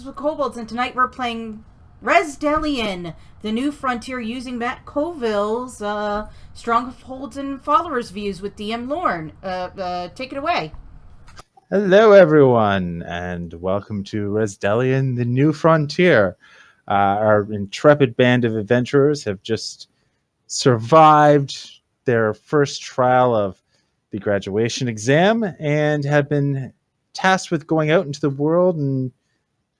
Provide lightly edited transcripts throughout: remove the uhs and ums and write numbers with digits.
with Kobolds, and tonight we're playing Resdellon, the new frontier using Matt Colville's Strongholds and Followers views with DM Lorne. Take it away. Hello, everyone, and welcome to Resdellon, the new frontier. Our intrepid band of adventurers have just survived their first trial of the graduation exam and have been tasked with going out into the world and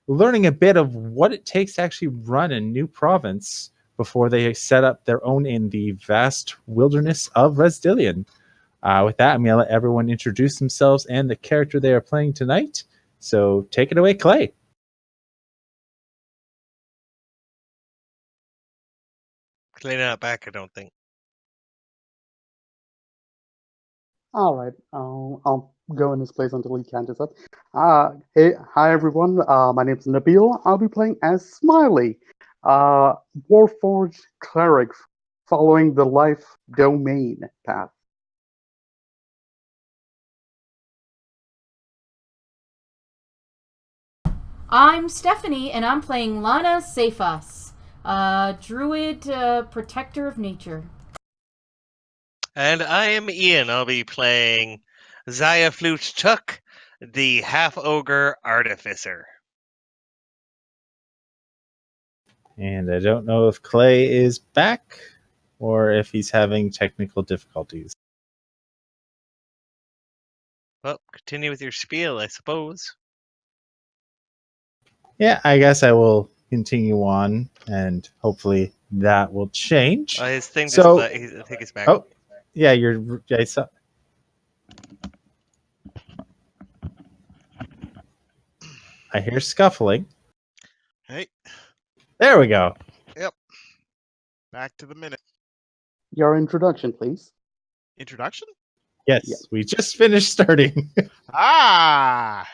learning a bit of what it takes to actually run a new province before they set up their own in the vast wilderness of Resdellon. With that, I'm going to let everyone introduce themselves and the character they are playing tonight. So take it away, Clay. Clay not back, I don't think. All right, I'll go in his place until he catches up. Hey, hi everyone. My name's Nabil. I'll be playing as Smiley, Warforged cleric, following the life domain path. I'm Stephanie, and I'm playing Lana Safas, druid, protector of nature. And I am Ian. I'll be playing Zaya Flute Tuck, the half-ogre artificer. And I don't know if Clay is back or if he's having technical difficulties. Well, continue with your spiel, I suppose. Yeah, I guess I will continue on, and hopefully that will change. His thing So- I think it's back. Oh, yeah, I saw. I hear scuffling. Hey, There we go. back to the minute. Your introduction, please. Introduction? Yes, Yeah. we just finished starting. My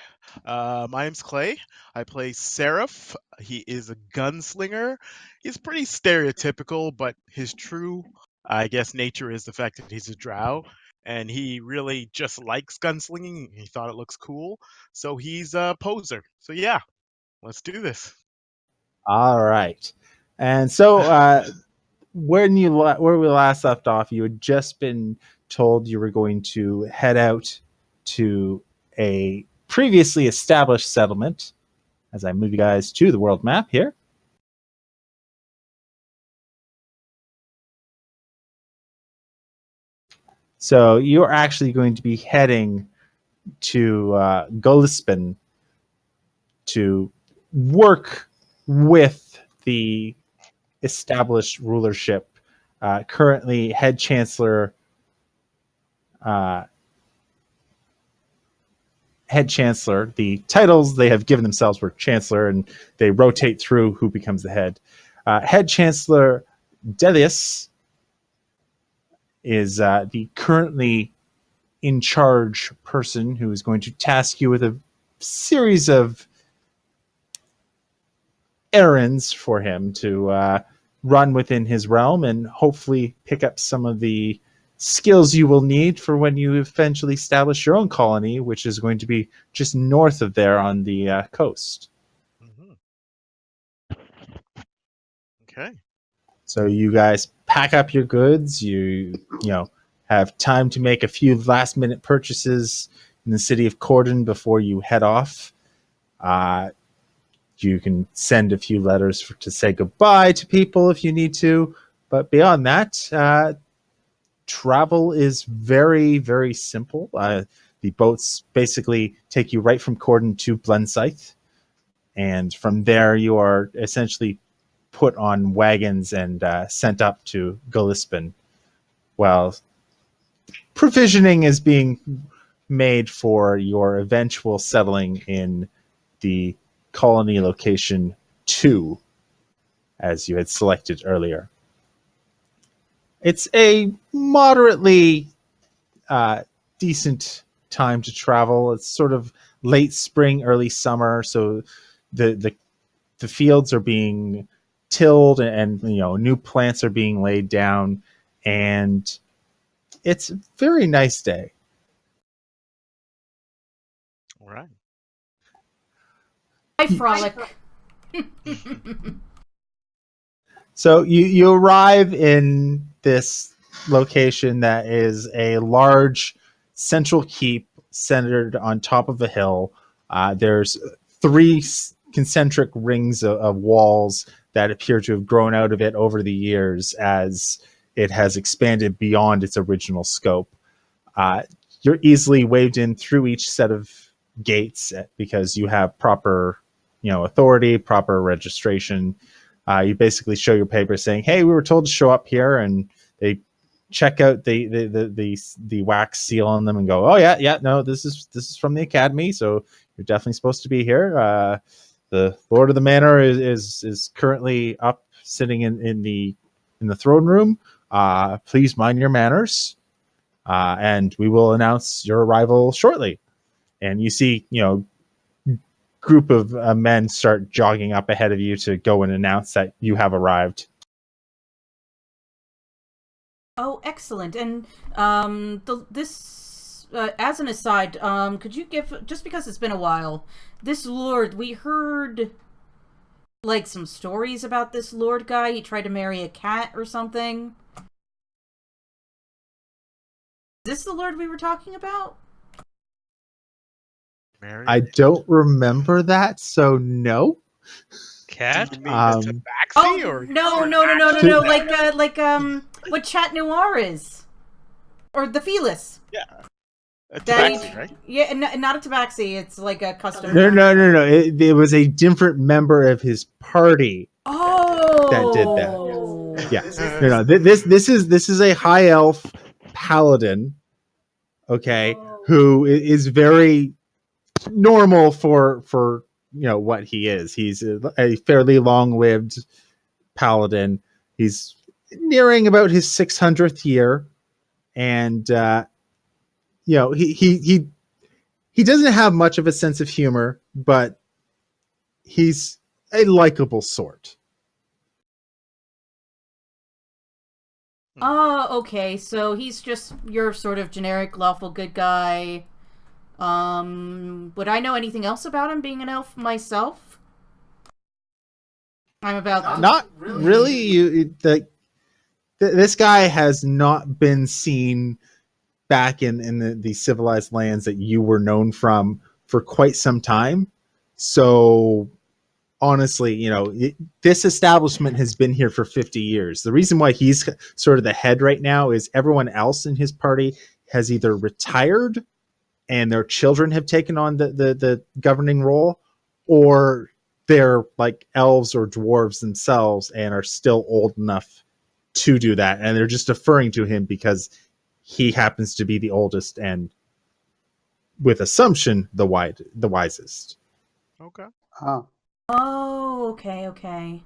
name's Clay. I play Seraph. He is a gunslinger. He's pretty stereotypical, but his true, I guess, nature is the fact that he's a drow, and he really just likes gunslinging. He thought it looks cool, so he's a poser. So yeah, let's do this. All right. And so where we last left off, you had just been told you were going to head out to a previously established settlement. As I move you guys to the world map here. So you're actually going to be heading to Golispin to work with the established rulership. Currently, head chancellor the titles they have given themselves were chancellor, and they rotate through who becomes the head. Head chancellor Delius is the currently in charge person who is going to task you with a series of errands for him to run within his realm and hopefully pick up some of the skills you will need for when you eventually establish your own colony, which is going to be just north of there on the coast. Mm-hmm. Okay. So you guys pack up your goods. You have time to make a few last minute purchases in the city of Cordon before you head off. You can send a few letters to say goodbye to people if you need to, but beyond that, travel is very, very simple. The boats basically take you right from Cordon to Blensythe, and from there you are essentially put on wagons and sent up to Golispin, while provisioning is being made for your eventual settling in the colony location 2, as you had selected earlier. It's a moderately decent time to travel. It's sort of late spring, early summer, so the fields are being tilled and new plants are being laid down, and it's a very nice day. All right. Hi, Frolic. So you arrive in this location that is a large central keep centered on top of a hill. There's three concentric rings of walls that appear to have grown out of it over the years as it has expanded beyond its original scope. Uh, you're easily waved in through each set of gates because you have proper, authority, proper registration. You basically show your paper saying, "Hey, we were told to show up here," and they check out the wax seal on them and go, "Oh yeah, no, this is from the academy, so you're definitely supposed to be here." The Lord of the Manor is currently up, sitting in the throne room. Please mind your manners, and we will announce your arrival shortly. And you see, group of men start jogging up ahead of you to go and announce that you have arrived. Oh, excellent. And this, as an aside, could you give, just because it's been a while, this Lord, we heard like some stories about this Lord guy. He tried to marry a cat or something. Is this the Lord we were talking about? Mary? I don't remember that, so no. Cat? You mean the Tabaxi, or no, like what Chat Noir is, or the Felis. yeah, a That Tabaxi, right? Yeah, not a tabaxi. It's like a custom. No. It was a different member of his party Oh, that did that. Yes. No. This is a high elf paladin. Okay, who is very normal for what he is. He's a fairly long-lived paladin. He's nearing about his 600th year, and he doesn't have much of a sense of humor, but he's a likable sort. Oh, okay. So he's just your sort of generic lawful good guy. Would I know anything else about him being an elf myself? I'm about Not really. This guy has not been seen back in the civilized lands that you were known from for quite some time. So honestly, this establishment has been here for 50 years. The reason why he's sort of the head right now is everyone else in his party has either retired and their children have taken on the governing role, or they're like elves or dwarves themselves and are still old enough to do that. And they're just deferring to him because he happens to be the oldest and, with assumption, the wisest. Okay. Oh, okay.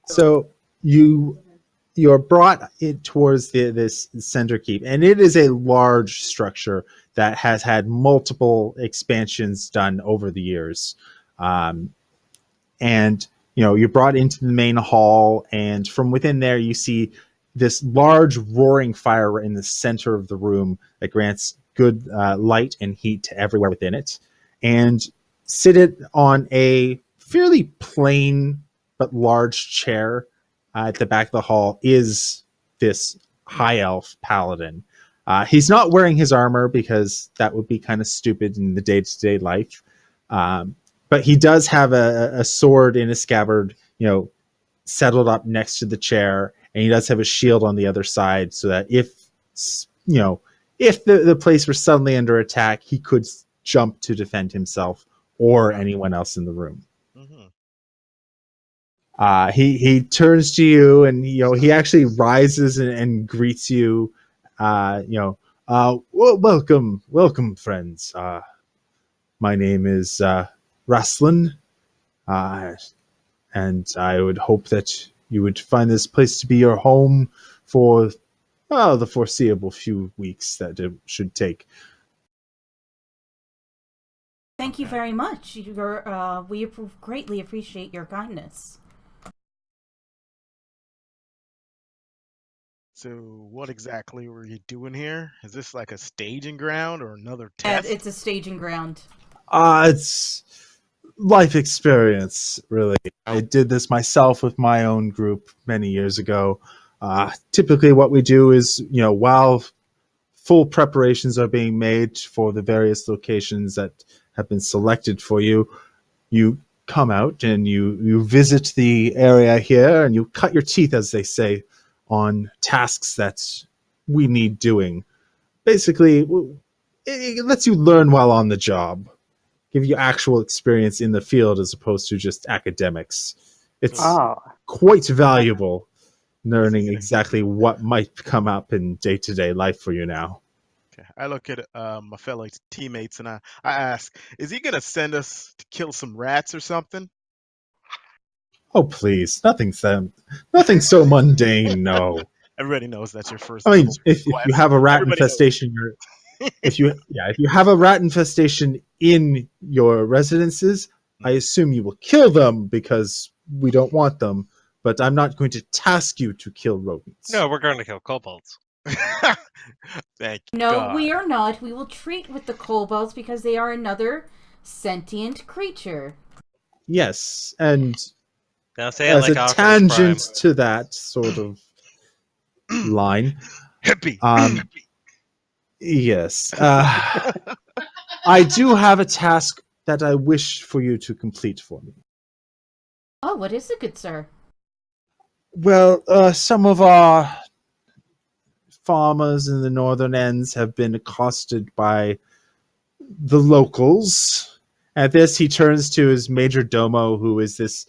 So you're brought it towards this center keep, and it is a large structure that has had multiple expansions done over the years. And you're brought into the main hall, and from within there you see this large roaring fire in the center of the room that grants good light and heat to everywhere within it. And seated on a fairly plain but large chair at the back of the hall is this high elf paladin. He's not wearing his armor because that would be kind of stupid in the day-to-day life. But he does have a sword in a scabbard, settled up next to the chair, and he does have a shield on the other side, so that if the place were suddenly under attack, he could jump to defend himself or anyone else in the room. Mm-hmm. He turns to you, and he actually rises and greets you. Welcome, friends. My name is Resdellon, and I would hope that you would find this place to be your home for the foreseeable few weeks that it should take. Thank you very much. We greatly appreciate your kindness. So, what exactly were you doing here? Is this like a staging ground or another Yeah, test? it's a staging ground. It's life experience, really. I did this myself with my own group many years ago. Typically, what we do is, while full preparations are being made for the various locations that have been selected for you, you come out and you visit the area here and you cut your teeth, as they say, on tasks that we need doing. Basically, it lets you learn while on the job, give you actual experience in the field as opposed to just academics. It's So, Ah, quite valuable is he learning gonna? exactly what might come up in day-to-day life for you now. Okay. I look at my fellow teammates and I ask, is he gonna send us to kill some rats or something? Oh, please, nothing so mundane. No, Everybody knows that's your first I mean, level if you quest. have a rat Everybody knows. infestation, if you have a rat infestation in your residences, I assume you will kill them because we don't want them. But I'm not going to task you to kill rodents. No, we're going to kill kobolds. Thank No, God. we are not. We will treat with the kobolds because they are another sentient creature. Yes, and Now say it as like a Optimus Prime. tangent to that sort of line, Hippie. um, yes, I do have a task that I wish for you to complete for me. Oh, what is it, good sir? Well, some of our farmers in the northern ends have been accosted by the locals. At this, he turns to his major domo, who is this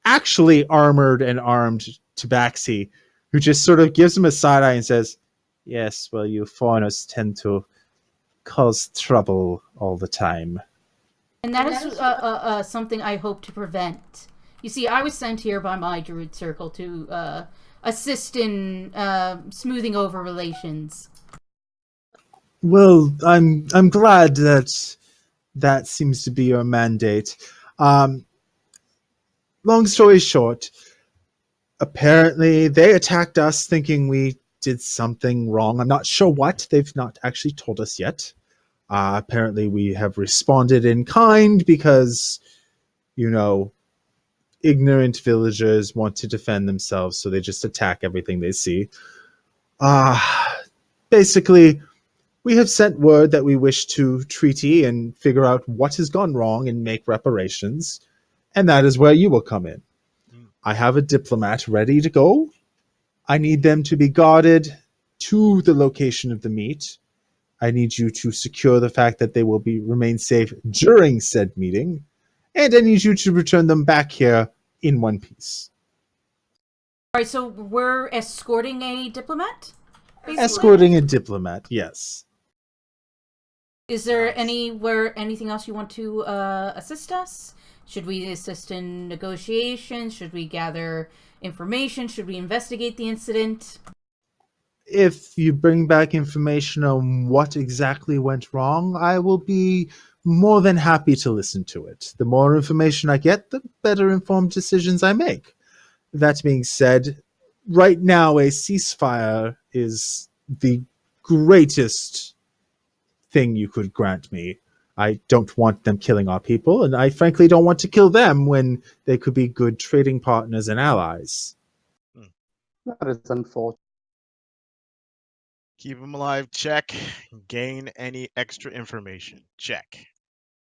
actually armored and armed tabaxi, who just sort of gives him a side eye and says, "Yes, well, you foreigners tend to cause trouble all the time." And that is something I hope to prevent. You see, I was sent here by my druid circle to assist in smoothing over relations. Well, I'm glad that that seems to be your mandate. Um, Long story short, apparently they attacked us thinking we did something wrong. I'm not sure what. They've not actually told us yet. Apparently, we have responded in kind because, you know, ignorant villagers want to defend themselves, so they just attack everything they see. Uh, Basically, we have sent word that we wish to treaty and figure out what has gone wrong and make reparations, and that is where you will come in. I have a diplomat ready to go. I need them to be guarded to the location of the meet. I need you to secure the fact that they will remain safe during said meeting, and I need you to return them back here in one piece. All right, so we're escorting a diplomat, basically? Escorting a diplomat, yes. Is there Nice. anything else you want to assist us? Should we assist in negotiations? Should we gather information? Should we investigate the incident? If you bring back information on what exactly went wrong, I will be more than happy to listen to it. The more information I get, the better informed decisions I make. That being said, right now a ceasefire is the greatest thing you could grant me. I don't want them killing our people, and I frankly don't want to kill them when they could be good trading partners and allies. that is unfortunate. Keep them alive, check. Gain any extra information, check.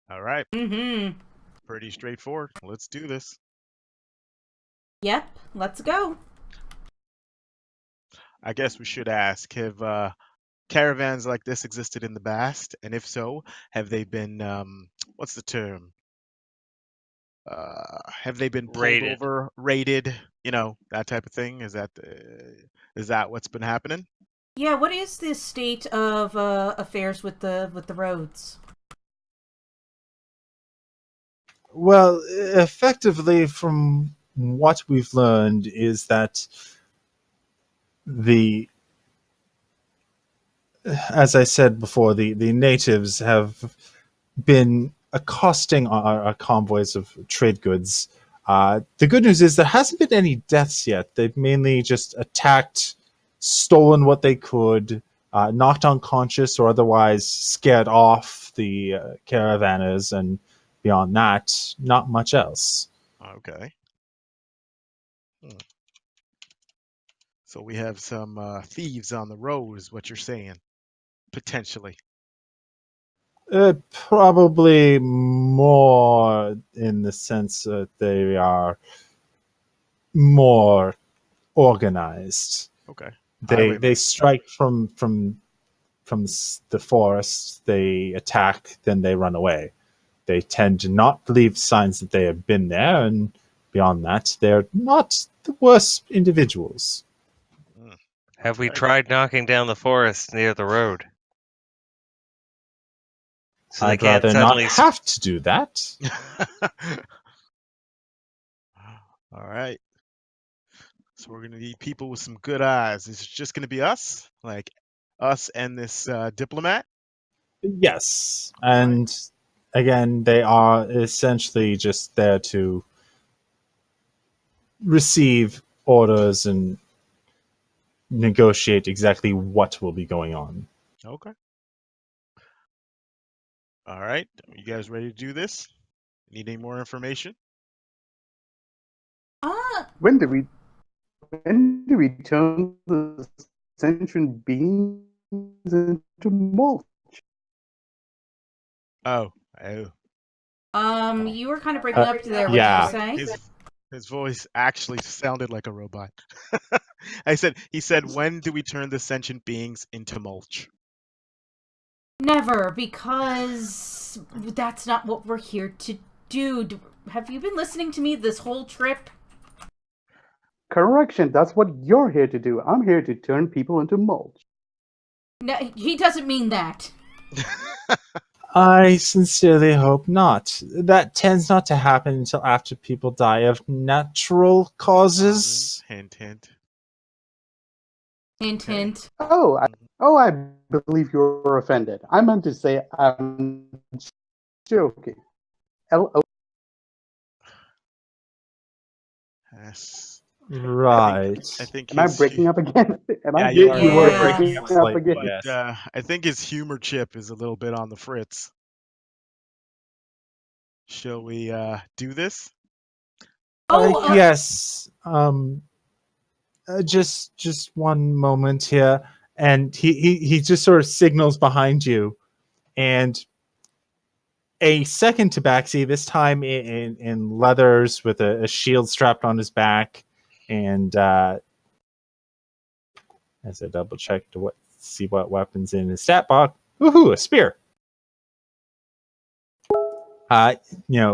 All right, Mm-hmm. pretty straightforward. Let's do this. Yep, let's go. I guess we should ask, have caravans like this existed in the past? And if so, have they been, what's the term? Have they been pulled Raided. over, raided, that type of thing? Is that what's been happening? Yeah, what is the state of affairs with the roads? Well, effectively, from what we've learned, is that as I said before, the natives have been accosting our convoys of trade goods, The good news is there hasn't been any deaths yet. They've mainly just attacked, stolen what they could, knocked unconscious or otherwise scared off the caravanners, and beyond that, not much else. Okay. So we have some thieves on the road, is what you're saying, potentially. Probably more in the sense that they are more organized. Okay. They Highwaymen. strike from the forest. They attack, then they run away. They tend to not leave signs that they have been there, and beyond that, they're not the worst individuals. Mm. Have we Right. tried knocking down the forest near the road? So they I'd can't rather not suddenly. have to do that. All right. So we're gonna need people with some good eyes. Is it just gonna be us, like us and this diplomat? Yes, All right. and again, they are essentially just there to receive orders and negotiate exactly what will be going on. Okay. All right. You guys ready to do this? Need any more information? When do we turn the sentient beings into mulch? Oh. You were kind of breaking up there. What yeah. did you say? His voice actually sounded like a robot. He said, when do we turn the sentient beings into mulch? Never, because that's not what we're here to do. Have you been listening to me this whole trip? Correction, that's what you're here to do. I'm here to turn people into mulch. No, he doesn't mean that. I sincerely hope not. That tends not to happen until after people die of natural causes. Hint, hint. Hint, Okay. hint. I believe you're offended. I meant to say I'm joking. L-O. Yes. Right. I think Am I his breaking up again? Am I Yeah, You were Yeah. breaking up slightly, yes. I think his humor chip is a little bit on the fritz. Shall we do this? Yes. Just one moment here, and he just sort of signals behind you, and a second tabaxi, this time in leathers with a shield strapped on his back, and as I double check to see what weapons in his stat box, woohoo, a spear.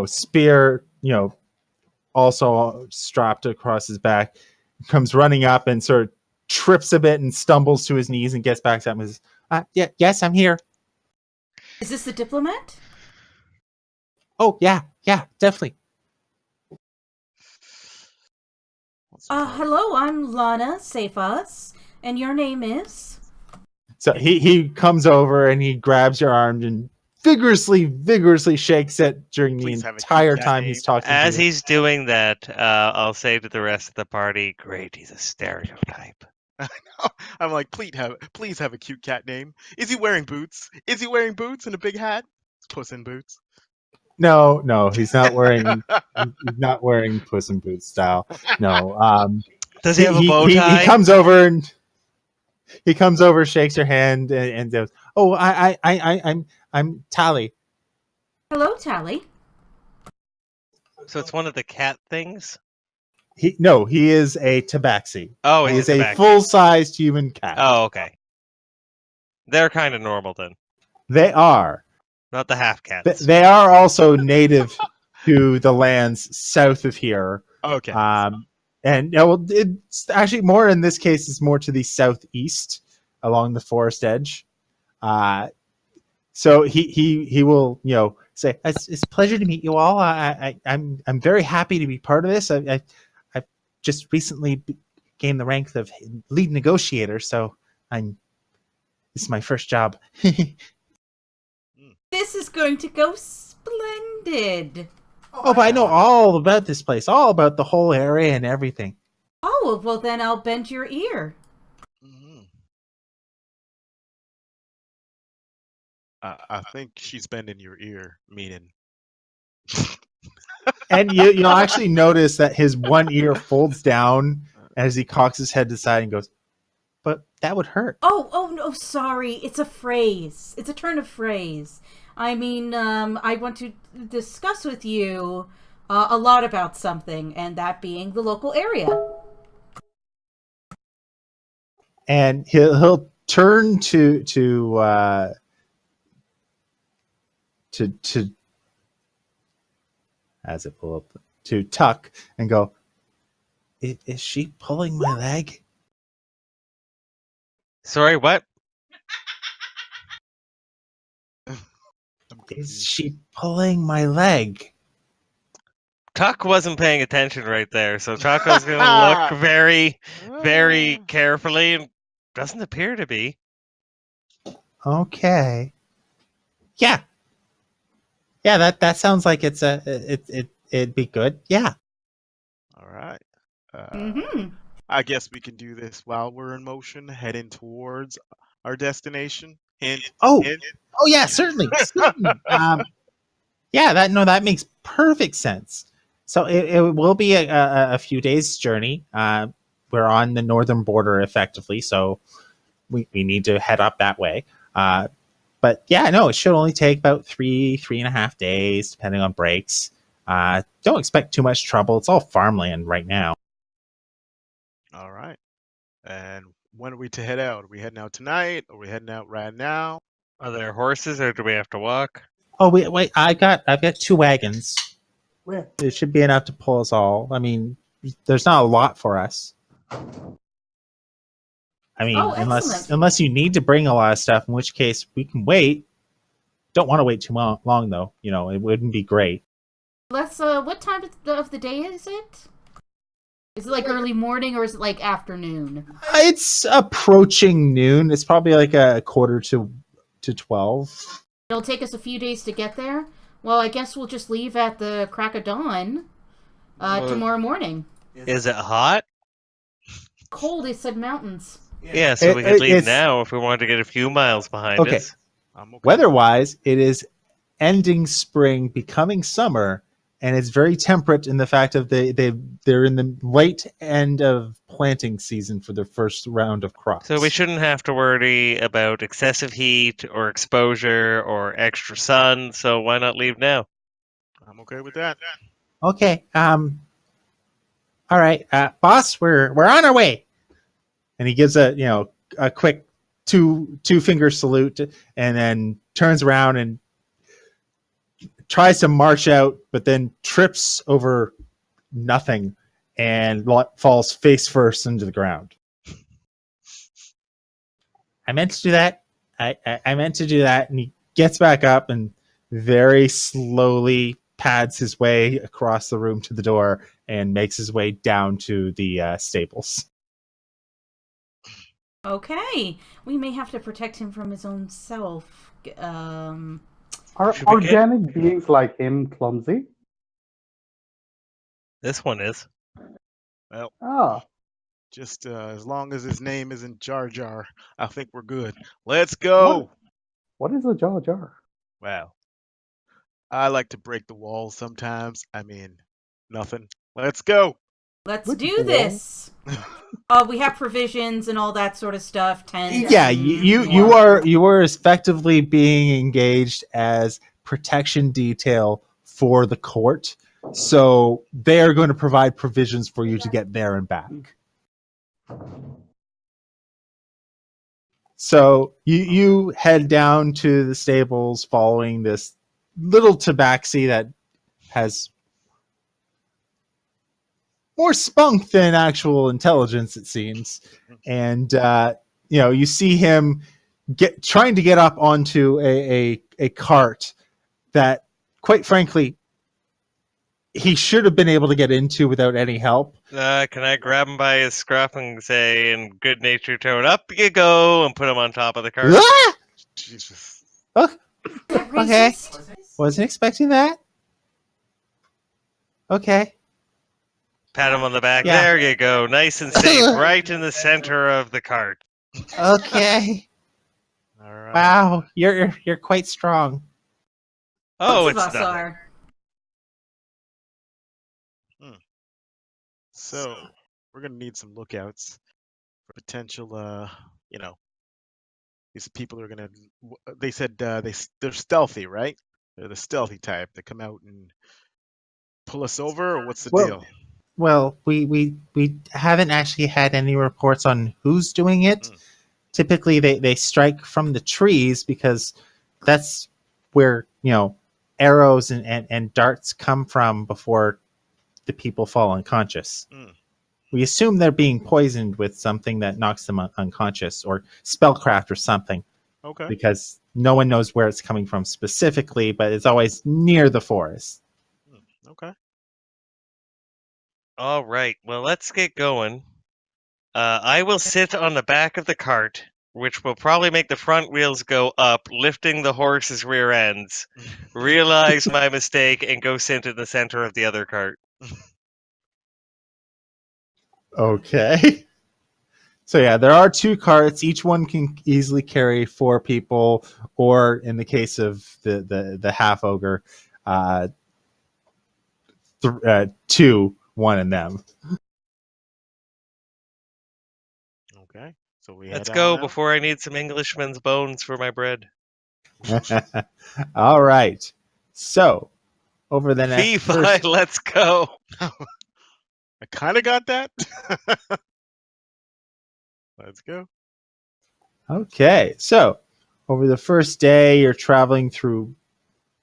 Spear, also strapped across his back, comes running up and sort of trips a bit and stumbles to his knees and gets back up and says, yes, I'm here. Is this the diplomat? Oh, yeah, definitely. Hello, I'm Lana Safas, and your name is? So he comes over and he grabs your arm and vigorously shakes it during the entire time he's talking As to you. he's doing that, I'll say to the rest of the party, great, he's a stereotype. I'm like, please have a cute cat name. Is he wearing boots? Is he wearing boots and a big hat? Puss in Boots. No, he's not wearing Puss in Boots style. No. Does he have a bow tie? He comes over, shakes your hand, and goes, "Oh, I'm Tally." Hello, Tally. So it's one of the cat things? He is a tabaxi. Oh, he is a a full-sized human cat. Oh, okay. They're kind of normal then. They are. Not the half cats. They are also native to the lands south of here. Okay. And it's actually more in this case. It's more to the southeast along the forest edge. So he will say it's a pleasure to meet you all. I'm very happy to be part of this. I've just recently gained the rank of lead negotiator, so this is my first job. This is going to go splendid. Oh, but I know all about this place, all about the whole area and everything. Oh, well then I'll bend your ear. Mhm. I think she's bending your ear, meaning. And you'll actually notice that his one ear folds down as he cocks his head to the side and goes, "But that would hurt." Oh, no, sorry. It's a phrase. It's a turn of phrase. I mean, I want to discuss with you a lot about something, and that being the local area. And he'll turn to as it will up to Tuck and go, Is she pulling my leg? Sorry, what? I'm Is confused. she pulling my leg? Tuck wasn't paying attention right there, so Tuck was going to look very, very carefully, and doesn't appear to be. Okay. Yeah. Yeah, that sounds like it'd be good. Yeah. All right. Mm-hmm. I guess we can do this while we're in motion, heading towards our destination. Hint, Oh, hint. oh yeah, certainly. Certainly. Yeah, that makes perfect sense. So it will be a few days journey. We're on the northern border effectively, so we need to head up that way. But yeah, no, it should only take about 3.5 days, depending on breaks. Don't expect too much trouble. It's all farmland right now. All right. And when are we to head out? Are we heading out tonight? Are we heading out right now? Are there horses, or do we have to walk? Oh wait, I've got 2 wagons. Where? It should be enough to pull us all. I mean, there's not a lot for us. I mean, Oh, excellent. unless you need to bring a lot of stuff, in which case we can wait. Don't want to wait too long though. It wouldn't be great. What time of the day is it? Is it like early morning or is it like afternoon? It's approaching noon. It's probably like a quarter to 12. It'll take us a few days to get there. Well, I guess we'll just leave at the crack of dawn tomorrow morning. Is it hot? Cold, they said mountains. Yeah, so we could leave It's now if we wanted to get a few miles behind okay. us. I'm okay. Weather-wise, it is ending spring, becoming summer, and it's very temperate in the fact of they're in the late end of planting season for their first round of crops. So we shouldn't have to worry about excessive heat or exposure or extra sun, so why not leave now? I'm okay with that. Okay. All right, boss, we're on our way. And he gives a quick two finger salute, and then turns around and tries to march out, but then trips over nothing and falls face first into the ground. I meant to do that. I meant to do that. And he gets back up and very slowly pads his way across the room to the door and makes his way down to the stables. Okay, we may have to protect him from his own self. Are Should we organic beings like him clumsy? This one is. Well, Ah, just as long as his name isn't Jar Jar, I think we're good. Let's go. what is a Jar Jar? Well, I like to break the walls sometimes. I mean, nothing. Let's go. Let's Which do wall? this. We have provisions and all that sort of stuff. Tents. Yeah, and- you are effectively being engaged as protection detail for the court. So they are going to provide provisions for you to get there and back. So you head down to the stables following this little tabaxi that has more spunk than actual intelligence, it seems. And you see him trying to get up onto a cart that, quite frankly, he should have been able to get into without any help. Can I grab him by his scruff and say in good natured tone, "Up you go," and put him on top of the cart? Ah! Jesus. Oh, Is that okay. racist? Wasn't expecting that. Okay. Pat him on the back. Yeah. There you go. Nice and safe, right in the center of the cart. Okay. All right. Wow, you're quite strong. Oh, Lots of it's us nothing. are. So we're gonna need some lookouts for potential. These people are gonna. They said they're stealthy, right? They're the stealthy type. They come out and pull us over, or what's the Well, deal? Well, we haven't actually had any reports on who's doing it. Mm. Typically, they strike from the trees because that's where arrows and darts come from before the people fall unconscious. Mm. We assume they're being poisoned with something that knocks them unconscious, or spellcraft or something, Okay. because no one knows where it's coming from specifically, but it's always near the forest. Okay. All right. Well, let's get going. I will sit on the back of the cart, which will probably make the front wheels go up, lifting the horse's rear ends. Realize my mistake and go sit in the center of the other cart. Okay. So yeah, there are 2 carts. Each one can easily carry 4 people, or in the case of the half ogre, 2, one in them. Okay. So we Let's head go on out. before I need some Englishman's bones for my bread. All right. So over the Fee next fi, first. let's go. I kind of got that. Let's go. Okay, so over the first day, you're traveling through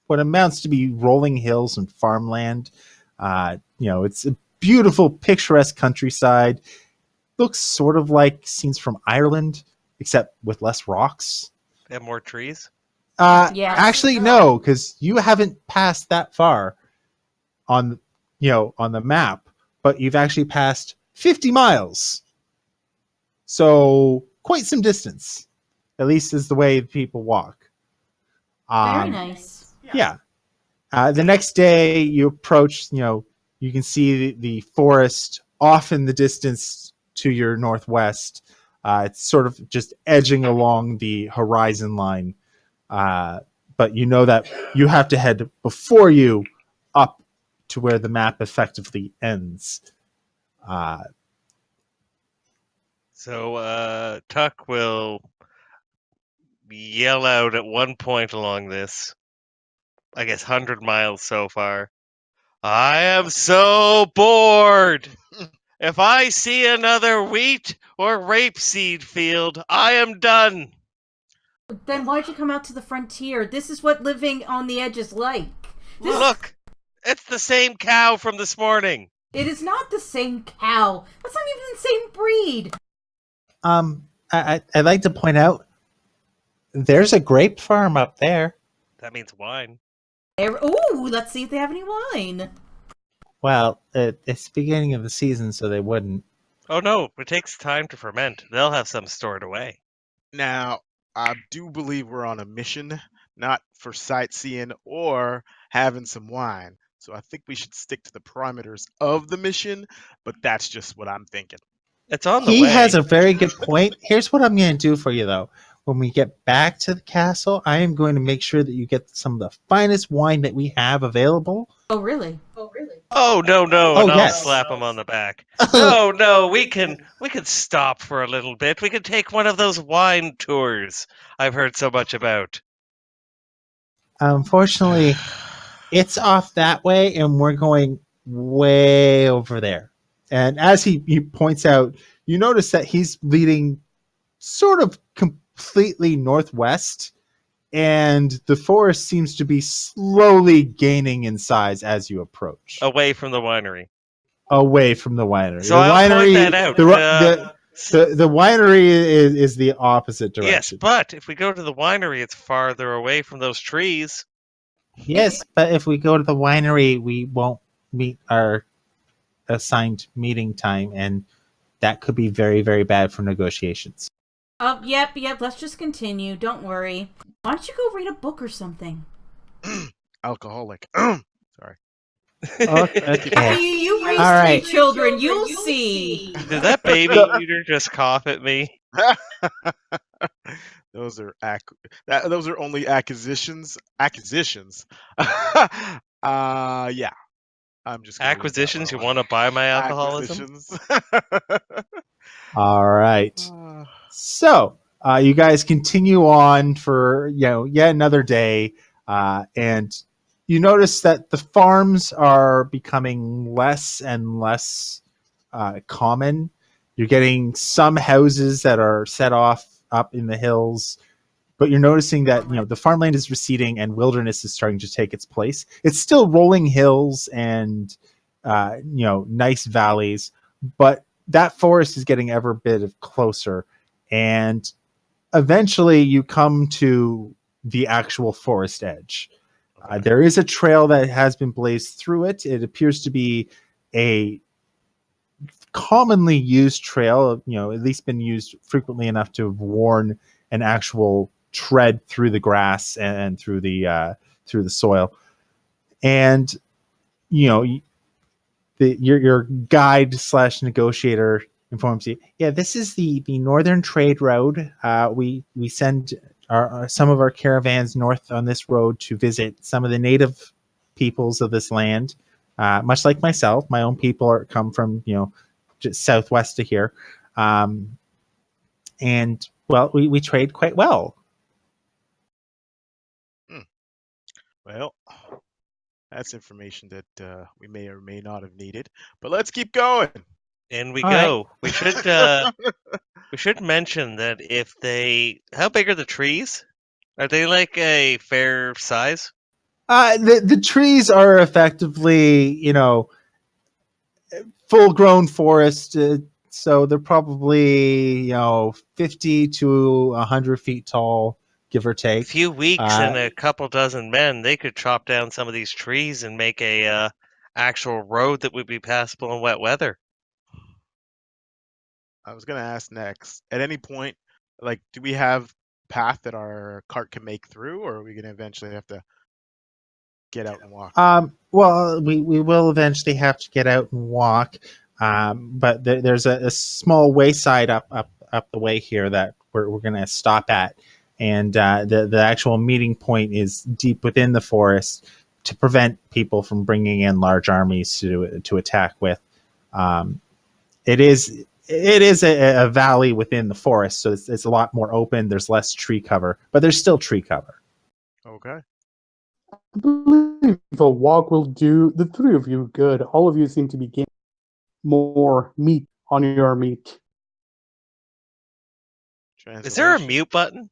what amounts to be rolling hills and farmland. It's a beautiful, picturesque countryside. Looks sort of like scenes from Ireland, except with less rocks. And more trees. Yes. Actually, no, because you haven't passed that far on on the map, but you've actually passed 50 miles. So quite some distance, at least is the way people walk. Very nice. Yeah. The next day you approach, you can see the forest off in the distance to your northwest. It's sort of just edging along the horizon line. But you know that you have to head before you up to where the map effectively ends. So Tuck will yell out at one point along this, I guess 100 miles so far. I am so bored. If I see another wheat or rapeseed field, I am done. Then why'd you come out to the frontier? This is what living on the edge is like. Look, it's the same cow from this morning. It is not the same cow. That's not even the same breed. I'd like to point out there's a grape farm up there. That means wine. Ooh, let's see if they have any wine. Well, it's the beginning of the season, so they wouldn't. Oh no, it takes time to ferment. They'll have some stored away. Now, I do believe we're on a mission, not for sightseeing or having some wine. So I think we should stick to the parameters of the mission, but that's just what I'm thinking. It's on the He way. has a very good point. Here's what I'm going to do for you, though. When we get back to the castle, I am going to make sure that you get some of the finest wine that we have available. Oh, really? Oh no, Oh, and I'll yes. slap him on the back. No, we can stop for a little bit. We can take one of those wine tours I've heard so much about. Unfortunately, it's off that way, and we're going way over there. And as he points out, you notice that he's leading sort of completely northwest, and the forest seems to be slowly gaining in size as you approach. Away from the winery. Away from the winery. So the I'll winery, point that out. the winery is the opposite Yes, direction. but if we go to the winery, it's farther away from those trees. Yes, but if we go to the winery, we won't meet our assigned meeting time, and that could be very, very bad for negotiations. Yep. Let's just continue. Don't worry. Why don't you go read a book or something? Alcoholic. Sorry. Okay. You raised All right. 3 children. You'll see. Did that baby eater just cough at me? Those are those are only acquisitions. Acquisitions. Yeah. I'm just gonna leave that one Acquisitions? You alone. want to buy my alcoholism? Acquisitions. All right. Uh, So you guys continue on for yet another day, and you notice that the farms are becoming less and less common. You're getting some houses that are set off up in the hills, but you're noticing that the farmland is receding and wilderness is starting to take its place. It's still rolling hills and nice valleys, but that forest is getting ever a bit of closer, and eventually you come to the actual forest edge. okay. There is a trail that has been blazed through it. It appears to be a commonly used trail, at least been used frequently enough to have worn an actual tread through the grass and through the soil. And your guide slash negotiator informs you, yeah, this is the Northern Trade Road. We send some of our caravans north on this road to visit some of the native peoples of this land. Much like myself, my own people come from just southwest of here, and well, we trade quite well. Well, that's information that we may or may not have needed. But let's keep going. In we All go. We should mention that how big are the trees? Are they like a fair size? The trees are effectively, full grown forest. So they're probably, 50 to 100 feet tall, give or A take. few weeks and a couple dozen men, they could chop down some of these trees and make a actual road that would be passable in wet weather. I was gonna ask next. At any point, like, do we have path that our cart can make through, or are we gonna eventually have to get out and walk? Well, we will eventually have to get out and walk. But there's a small wayside up the way here that we're going to stop at. And the actual meeting point is deep within the forest to prevent people from bringing in large armies to attack with. It is a valley within the forest, so it's a lot more open. There's less tree cover, but there's still tree cover. Okay. I believe a walk will do the three of you good. All of you seem to be gaining more meat on your meat. Is there a Translation. mute button?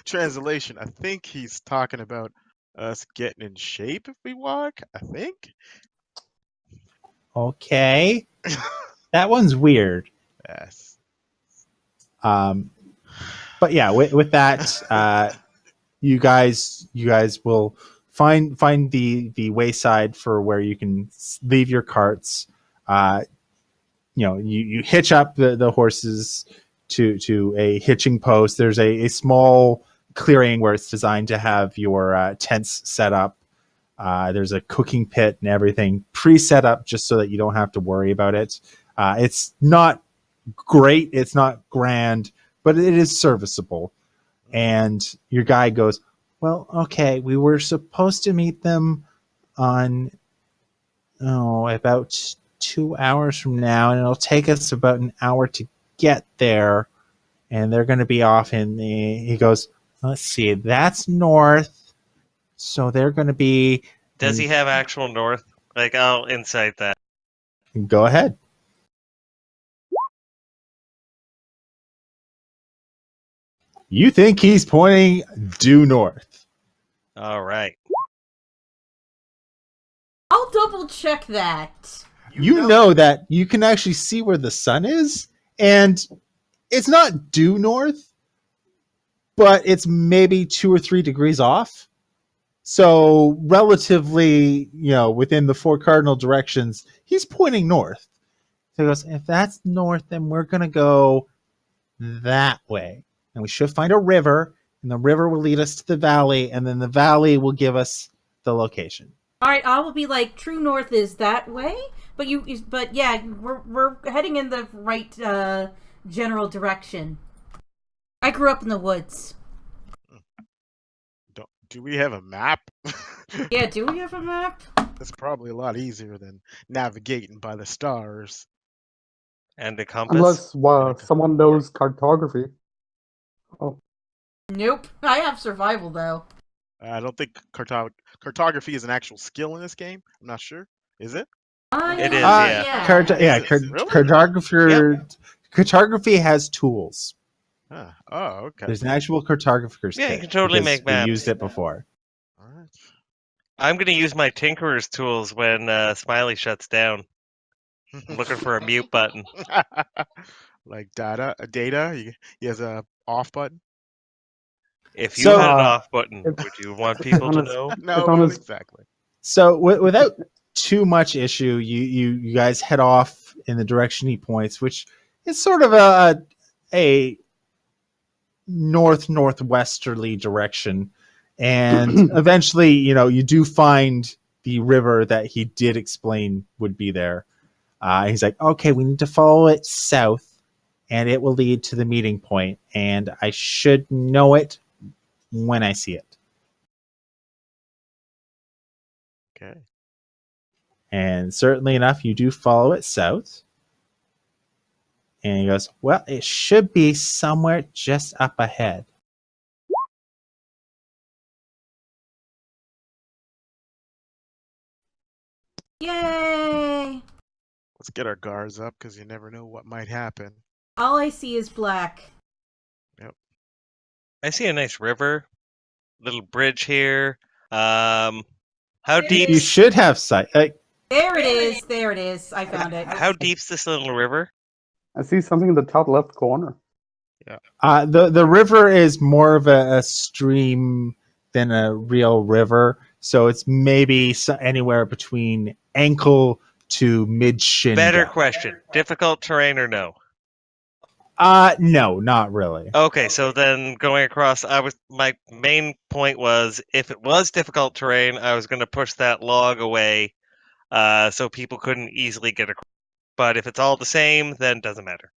Translation. I think he's talking about us getting in shape if we walk. I think. Okay, that one's weird. Yes. But yeah, with that, you guys will find the wayside for where you can leave your carts. You hitch up the horses to a hitching post. There's a small clearing where it's designed to have your tents set up. There's a cooking pit and everything pre-set up just so that you don't have to worry about it. It's not great, it's not grand, but it is serviceable. And your guy goes, well, okay, we were supposed to meet them on about 2 hours from now, and it'll take us about an hour to get there, and they're going to be off he goes, let's see, that's north, so they're going to be Does he have actual north? Like, I'll insight that. Go ahead. You think he's pointing due north. All right. I'll double check that. You know that you can actually see where the sun is, and it's not due north, but it's maybe 2 or 3 degrees off. So relatively, within the 4 cardinal directions, he's pointing north. So he goes, if that's north, then we're going to go that way. And we should find a river, and the river will lead us to the valley, and then the valley will give us the location. All right, I will be like true north is that way, but yeah, we're heading in the right general direction. I grew up in the woods. Do we have a map? Yeah, do we have a map? That's probably a lot easier than navigating by the stars. And a compass. Unless someone knows cartography. Oh, Nope. I have survival though. I don't think cartography is an actual skill in this game. I'm not sure. Is it? It is, Yeah. yeah. Really? Cartography has tools. Huh. Oh, okay. There's an actual cartographer's Yeah, kit. you can totally because make we maps. used it before. All right. I'm going to use my Tinkerer's tools when Smiley shuts down. I'm looking for a mute button. Like data. He has a off button. If you So- had an off button, it's- would you want people to honest- know? No, on not his- exactly. So without too much issue, you guys head off in the direction he points, which is sort of a northwesterly direction, and eventually, you do find the river that he did explain would be there. He's like, okay, we need to follow it south, and it will lead to the meeting point, and I should know it when I see it. Okay. And certainly enough, you do follow it south. And he goes, well, it should be somewhere just up ahead. Yay! Let's get our guards up because you never know what might happen. All I see is black. I see a nice river, little bridge here. How deep? You should have sight. There it is. There it is. I found it. How deep's this little river? I see something in the top left corner. The river is more of a stream than a real river, so it's maybe anywhere between ankle to mid shin. Better depth. question. Difficult terrain or no? No, not really. Okay, so then going across, my main point was if it was difficult terrain, I was going to push that log away, so people couldn't easily get across. But if it's all the same, then it doesn't matter.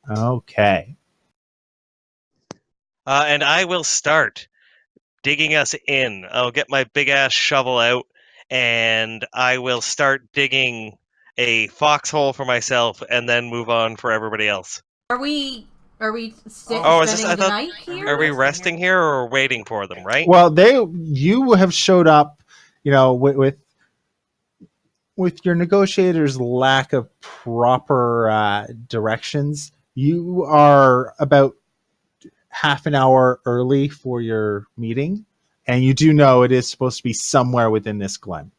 Okay. And I will start digging us in. I'll get my big ass shovel out, and I will start digging a foxhole for myself, and then move on for everybody else. Are we Oh, is this- spending I the thought- night here? Are we resting here or waiting for them? Right? Well, you have showed up, with your negotiators' lack of proper directions. You are about half an hour early for your meeting, and you do know it is supposed to be somewhere within this glen.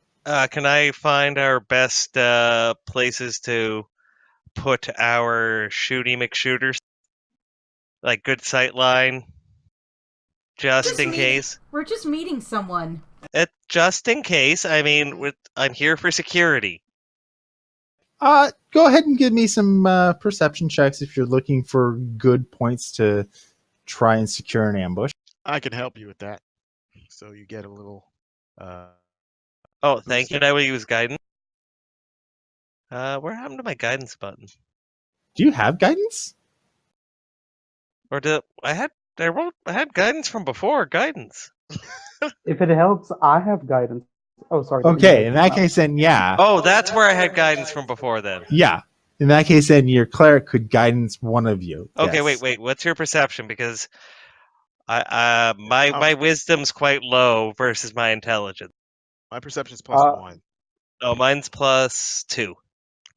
Can I find our best places to put our shooty McShooters? Like good sight line, just in case. We're just meeting someone. Just in case. I mean, I'm here for security. Go ahead and give me some perception checks if you're looking for good points to try and secure an ambush. I can help you with that. So you get a little. Oh, thank you. And I will use guidance. Where happened to my guidance button? Do you have guidance? Or I had guidance from before. Guidance. If it helps, I have guidance. Oh, sorry. Okay, in that case, then yeah. Oh, that's where I had guidance from before. Then. Yeah. In that case, then your cleric could guidance one of you. Okay, Yes. wait. What's your perception? Because my wisdom's quite low versus my intelligence. My perception is plus 1. Oh, mine's +2.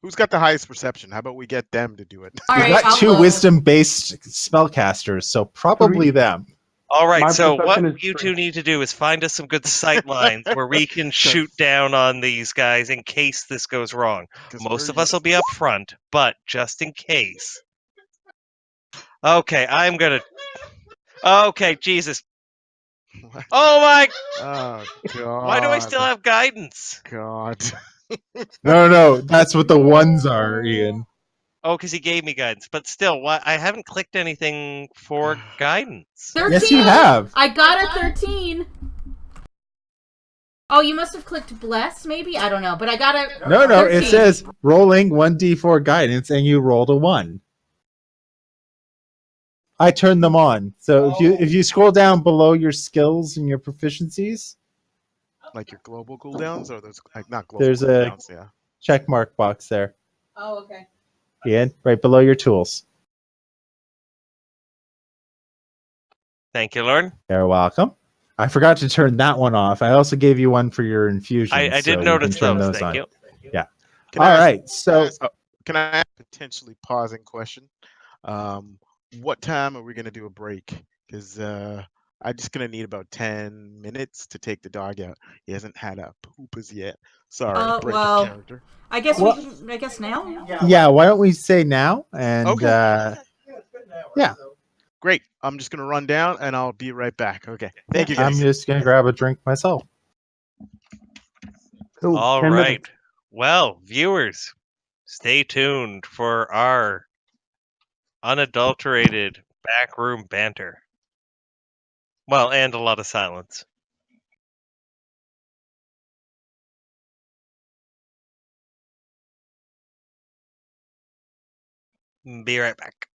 Who's got the highest perception? How about we get them to do it? All We've right, got I'll two look. wisdom-based spellcasters, so probably them. All right, My so what perception is you two true. need to do is find us some good sight lines where we can shoot down on these guys in case this goes wrong. 'Cause Most we're of us will be up front, but just in case. Okay, Okay, Jesus. What? Oh my... Oh God! Why do I still have guidance? God? No, that's what the ones are, Ian. Oh, because he gave me guidance. But still, why I haven't clicked anything for guidance. 13. Yes, you have. I got a 13. Oh, you must have clicked bless, maybe? I don't know, but I got a No, 13. it says rolling 1d4 guidance, and you rolled a 1. I turned them on. So if you scroll down below your skills and your proficiencies, Like your global cooldowns, or those like not global there's a cooldowns? Yeah. check mark box there. Oh, okay. Ian, right below your tools. Thank you, Lord. You're welcome. I forgot to turn that one off. I also gave you one for your infusions. I did so notice you can turn those. those Thank on. you. Yeah. Can All I ask- right. So Can I ask a potentially pausing question? What time are we gonna do a break? Because I'm just gonna need about 10 minutes to take the dog out. He hasn't had a poop as yet. Sorry, breaking Well, character. I guess Well- I guess now. yeah, why don't we say now? And Okay. yeah, Great. I'm just gonna run down and I'll be right back. Okay. Thank you, I'm guys. just gonna grab a drink myself. Cool. All 10 right. minutes. Well, viewers, stay tuned for our unadulterated backroom banter. Well, and a lot of silence. Be right back.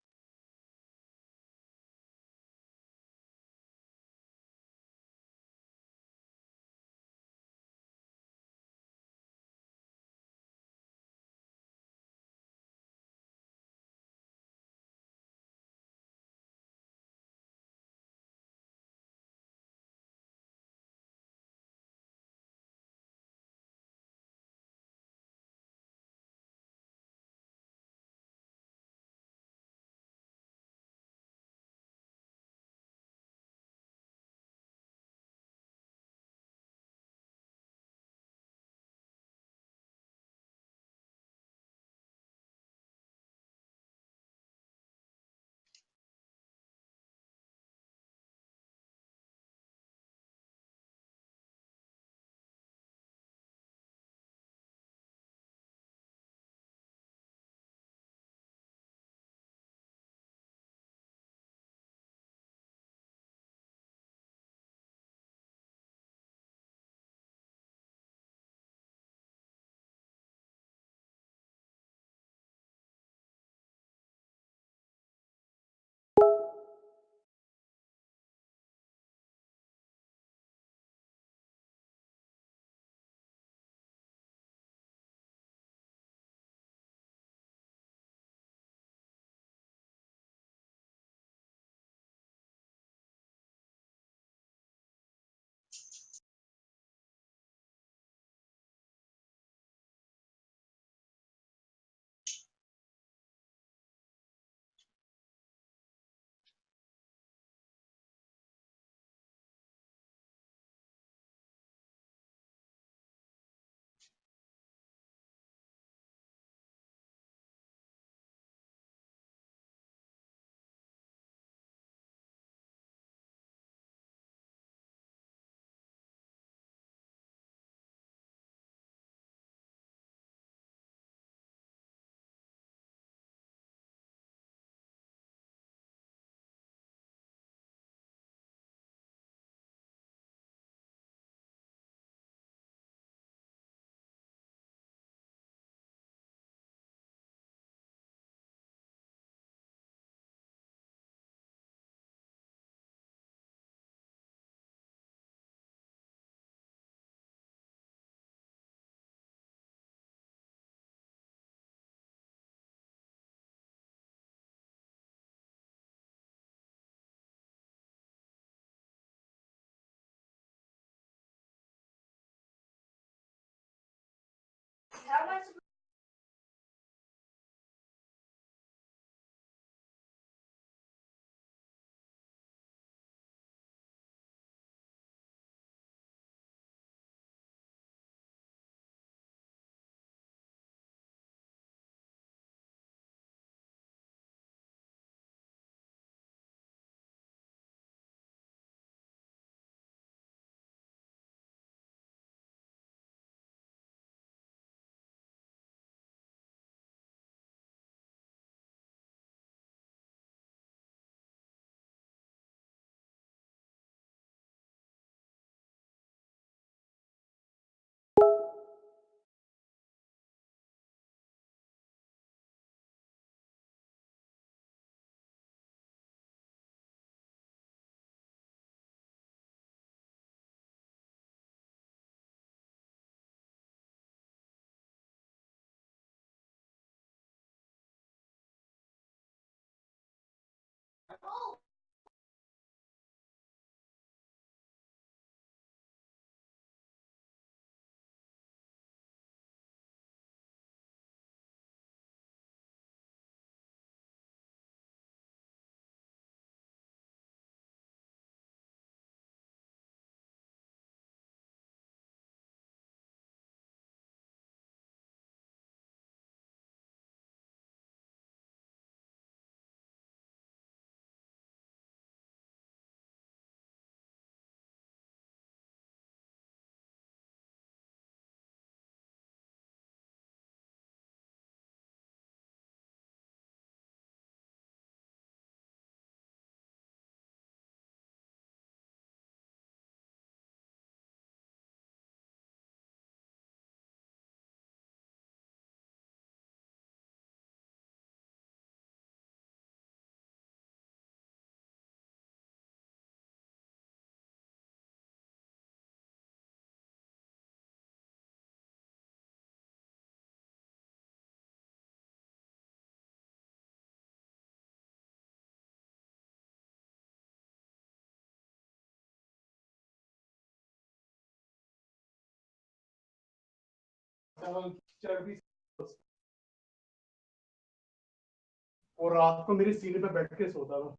वो रात को मेरे सीने पे बैठ के सोता था.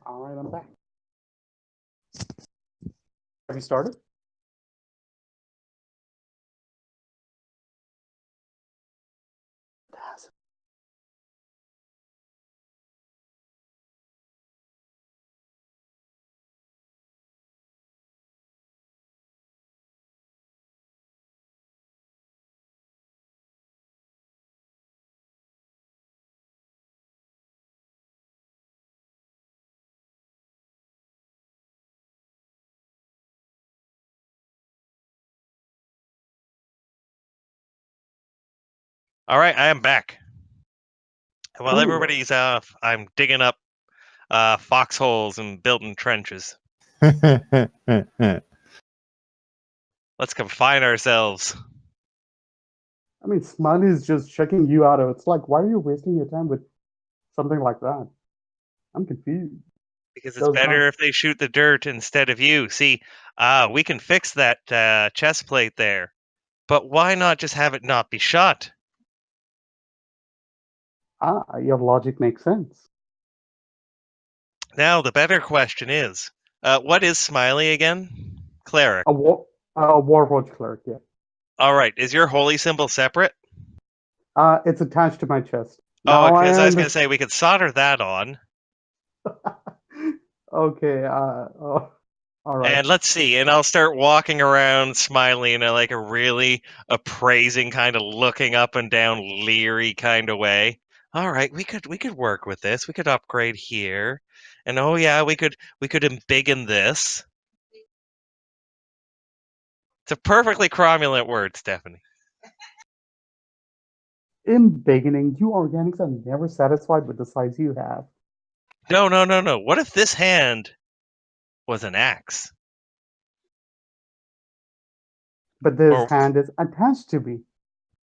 All right, I'm back. Have you started? All right, I am back. While Cool. everybody's off, I'm digging up foxholes and building trenches. Let's confine ourselves. I mean, Smiley is just checking you out. It's like, why are you wasting your time with something like that? I'm confused. Because it's Does better not- if they shoot the dirt instead of you. See, we can fix that chest plate there. But why not just have it not be shot? Your logic makes sense. Now, the better question is, what is Smiley again? Cleric. A Warforged cleric, yeah. All right, is your holy symbol separate? It's attached to my chest. Oh, Now because I was understand. going to say we could solder that on. Okay. All right. And let's see, and I'll start walking around Smiley in like a really appraising kind of looking up and down leery kind of way. All right, we could work with this. We could upgrade here. And oh yeah, we could embiggen this. It's a perfectly cromulent word, Stephanie. In beginning, you organics are never satisfied with the size you have. No. What if this hand was an axe? But this Or- hand is attached to me.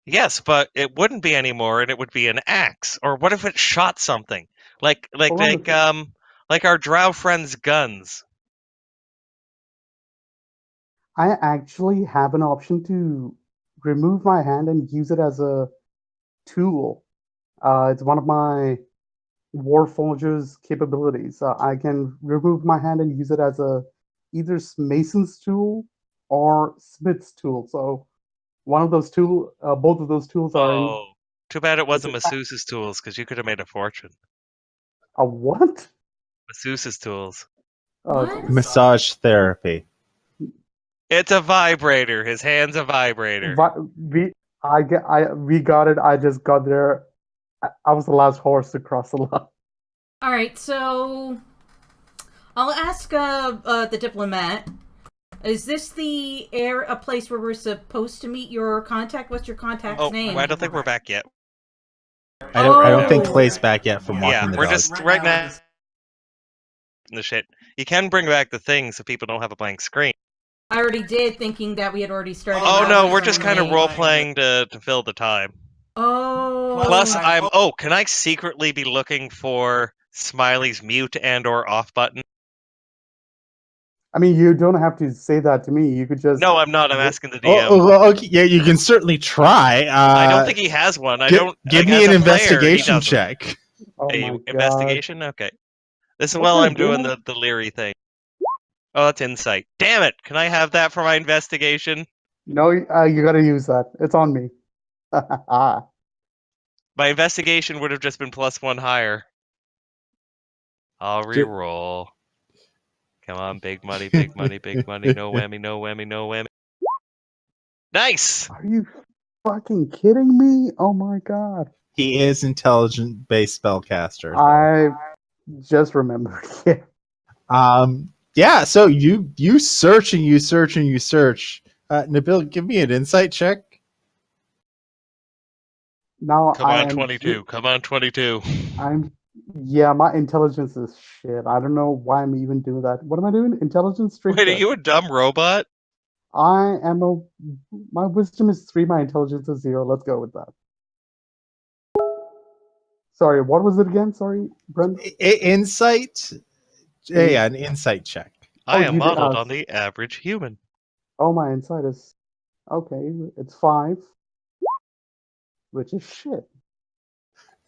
Yes, but it wouldn't be anymore, and it would be an axe. Or what if it shot something like our drow friends' guns? I actually have an option to remove my hand and use it as a tool. It's one of my Warforger's capabilities. I can remove my hand and use it as either mason's tool or smith's tool. So one of those both of those tools are in Oh, too bad it wasn't It's a- Masus's tools, because you could have made a fortune. a what? Masus's tools. What? Massage therapy. It's a vibrator. His hand's a vibrator. We got it. I just got there. I was the last horse to cross the line. All right, so I'll ask the diplomat. Is this a place where we're supposed to meet your contact? What's your contact's Oh, name? I don't think we're back yet. I don't think Oh. Clay's back yet from walking Yeah, the we're dog. just right now in the shit. You can bring back the thing so people don't have a blank screen. I already did, thinking that we had already started. Oh out no, with we're just kind of somebody. role playing to fill the time. Oh. Plus, can I secretly be looking for Smiley's mute and or off button? I mean, you don't have to say that to me. You could just. No, I'm not. I'm asking the DM. Okay, yeah, you can certainly try. I don't think he has one. I don't. Give like, me as an a player, he investigation doesn't. check. Oh my god. Investigation? Okay. This is What's while that I'm doing doing? the leery thing. Oh, that's insight. Damn it! Can I have that for my investigation? No, you gotta use that. It's on me. My investigation would have just been +1 higher. I'll re-roll. Come on, big money, big money, big money. No whammy, no whammy, no whammy. Nice! Are you fucking kidding me? Oh my god. He is intelligent-based spellcaster. I just remembered. Yeah. Yeah. So you search and you search and you search. Nabil, give me an insight check. Now Come I on, am 22. Come on, 22. Yeah, my intelligence is shit. I don't know why I'm even doing that. What am I doing? Intelligence straight Wait, are check. you a dumb robot? My wisdom is 3, my intelligence is 0. Let's go with that. Sorry, what was it again? Sorry, Brent. Insight. Yeah, an insight check. I Oh, am you did modeled ask. on the average human. Oh, my insight is okay. It's 5, which is shit.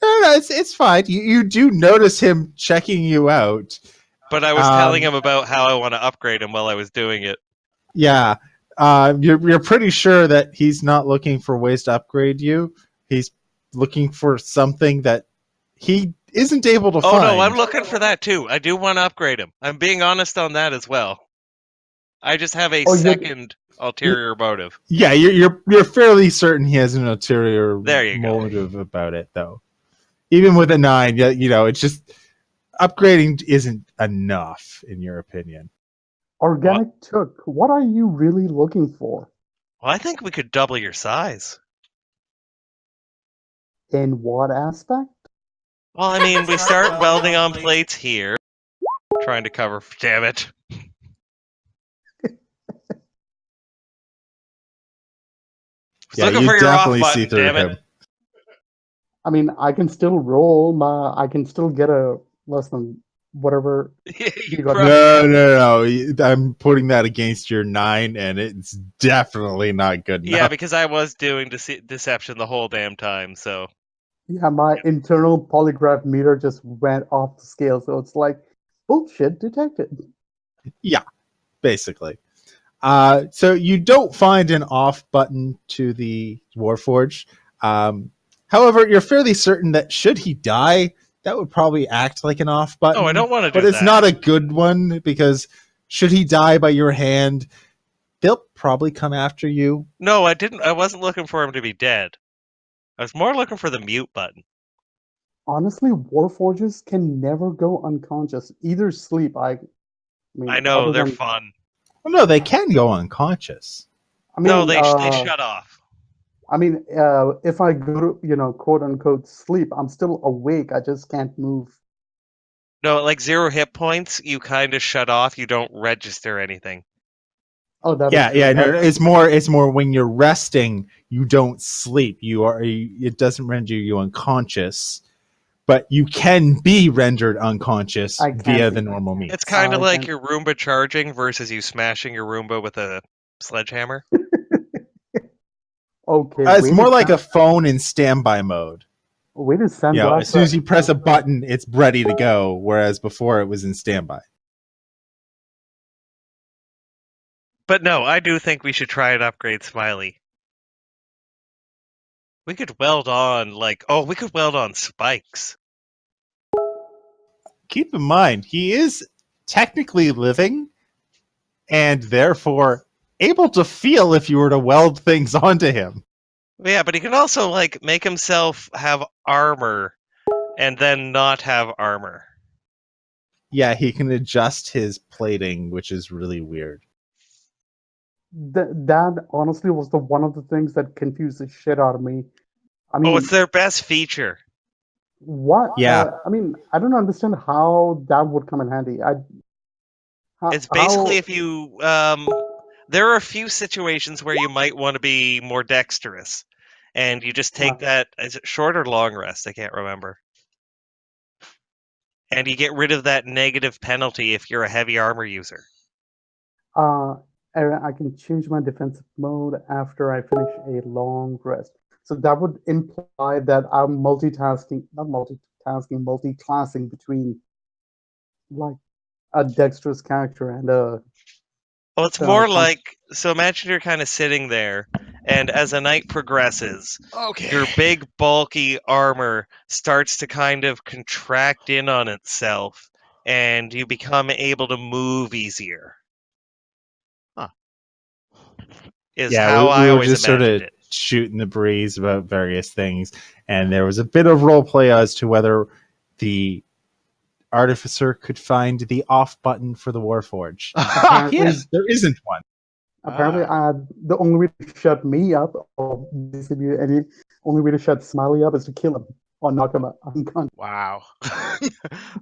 No, it's fine. You do notice him checking you out. But I was telling him about how I want to upgrade him while I was doing it. Yeah, you're pretty sure that he's not looking for ways to upgrade you. He's looking for something that he isn't able to Oh find. no, I'm looking for that too. I do want to upgrade him. I'm being honest on that as well. I just have a Oh, second ulterior motive. Yeah, you're fairly certain he has an ulterior There you go. motive about it, though. Even with a 9, it's just upgrading isn't enough, in your opinion. Organic Took, what are you really looking for? Well, I think we could double your size. In what aspect? Well, I mean, we start welding on plates here. Trying to cover. Damn it. Yeah, Looking you for your off definitely see button, through damn him. it. I mean, I can still roll. I can still get a less than whatever. You got- No. I'm putting that against your 9, and it's definitely not good enough. Yeah, because I was doing deception the whole damn time, so. Yeah, my internal polygraph meter just went off the scale, so it's like bullshit detected. Yeah, basically. So you don't find an off button to the Warforge. However, you're fairly certain that should he die, that would probably act like an off button. Oh, I don't want to do but it's that. not a good one, because should he die by your hand, they'll probably come after you. No, I didn't. I wasn't looking for him to be dead. I was more looking for the mute button. Honestly, Warforges can never go unconscious. Either sleep. I mean, I know, other they're than- fun. Well, no, they can go unconscious. I mean, No, they shut off. I mean, if I go to, quote unquote sleep, I'm still awake. I just can't move. No, like 0 hit points, you kind of shut off. You don't register anything. Oh, that Yeah, is yeah. true. No, it's more when you're resting, you don't sleep. It doesn't render you unconscious, but you can be rendered unconscious I can via be. the normal means. It's kind of I like can- your Roomba charging versus you smashing your Roomba with a sledgehammer. Okay. It's more like a phone in standby mode. way to send As soon as you press a button, it's ready to go, whereas before it was in standby. But no, I do think we should try and upgrade Smiley. We could weld on, we could weld on spikes. Keep in mind, he is technically living, and therefore able to feel if you were to weld things onto him. Yeah, but he can also, make himself have armor and then not have armor. Yeah, he can adjust his plating, which is really weird. That honestly was one of the things that confused the shit out of me. I mean, Oh, it's their best feature. what? Yeah. I mean, I don't understand how that would come in handy. It's basically if you there are a few situations where you might want to be more dexterous, and you just take that. Is it short or long rest? I can't remember. And you get rid of that negative penalty if you're a heavy armor user. I can change my defensive mode after I finish a long rest. So that would imply that I'm multiclassing between like a dexterous character and a. Well, it's more like, so imagine you're kind of sitting there, and as the night progresses, your big bulky armor starts to kind of contract in on itself, and you become able to move easier. Huh. Is how we I were always just sort imagined of it. shooting the breeze about various things, and there was a bit of role play as to whether the artificer could find the off button for the Warforge. Yes, there isn't one. Apparently, the only way to shut me up, or basically any only way to shut Smiley up, is to kill him or knock him unconscious. Wow.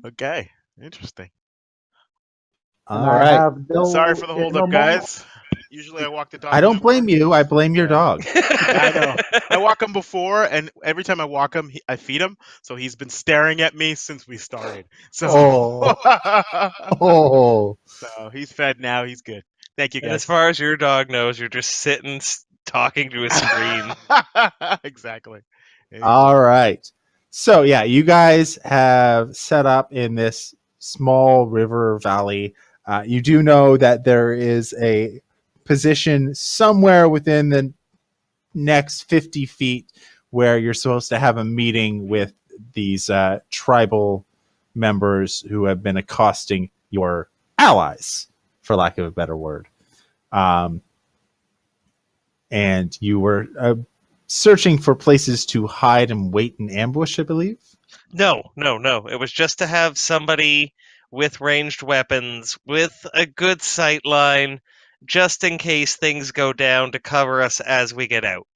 Okay. Interesting. All right. Sorry for the holdup, guys. Usually I walk the dog. I don't before. blame you. I blame your dog. I know. I walk him before, and every time I walk him, I feed him. So he's been staring at me since we started. So, Oh. so he's fed now. He's good. Thank you, And as guys. far as your dog knows, you're just sitting talking to a screen. Exactly. All right. So yeah, you guys have set up in this small river valley. You do know that there is a position somewhere within the next 50 feet where you're supposed to have a meeting with these tribal members who have been accosting your allies, for lack of a better word. And you were searching for places to hide and wait and ambush, I believe. No. It was just to have somebody with ranged weapons, with a good sight line, just in case things go down to cover us as we get out.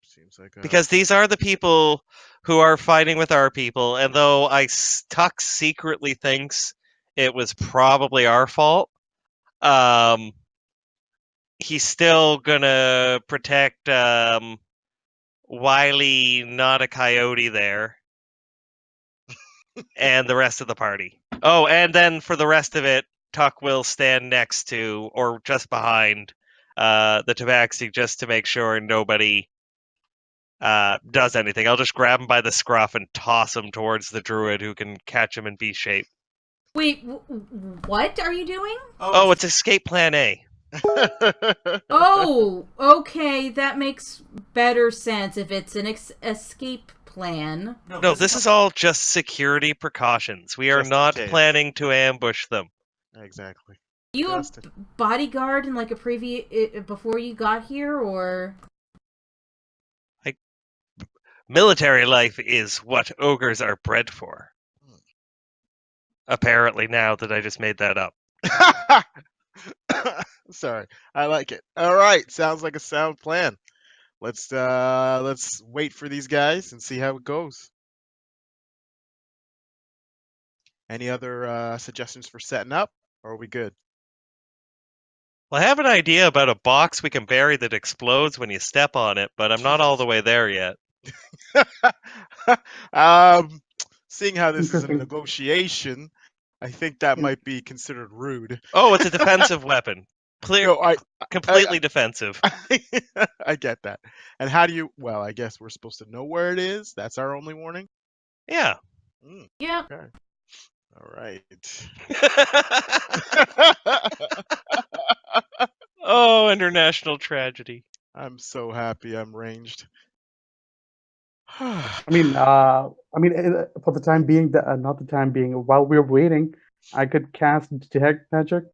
Seems like Because these are the people who are fighting with our people, and though Tuck secretly thinks it was probably our fault, he's still gonna protect Wiley, not a coyote there, and the rest of the party. Oh, and then for the rest of it, Tuck will stand next to or just behind the Tabaxi just to make sure nobody does anything. I'll just grab him by the scruff and toss him towards the druid who can catch him in V shape. Wait, what are you doing? Oh, it's escape plan A. Oh, okay, that makes better sense if it's an escape plan. No, this is all just security precautions. We are Just in not case. planning to ambush them. Exactly. You a Just bodyguard in like a previous before you got here, or Military life is what ogres are bred for. Apparently, now that I just made that up. Sorry, I like it. All right, sounds like a sound plan. Let's wait for these guys and see how it goes. Any other suggestions for setting up, or are we good? Well, I have an idea about a box we can bury that explodes when you step on it, but I'm not all the way there yet. Seeing how this is a Interesting. negotiation, I think that Yeah. might be considered rude. Oh, it's a defensive weapon. Clear, No, completely defensive. I get that. And how do you? Well, I guess we're supposed to know where it is. That's our only warning. Yeah. yeah. Okay. All right. Oh, international tragedy. I'm so happy I'm ranged. I mean, for the time being, not the time being. While we're waiting, I could cast detect magic,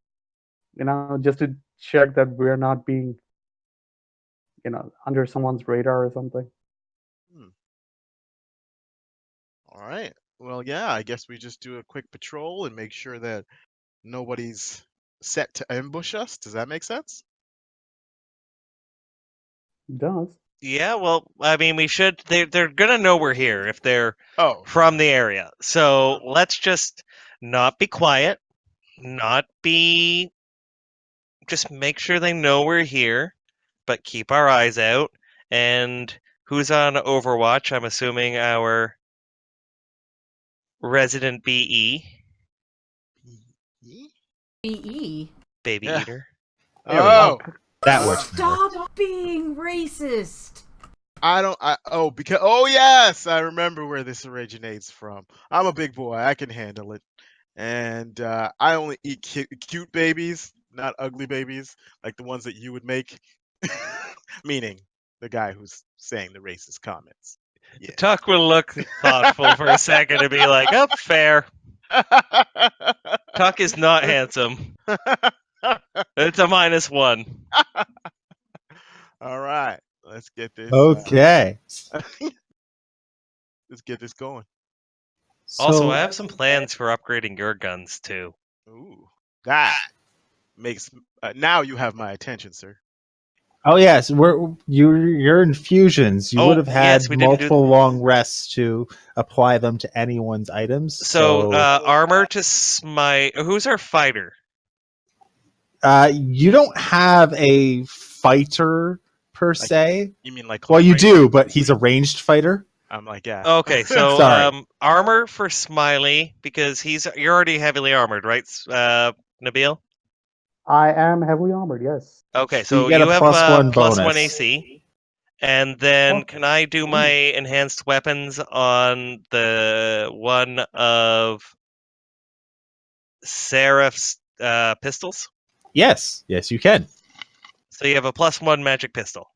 just to check that we're not being, under someone's radar or something. All right. Well, yeah, I guess we just do a quick patrol and make sure that nobody's set to ambush us. Does that make sense? It does. Yeah, well, I mean, we should. They're gonna know we're here if they're Oh, from the area. So let's just not be quiet, not be. Just make sure they know we're here, but keep our eyes out. And who's on Overwatch? I'm assuming our resident BE, BE. baby Yeah. eater. There we go. Oh, That works better. Stop being racist. oh yes, I remember where this originates from. I'm a big boy. I can handle it. And I only eat cute babies, not ugly babies, like the ones that you would make. Meaning the guy who's saying the racist comments. Yeah. Tuck will look thoughtful for a second and be like, "Oh, fair. Tuck is not handsome. It's a -1." All right, let's get this. Okay. Let's get this going. Also, So I have some plans for upgrading your guns too. Ooh, that makes now you have my attention, sir. oh yes, your infusions. You Oh, would have had yes, we didn't do- multiple long rests to apply them to anyone's items. So, armor to smite. Who's our fighter? You don't have a fighter per se. You mean like? Well, you ranged? do, but he's a ranged fighter. I'm like, yeah. Okay, so Sorry. armor for Smiley because you're already heavily armored, right? Nabil? I am heavily armored, yes. Okay, So you so get a you have +1 +1 bonus. AC. And then Oh, can I do my enhanced weapons on the one of Seraph's pistols? Yes, you can. So you have a +1 magic pistol.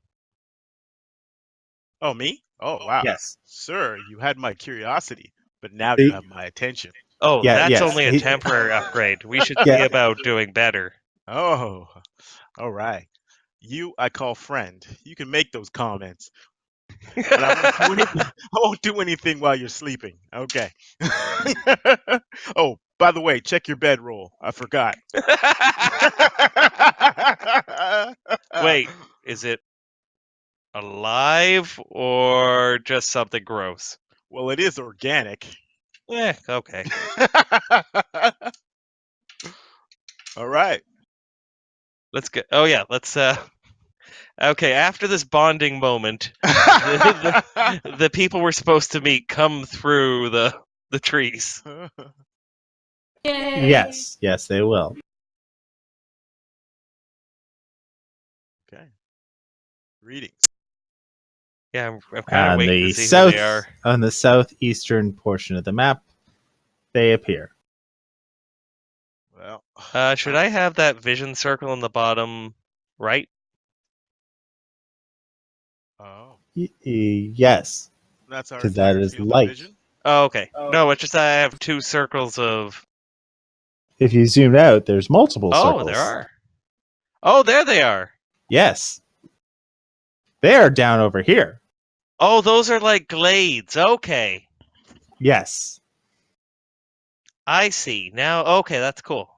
Oh, me? Oh, wow. Yes. Sir, you had my curiosity, but now The- you have my attention. Oh, Yeah, that's yes. only a temporary upgrade. We should Yeah. see about doing better. Oh, all right. You, I call friend. You can make those comments, but I won't do anything while you're sleeping. Okay. Oh, by the way, check your bedroll. I forgot. Wait, is it alive or just something gross? Well, it is organic. Okay. All right. Let's get. Oh yeah, let's. Okay, after this bonding moment, the people we're supposed to meet come through the trees. Yay. Yes, they will. Okay. Readings. Yeah, I'm kind of On waiting the to see who they are. on the southeastern portion of the map, they appear. Well, Should I have that vision circle in the bottom right? Oh, Yes, that's our 'cause that entire is field of light. vision. Oh, okay. No, it's just I have 2 circles of. If you zoomed out, there's multiple Oh, circles. there are. Oh, there they are. Yes, they are down over here. Oh, those are like glades. Okay, Yes. I see now. Okay, that's cool.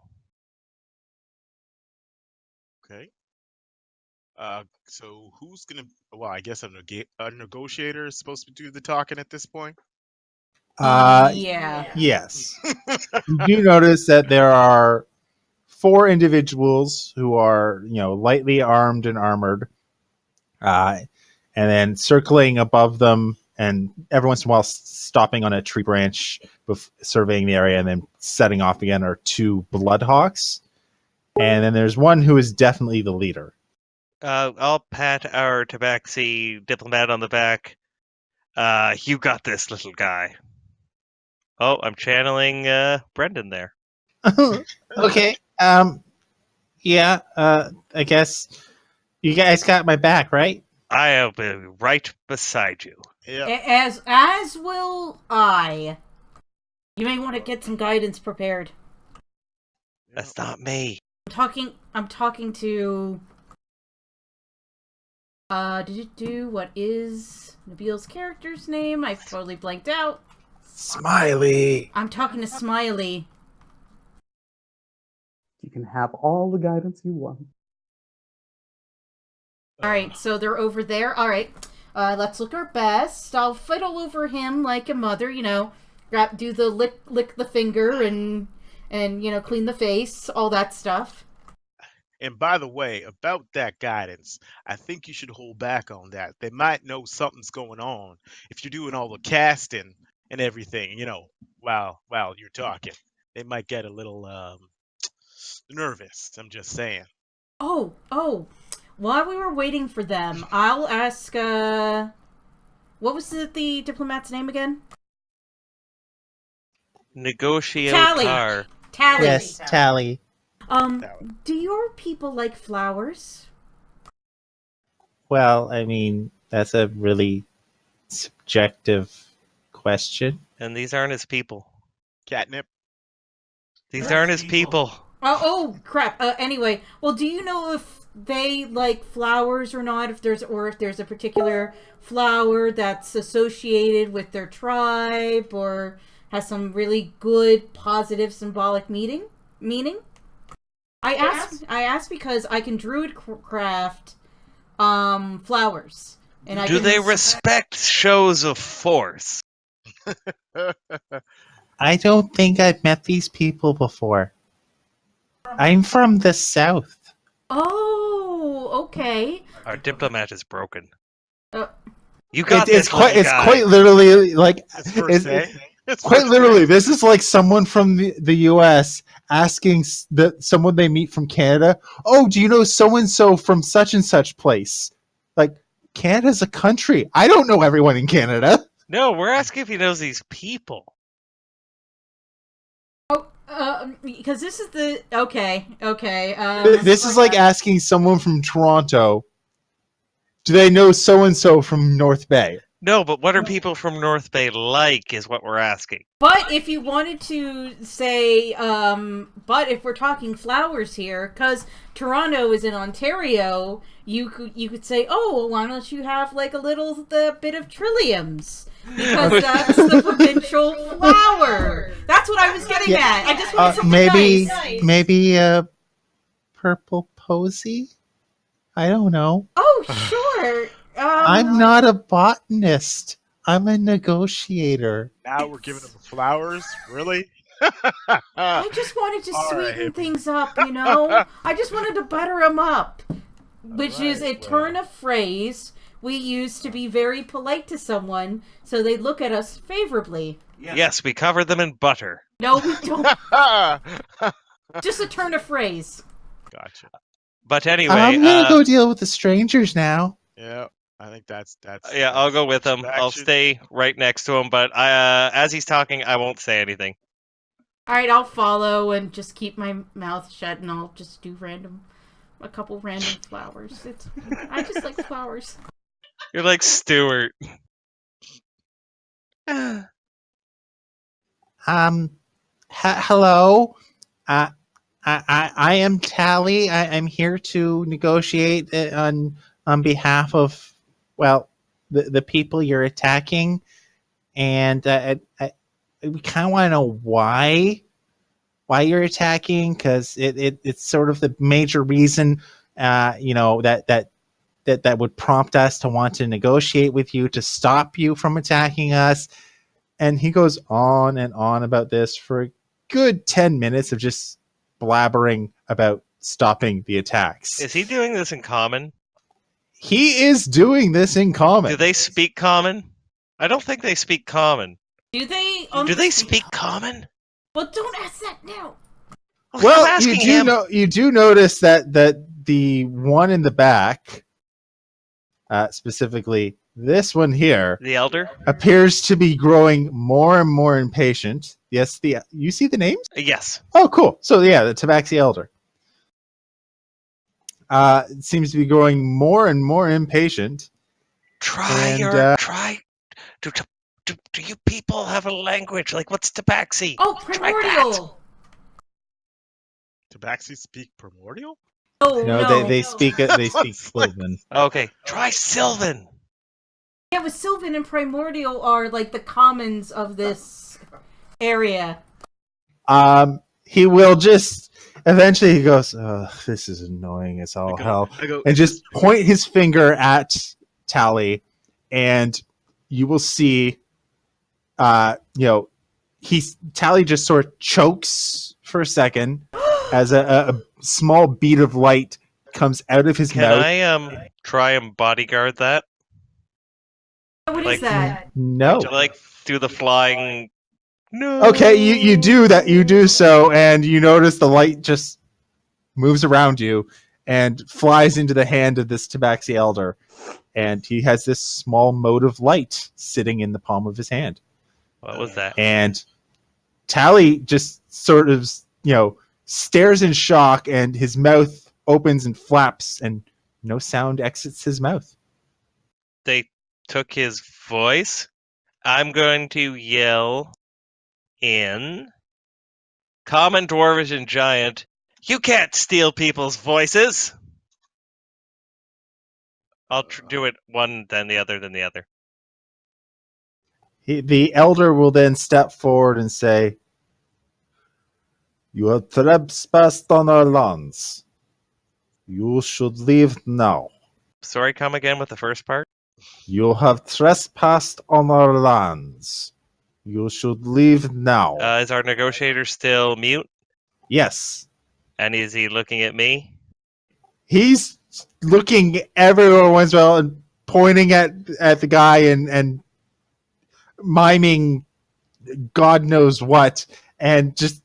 Okay. So who's gonna? Well, I guess a negotiator is supposed to do the talking at this point. Yeah. Yes. You do notice that there are 4 individuals who are, lightly armed and armored, and then circling above them, and every once in a while stopping on a tree branch, surveying the area, and then setting off again are 2 Bloodhawks, and then there's one who is definitely the leader. I'll pat our Tabaxi diplomat on the back. You got this, little guy. Oh, I'm channeling Brendan there. Okay. Yeah. I guess you guys got my back, right? I'll be right beside you. Yeah. As will I. You may want to get some guidance prepared. That's not me. I'm talking to what is Nabil's character's name? I've totally blanked out. Smiley. I'm talking to Smiley. You can have all the guidance you want. Alright, so they're over there. Alright. Let's look our best. I'll fiddle over him like a mother, do the lick the finger and clean the face, all that stuff. And by the way, about that guidance, I think you should hold back on that. They might know something's going on if you're doing all the casting and everything, while you're talking. They might get a little nervous. I'm just saying. Oh. While we were waiting for them, I'll ask, what was the diplomat's name again? Negotiate Tally. car. Tally. Yes, Tally. Do your people like flowers? Well, I mean, that's a really subjective question. And these aren't his people. Catnip. These aren't his people. Oh crap. Anyway, well, do you know if they like flowers or not? If there's a particular flower that's associated with their tribe or has some really good, positive, symbolic meaning? I asked because I can druid craft flowers, and Do they respect shows of force? I don't think I've met these people before. I'm from the south. Oh, okay. Our diplomat is broken. Uh, You got It's this, little quite. It's guy. quite literally like That's per se. It's Quite frustrating. literally, this is like someone from the U.S. asking someone they meet from Canada, "Oh, do you know so and so from such and such place?" Like, Canada's a country. I don't know everyone in Canada. No, we're asking if he knows these people. Because this is the okay. This is like asking someone from Toronto, "Do they know so and so from North Bay?" No, but what are people from North Bay like is what we're asking. But if you wanted to say, but if we're talking flowers here, because Toronto is in Ontario, you could say, oh, well, why don't you have like a little bit of trilliums? Because that's the provincial flower. That's what I was getting at. I just wanted something nice. Maybe purple posy. I don't know. Oh, sure. I'm not a botanist. I'm a negotiator. Now we're giving them flowers? Really? I just wanted to All right, sweeten hippie. things up, you know? I just wanted to butter them up. Which is a turn of phrase we use to be very polite to someone so they look at us favorably. Yes, we cover them in butter. No, we don't. Just a turn of phrase. Gotcha. But anyway, I'm gonna go deal with the strangers now. Yeah, I think that's yeah, I'll go with him. action. I'll stay right next to him, but as he's talking, I won't say anything. Alright, I'll follow and just keep my mouth shut and I'll just do a couple random flowers. I just like flowers. You're like Stuart. Hello. I am Tally. I'm here to negotiate on behalf of, well, the people you're attacking, and we kind of want to know why you're attacking, because it's sort of the major reason, that would prompt us to want to negotiate with you to stop you from attacking us. And he goes on and on about this for a good 10 minutes of just blabbering about stopping the attacks. Is he doing this in common? He is doing this in common. Do they speak common? I don't think they speak common. Do they? Do they speak common? Well, don't ask that now. Oh, Well, I'm asking you do notice that the one in the back, specifically this one here, the elder. appears to be growing more and more impatient. Yes, you see the names? Yes. Oh, cool. So yeah, the Tabaxi Elder seems to be growing more and more impatient. Try. Do you people have a language? Like, what's Tabaxi? Oh, primordial. Tabaxi speak primordial? Oh, no. They speak Sylvan. Okay, try Sylvan. Yeah, but Sylvan and primordial are like the commons of this area. He will just eventually he goes, this is annoying as all hell. And just point his finger at Tally, and you will see Tally just sort of chokes for a second as a small bead of light comes out of his mouth. Can I try and bodyguard that? What is that? No. To like do the flying. No. Okay, you do that. You do so, and you notice the light just moves around you and flies into the hand of this Tabaxi Elder, and he has this small mote of light sitting in the palm of his hand. What was that? And Tally just sort of, stares in shock, and his mouth opens and flaps, and no sound exits his mouth. They took his voice. I'm going to yell in Common, Dwarvish, and Giant. You can't steal people's voices. I'll do it one, then the other, then the other. The elder will then step forward and say, "You have trespassed on our lands. You should leave now. Sorry, come again with the first part? You have trespassed on our lands. You should leave now." Is our negotiator still mute? Yes. And is he looking at me? He's looking everywhere once in a while and pointing at the guy and miming God knows what, and just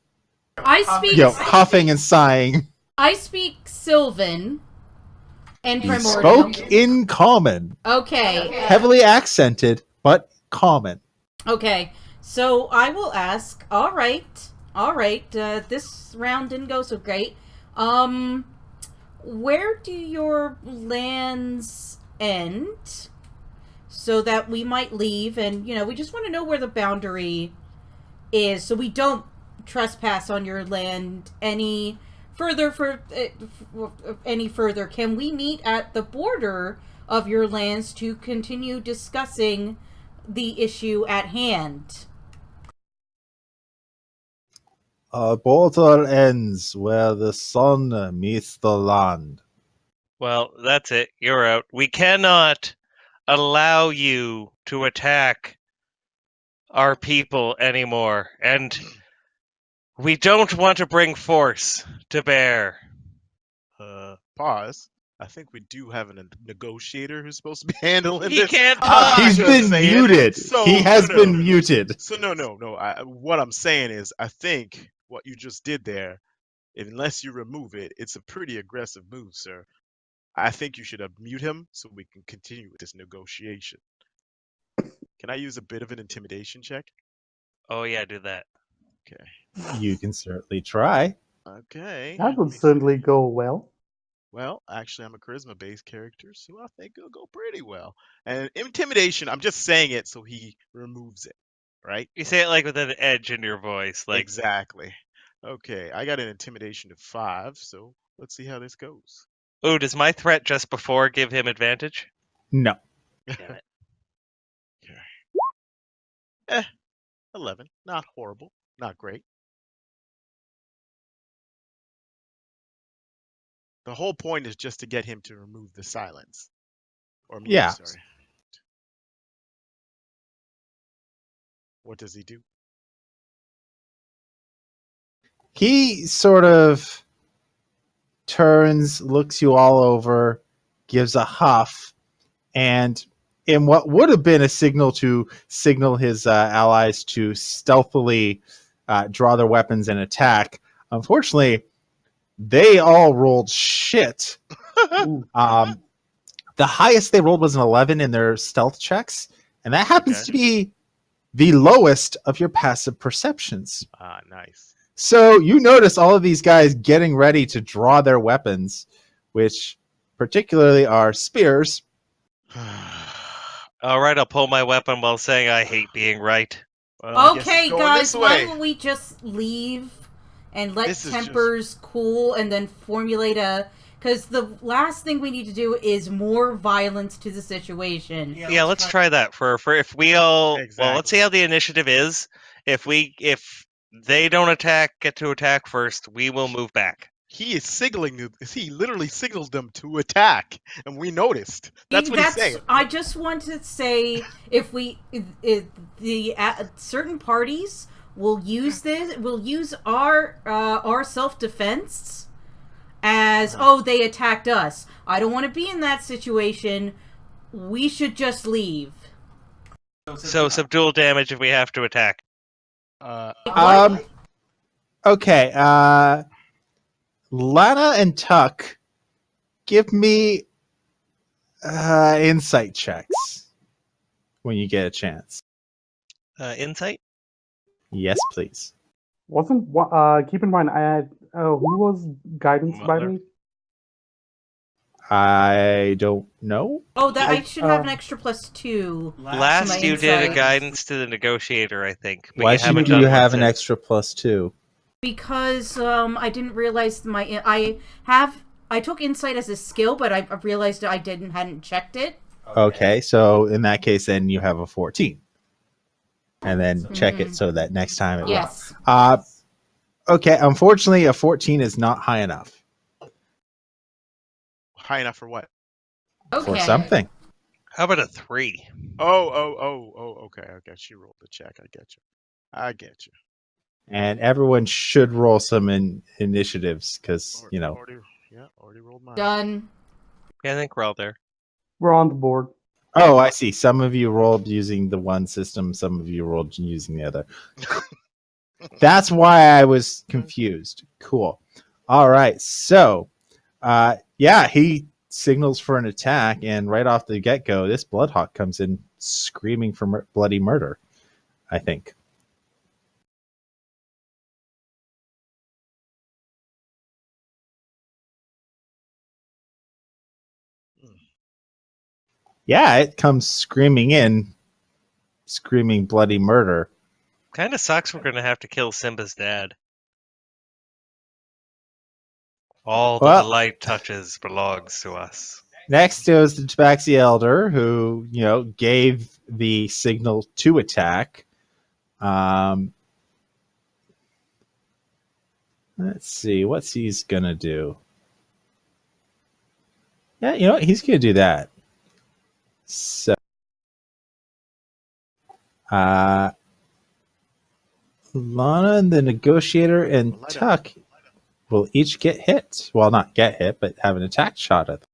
I speak. huffing and sighing. I speak Sylvan and He Primordial. spoke in common, Okay. heavily accented, but common. Okay. So I will ask. All right. This round didn't go so great. Where do your lands end? So that we might leave, and we just want to know where the boundary is, so we don't trespass on your land any further. Any further, can we meet at the border of your lands to continue discussing the issue at hand? A border ends where the sun meets the land. Well, that's it. You're out. We cannot allow you to attack our people anymore, and we don't want to bring force to bear. Pause. I think we do have a negotiator who's supposed to be handling He this. can't I'm talk. He's just been saying. muted. So, He has no. been muted. So no. What I'm saying is, I think what you just did there, unless you remove it, it's a pretty aggressive move, sir. I think you should mute him so we can continue with this negotiation. Can I use a bit of an intimidation check? Oh yeah, do that. Okay. You can certainly try. Okay. That let would me see. certainly go well. Well, actually, I'm a charisma-based character, so I think it'll go pretty well. And intimidation, I'm just saying it so he removes it, right? You say it like with an edge in your voice, like Exactly. Okay, I got an intimidation of 5, so let's see how this goes. "Ooh, does my threat just before give him advantage?" No. Damn it. 11. Not horrible. Not great. The whole point is just to get him to remove the silence. Or mute, Yeah. sorry. What does he do? He sort of turns, looks you all over, gives a huff, and in what would have been a signal to signal his allies to stealthily draw their weapons and attack, unfortunately, they all rolled shit. Ooh. The highest they rolled was an 11 in their stealth checks, and that happens Okay. to be the lowest of your passive perceptions. Ah, nice. So you notice all of these guys getting ready to draw their weapons, which particularly are spears. All right, I'll pull my weapon while saying I hate being right. Well, I guess Okay, it's going guys, this why way. don't we just leave and let This is tempers cool and then formulate a... Because the last thing we need to do is more violence to the situation. Yeah, let's try that for if we all. Well, let's see Exactly. how the initiative is. If they don't get to attack first, we will move back. He is signaling. He literally signals them to attack, and we noticed. That's what he's saying. I just want to say, if certain parties will use this, will use our self-defense as, oh, they attacked us. I don't want to be in that situation. We should just leave. So subdual damage if we have to attack. Okay, Lana and Tuck, give me insight checks when you get a chance. Insight? Yes, please. Wasn't keep in mind I had who was guidance by Mother. me? I don't know. Oh, that I should have an extra +2. Last my you did a insight. guidance to the negotiator, I think. But Why you should haven't you done have one an since. extra +2? Because I didn't realize I took insight as a skill, but I realized I hadn't checked it. Okay, so in that case, then you have a 14. And then check it so that next time it Yes. will. Okay, unfortunately, a 14 is not high enough High enough for what? Okay. for something. How about a 3? Oh. Okay. She rolled the check. I get you. And everyone should roll some initiatives because, Already rolled mine. Done. Yeah, I think we're all there. We're on the board. Oh, I see. Some of you rolled using the one system, some of you rolled using the other. That's why I was confused. Cool. All right. So, yeah, he signals for an attack, and right off the get go, this Bloodhawk comes in screaming for bloody murder, I think. Yeah, it comes screaming in, screaming bloody murder. Kind of sucks we're going to have to kill Simba's dad. All that the Well, light touches belongs to us. next goes the Tabaxi Elder, who, gave the signal to attack. Let's see, what's he's going to do? Yeah, you know what? He's going to do that. So, Lana, the Negotiator, and Tuck will each get hit. Well, not get hit, but have an attack shot at them.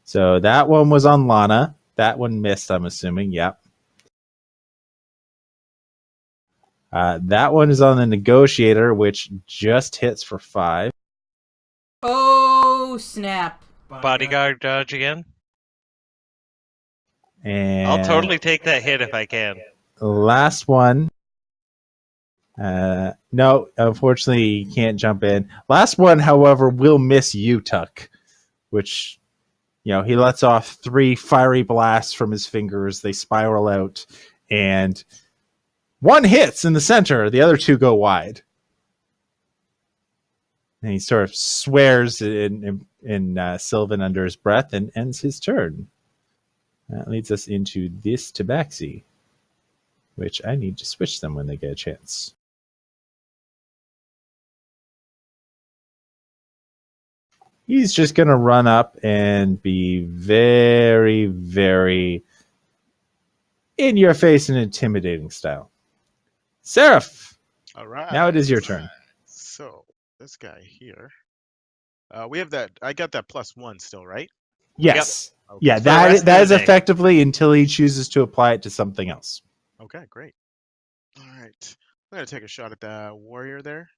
So that one was on Lana. That one missed, I'm assuming. Yep. That one is on the Negotiator, which just hits for 5. Oh, snap. Bodyguard dodge again? And I'll totally take that hit if I can. the last one. No, unfortunately, you can't jump in. Last one, however, will miss you, Tuck, which, he lets off 3 fiery blasts from his fingers. They spiral out, and one hits in the center. The other 2 go wide. And he sort of swears in Sylvan under his breath and ends his turn. That leads us into this Tabaxi, which I need to switch them when they get a chance. He's just going to run up and be very, very in your face and intimidating style. Seraph, All right. now it is your turn. So this guy here, we have that. I got that +1 still, right? Yes. Okay. Yeah, For the rest that of is the day. effectively until he chooses to apply it to something else. Okay, great. All right. I'm gonna take a shot at that warrior there.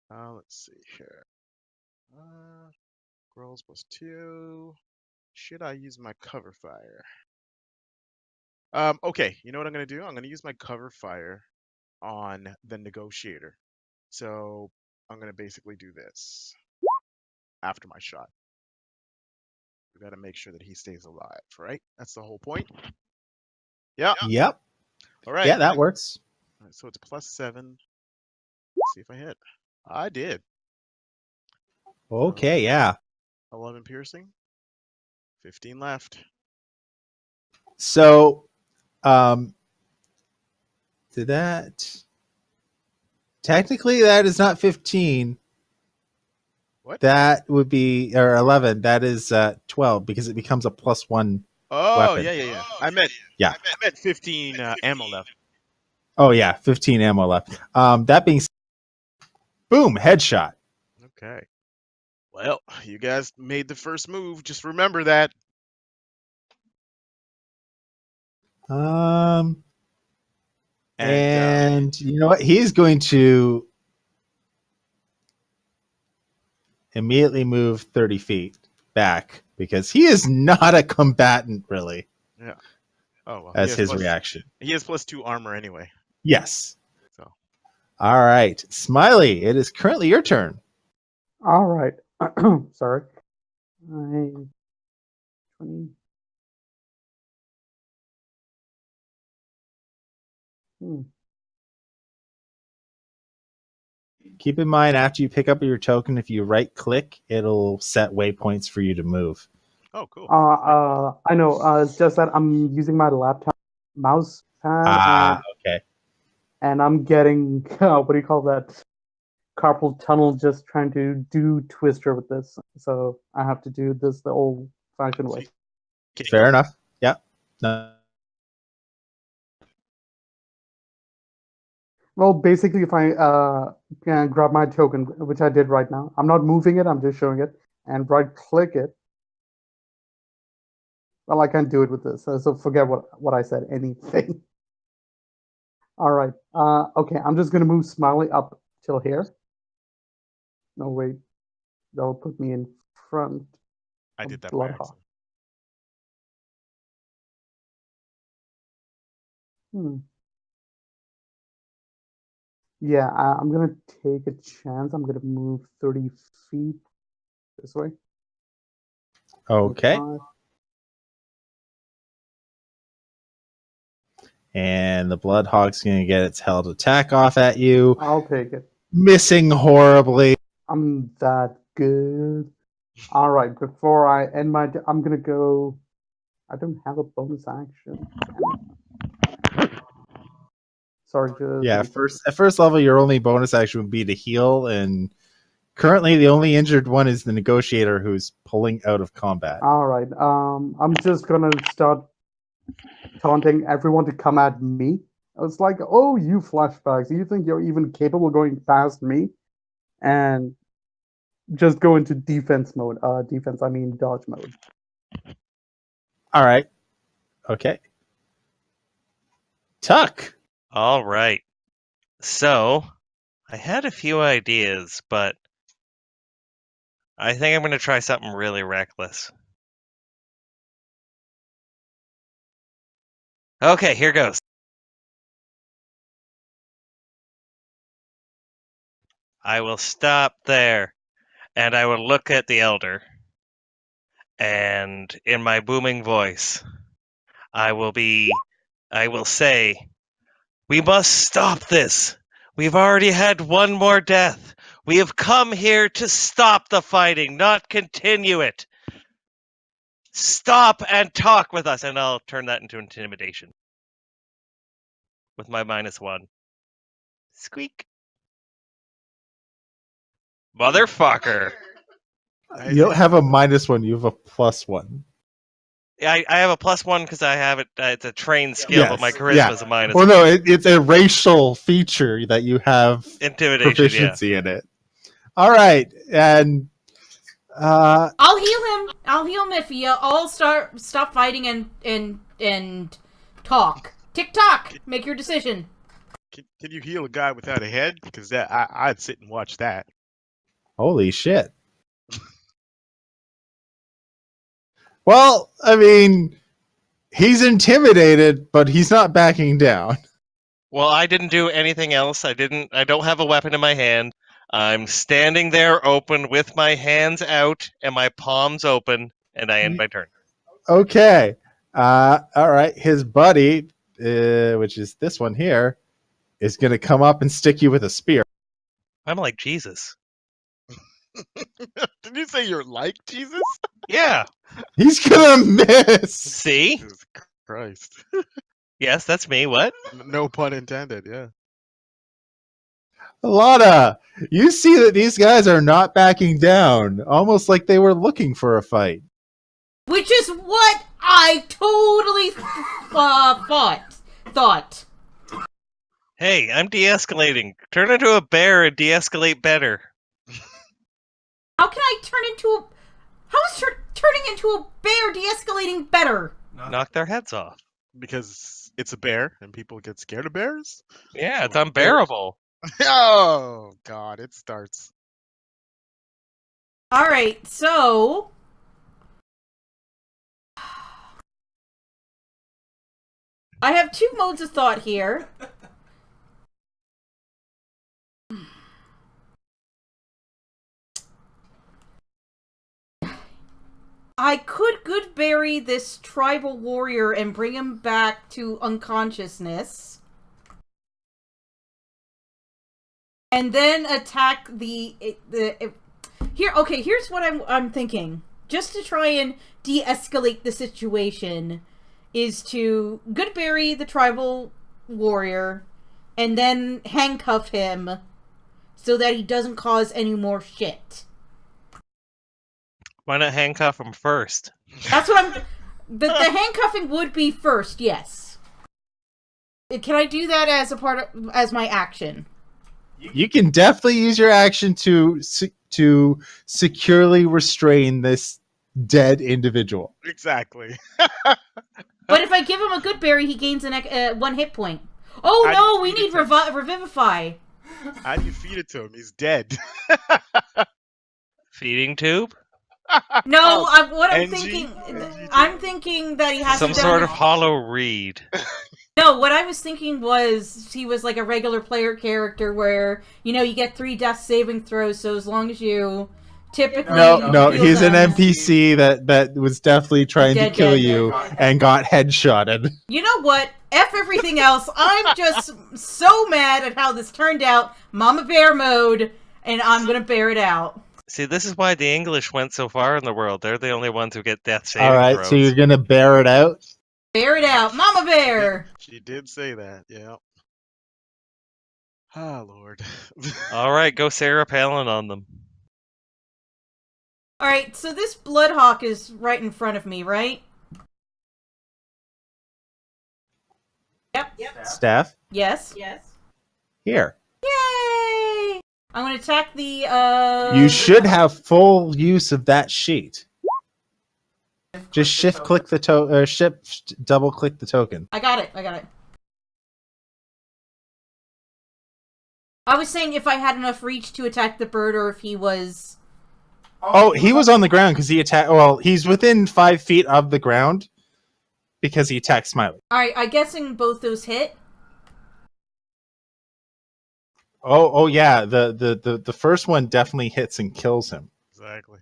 Let's see here. Growls +2. Should I use my cover fire? Okay, you know what I'm gonna do? I'm gonna use my cover fire on the negotiator. So I'm gonna basically do this after my shot. We gotta make sure that he stays alive, right? That's the whole point. Yeah. Yep. All right. Yeah, that works. All right, so it's +7. See if I hit. I did. Okay, yeah. 11 piercing. 15 left. So, did that technically that is not 15. What? That would be or 11. That is 12 because it becomes a +1 Oh, weapon. yeah. I meant 15 ammo left. Oh yeah, 15 ammo left. That being said, boom, headshot. Okay. Well, you guys made the first move. Just remember that. And you know what? He's going to immediately move 30 feet back because he is not a combatant, really. Yeah. Oh, well. As his reaction. He has +2 armor anyway. Yes. So. All right. Smiley, it is currently your turn. All right. Sorry. 20. Keep in mind, after you pick up your token, if you right click, it'll set waypoints for you to move. Oh, cool. I know. It's just that I'm using my laptop mouse pad, Okay. and I'm getting what do you call that? Carpal tunnel. Just trying to do Twister with this, so I have to do this the old-fashioned way. Fair enough. Yeah. No. Well, basically, if I can grab my token, which I did right now, I'm not moving it. I'm just showing it, and right-click it. Well, I can't do it with this, so forget what I said. Anything. All right. Okay, I'm just gonna move Smiley up till here. No, wait. That'll put me in front I of did that by Bloodhawk. accident. Yeah, I'm gonna take a chance. I'm gonna move 30 feet this way. Okay. 25. And the Bloodhawk's going to get its held attack off at you, I'll take it. missing horribly. I'm that good. All right. Before I end I'm gonna go. I don't have a bonus action. Sorry, just Yeah, one second. at first level, your only bonus action would be to heal, and currently the only injured one is the negotiator who's pulling out of combat. All right. I'm just gonna start taunting everyone to come at me. It's like, oh, you flashbacks. You think you're even capable of going past me? And just go into defense mode. Defense, I mean dodge mode. All right. Okay. Tuck. All right. So, I had a few ideas, but I think I'm going to try something really reckless. Okay, here goes. I will stop there, and I will look at the elder, and in my booming voice, I will say, "We must stop this. We've already had one more death. We have come here to stop the fighting, not continue it. Stop and talk with us," and I'll turn that into intimidation with my -1. Squeak. Motherfucker. Nice. You don't have a -1, you have a +1. I have a +1 because I have it. It's a trained skill, but my charisma is a -1. Well, no, it's a racial feature that you have Intimidation, proficiency in it. All right, and I'll heal him. I'll heal him if you all stop fighting and talk. Tick tock. Make your decision. Can you heal a guy without a head? Because I'd sit and watch that. holy shit. Well, I mean, he's intimidated, but he's not backing down. Well, I didn't do anything else. I don't have a weapon in my hand. I'm standing there open with my hands out and my palms open, and I end my turn. Okay. All right. His buddy, which is this one here, is going to come up and stick you with a spear. I'm like Jesus. Did you say you're like Jesus? Yeah. He's going to miss. See? Jesus Christ. Yes, that's me. What? No pun intended, yeah. Alana, you see that these guys are not backing down, almost like they were looking for a fight. Which is what I totally thought. Hey, I'm de-escalating. Turn into a bear and de-escalate better. How can I turn into a... How is turning into a bear de-escalating better? Knock their heads off. Because it's a bear and people get scared of bears? Yeah, it's unbearable. Oh, God, it starts. Alright, so... I have two modes of thought here. I could goodberry this tribal warrior and bring him back to unconsciousness. And then attack here's what I'm thinking. Just to try and de-escalate the situation is to goodberry the tribal warrior and then handcuff him so that he doesn't cause any more shit. Why not handcuff him first? That's what I'm... The handcuffing would be first, yes. Can I do that as a part of... as my action? You can definitely use your action to to securely restrain this dead individual. Exactly. But if I give him a good berry, he gains an 1 hit point. Oh How do you no, we feed need it to him? Revivify. How do you feed it to him? He's dead. Feeding tube? No, Oh, what I'm NG? thinking, NG I'm thinking that he hasn't Some done sort it. of hollow reed. No, what I was thinking was he was like a regular player character where, you get 3 death saving throws, so as long as you typically... No, heal he's an them- NPC that was definitely trying to Dead, kill dead. you and got headshotted. You know what? F everything else. I'm just so mad at how this turned out. Mama Bear mode, and I'm gonna bear it out. See, this is why the English went so far in the world. They're the only ones who get death saving All right, throws. so you're gonna bear it out. Bear it out. Mama Bear! She did say that, yeah. Ah, Lord. All right, go Sarah Palin on them. Alright, so this Bloodhawk is right in front of me, right? Yep. Staff, Yes. here. Yay! I'm gonna attack the, You should have full use of that sheet. Just shift click the shift double click the token. I got it. I was saying if I had enough reach to attack the bird or if he was... Oh, he was on the ground because he attacked. Well, he's within 5 feet of the ground because he attacked Smiley. Alright, I'm guessing both those hit. Oh yeah. The first one definitely hits and kills him. Exactly.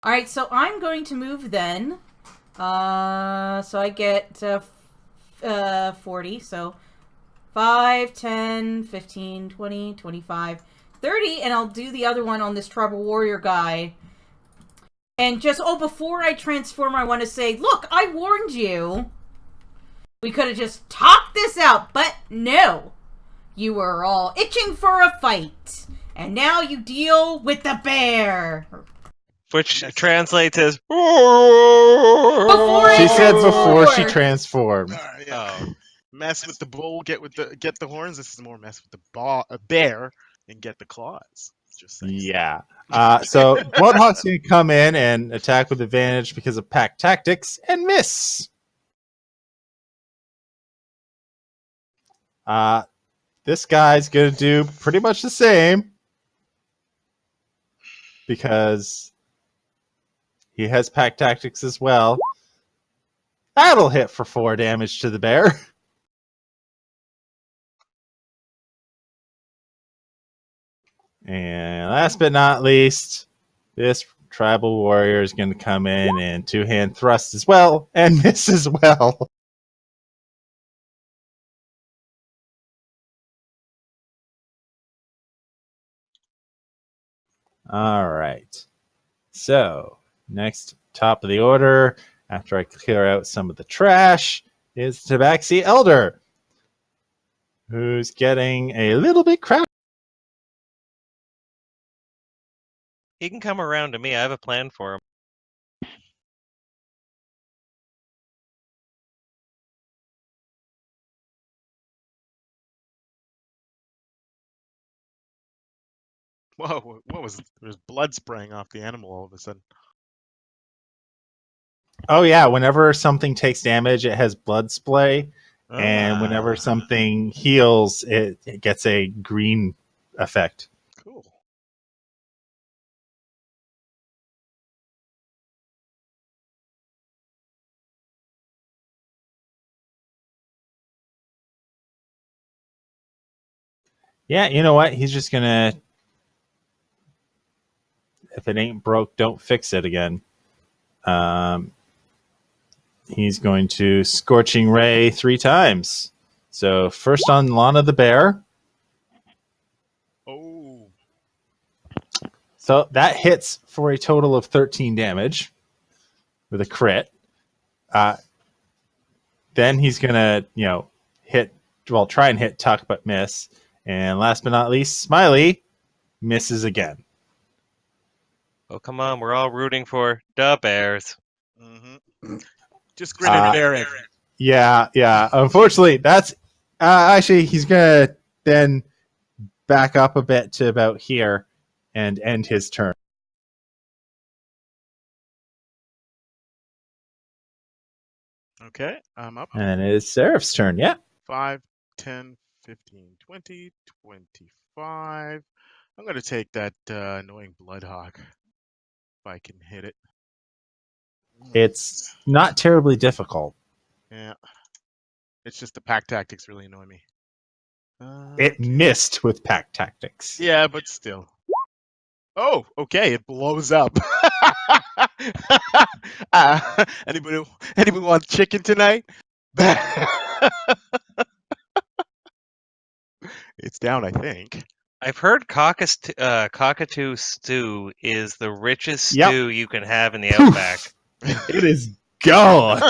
Alright, so I'm going to move then. So I get 40, so 5, 10, 15, 20, 25, 30, and I'll do the other one on this Tribal Warrior guy. And just, before I transform, I want to say, look, I warned you. We could have just talked this out, but no. You were all itching for a fight. And now you deal with the bear. Which translates as... Before I She said before she transform. transformed. Yeah. Oh. Mess with the bull, get the horns. This is more mess with the bear and get the claws. Just saying. Yeah. So Bloodhawk's gonna come in and attack with advantage because of pack tactics and miss. This guy's gonna do pretty much the same because he has pack tactics as well. That'll hit for 4 damage to the bear. And last but not least, this tribal warrior is going to come in and 2-hand thrust as well and miss as well. All right. So, next top of the order, after I clear out some of the trash, is Tabaxi Elder, who's getting a little bit crowded. He can come around to me. I have a plan for him. Whoa! What was? There's blood spraying off the animal all of a sudden. Oh yeah, whenever something takes damage, it has blood splay, and Ah, whenever something heals, it gets a green effect. cool. Yeah, you know what? He's just gonna, if it ain't broke, don't fix it again. He's going to Scorching Ray 3 times. So first on Lana the Bear. Oh, So that hits for a total of 13 damage with a crit. Then he's gonna, try and hit Tuck but miss. And last but not least, Smiley misses again. Oh, come on. We're all rooting for the Bears. just grin and bear it. Yeah. Unfortunately, that's actually he's gonna then back up a bit to about here and end his turn. Okay, I'm up. And it is Seraph's turn. Yeah. 5, 10, 15, 20, 25. I'm going to take that annoying Bloodhawk if I can hit it. It's not terribly difficult. Yeah. It's just the pack tactics really annoy me. It missed with pack tactics. Yeah, but still. Oh, okay, it blows up. Anybody want chicken tonight? It's down, I think. I've heard cockatoo stew is the richest Yep. stew you can have in the outback. It is gone.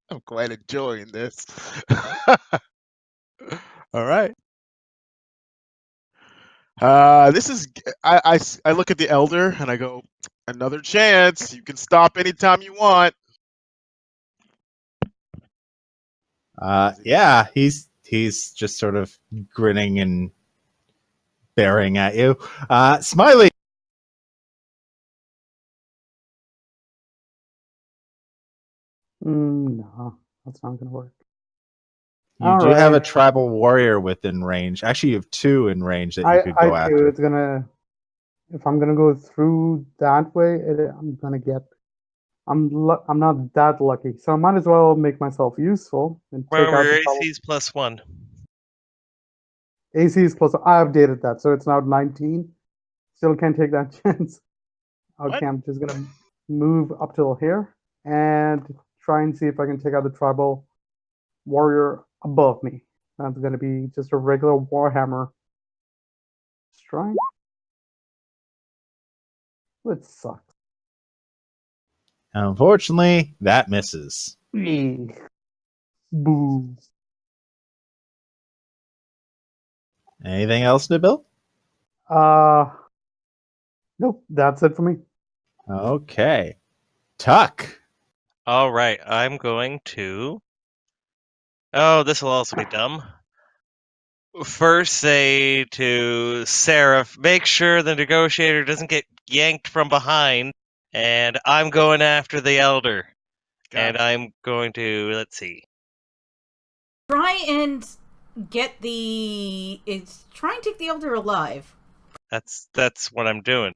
I'm quite enjoying this. All right. This is I look at the elder and I go, another chance. You can stop anytime you want. Yeah, he's just sort of grinning and bearing at you. Smiley. No, that's not gonna work. You do have a tribal warrior within range. Actually, you have two in range that you could go I after. do. It's gonna. If I'm gonna go through that way, I'm gonna get. I'm not that lucky, so I might as well make myself useful and take Remember, out your the trouble. AC's +1. AC is plus. I updated that, so it's now 19. Still can't take that chance. Okay, What? I'm just gonna move up till here and try and see if I can take out the tribal warrior above me. That's gonna be just a regular warhammer strike. It sucks. Unfortunately, that misses. Eek. Boo. Anything else, Nabil? Nope, that's it for me. Okay. Tuck. All right, I'm going to. Oh, this will also be dumb. First, say to Seraph, make sure the negotiator doesn't get yanked from behind, and I'm going after the elder. And I'm going to, let's see. Try and get the. It's try and take the elder alive. That's what I'm doing.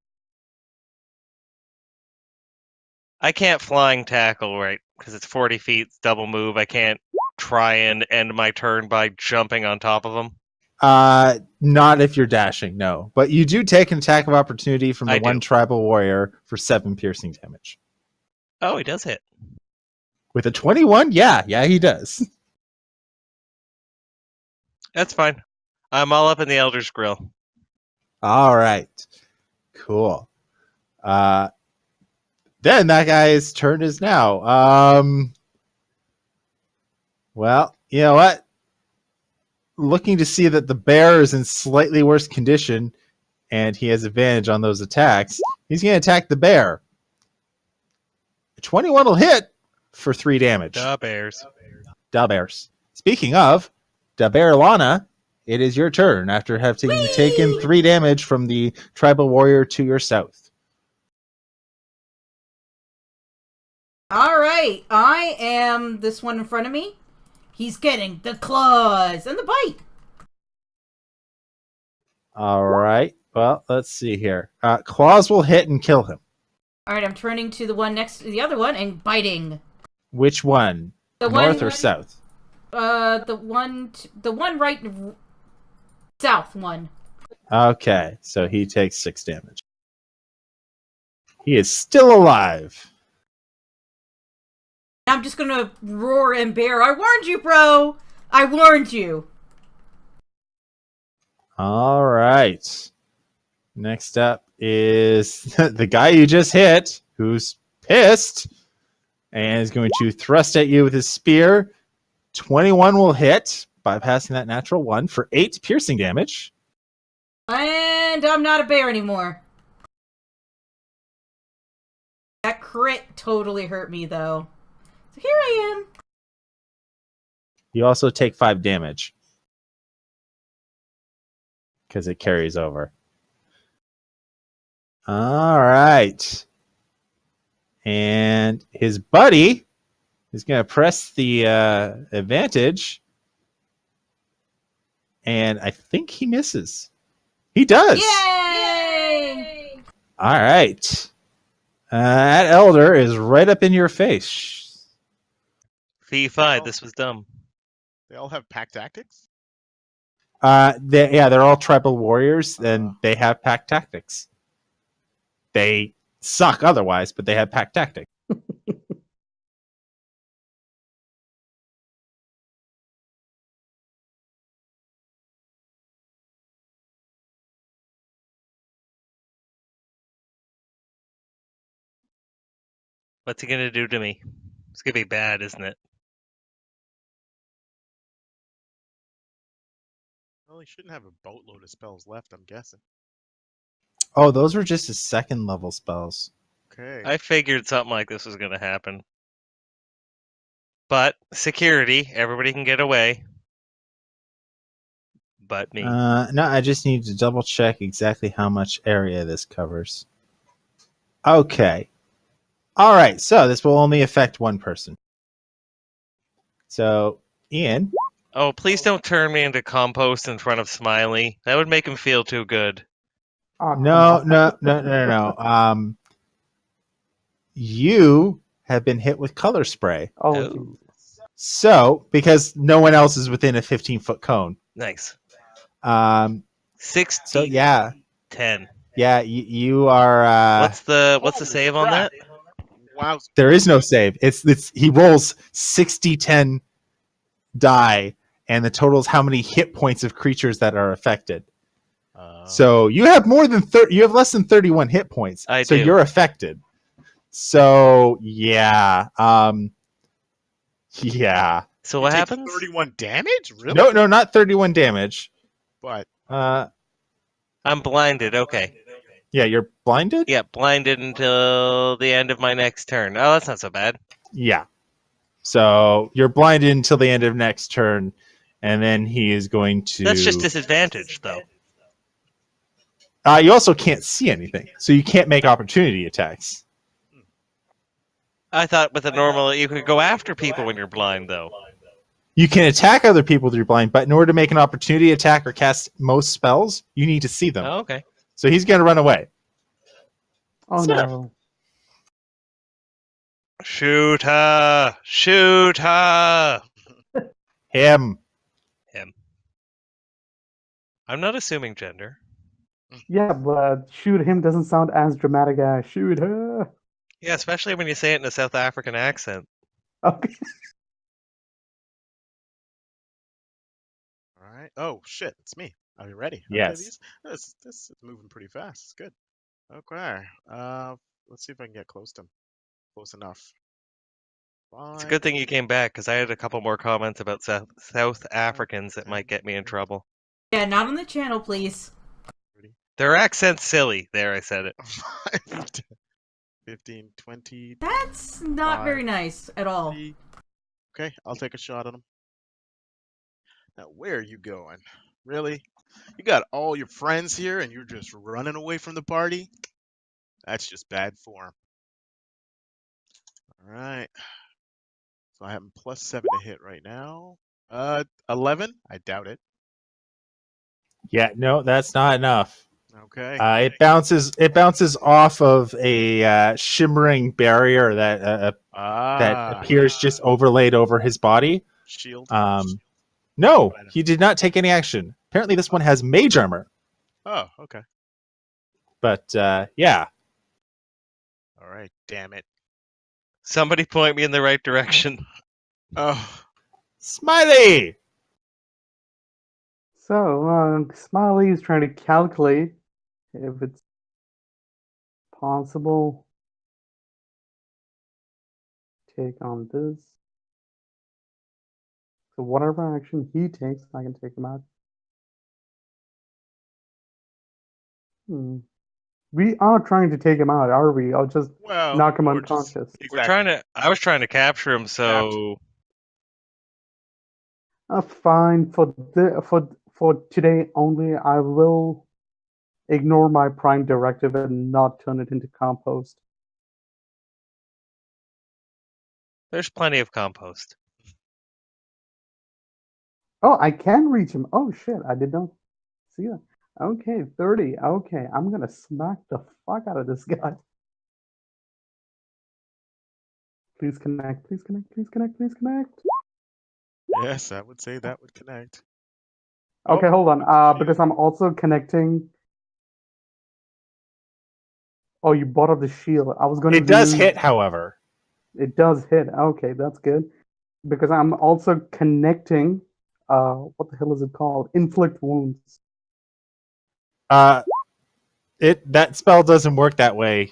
I can't flying tackle, right? Because it's 40 feet, it's double move. I can't try and end my turn by jumping on top of him. Not if you're dashing, no. But you do take an attack of opportunity from the I one do. tribal warrior for 7 piercing damage. Oh, he does hit. With a 21? Yeah, he does. That's fine. I'm all up in the elder's grill. All right. Cool. Then that guy's turn is now. Well, you know what? Looking to see that the bear is in slightly worse condition and he has advantage on those attacks, he's going to attack the bear. 21 will hit for 3 damage. Da bears. Da bears. Speaking of, Da Bear Lana, it is your turn after having taken 3 damage from the tribal warrior to your south. All right, I am this one in front of me. He's getting the claws and the bite. All right. Well, let's see here. Claws will hit and kill him. All right, I'm turning to the one next to the other one and biting. Which one? The North one, or south? The one right south one. Okay, so he takes 6 damage. He is still alive. I'm just gonna roar and bear. I warned you, bro. I warned you. All right. Next up is the guy you just hit, who's pissed, and is going to thrust at you with his spear. 21 will hit, bypassing that natural 1 for 8 piercing damage. And I'm not a bear anymore. That crit totally hurt me, though. So here I am. You also take 5 damage because it carries over. All right. And his buddy is going to press the advantage. And I think he misses. He does. Yay! All right. That elder is right up in your face. Fee fi, this was dumb. They all have pack tactics? They're all tribal warriors, and they have pack tactics. They suck otherwise, but they have pack tactics. What's he gonna do to me? It's gonna be bad, isn't it? Well, he shouldn't have a boatload of spells left, I'm guessing. Oh, those were just his second level spells. Okay. I figured something like this was gonna happen. But security, everybody can get away. But me. No, I just need to double check exactly how much area this covers. Okay. All right, so this will only affect one person. So, Ian. Oh, please don't turn me into compost in front of Smiley. That would make him feel too good. Oh, come No. on. You have been hit with color spray. Oh, Oh. geez. So, because no one else is within a 15-foot cone. Nice. 60. 60. So, yeah. 10. Yeah, you are. What's the save on that? Wow. There is no save. It's he rolls 60-10 die, and the total is how many hit points of creatures that are affected. So you have more than 30. You have less than 31 hit points. So do. you're affected. So yeah, yeah. So You what take happens? 31 damage? Really? No, not 31 damage. But I'm blinded. Okay. Yeah, you're blinded. Yeah, blinded until the end of my next turn. Oh, that's not so bad. Yeah. So you're blinded until the end of next turn, and then he is going to. That's just disadvantage, though. You also can't see anything, so you can't make opportunity attacks. I thought with a normal, you could go after people when you're blind, though. You can attack other people if you're blind, but in order to make an opportunity attack or cast most spells, you need to see them. Oh, okay. So he's going to run away. Oh, Sir. no. Shoot her! Shoot her! Him. I'm not assuming gender. Yeah, but shoot him doesn't sound as dramatic as shoot her. Yeah, especially when you say it in a South African accent. Okay. all right. Oh shit, it's me. Are you ready? Yes. Okay, this is moving pretty fast. It's good. Okay. Let's see if I can get close to him. Close enough. It's a Fine. good thing you came back, because I had a couple more comments about South Africans that might get me in trouble. Yeah, not on the channel, please. Their accent's silly. There, I said it. 5, 15, 20. That's not very 5, nice at all. 30. Okay, I'll take a shot at him. Now, where are you going? Really? You got all your friends here and you're just running away from the party? That's just bad form. All right. So I have +7 to hit right now. 11? I doubt it. Yeah, no, that's not enough. Okay. It bounces off of a shimmering barrier that appears just overlaid over his body. Shield. No, he did not take any action. Apparently, this one has mage armor. Oh, okay. But yeah. All right. Damn it. Somebody point me in the right direction. Oh. Smiley! So, Smiley is trying to calculate if it's possible to take on this. So whatever action he takes, I can take him out. We are trying to take him out, are we? I'll just knock him we're just- unconscious. exactly. I was trying to capture him, so Fine. For today only, I will ignore my prime directive and not turn it into compost. There's plenty of compost. Oh, I can reach him. Oh shit, I did not see that. Okay, 30. Okay, I'm gonna smack the fuck out of this guy. Please connect, please connect, please connect, please connect. Yes, I would say that would connect. Okay, Oh, hold on. shield. Because I'm also connecting. Oh, you bought up the shield. I was gonna It does use... hit, however. It does hit. Okay, that's good. Because I'm also connecting. What the hell is it called? Inflict wounds. That spell doesn't work that way.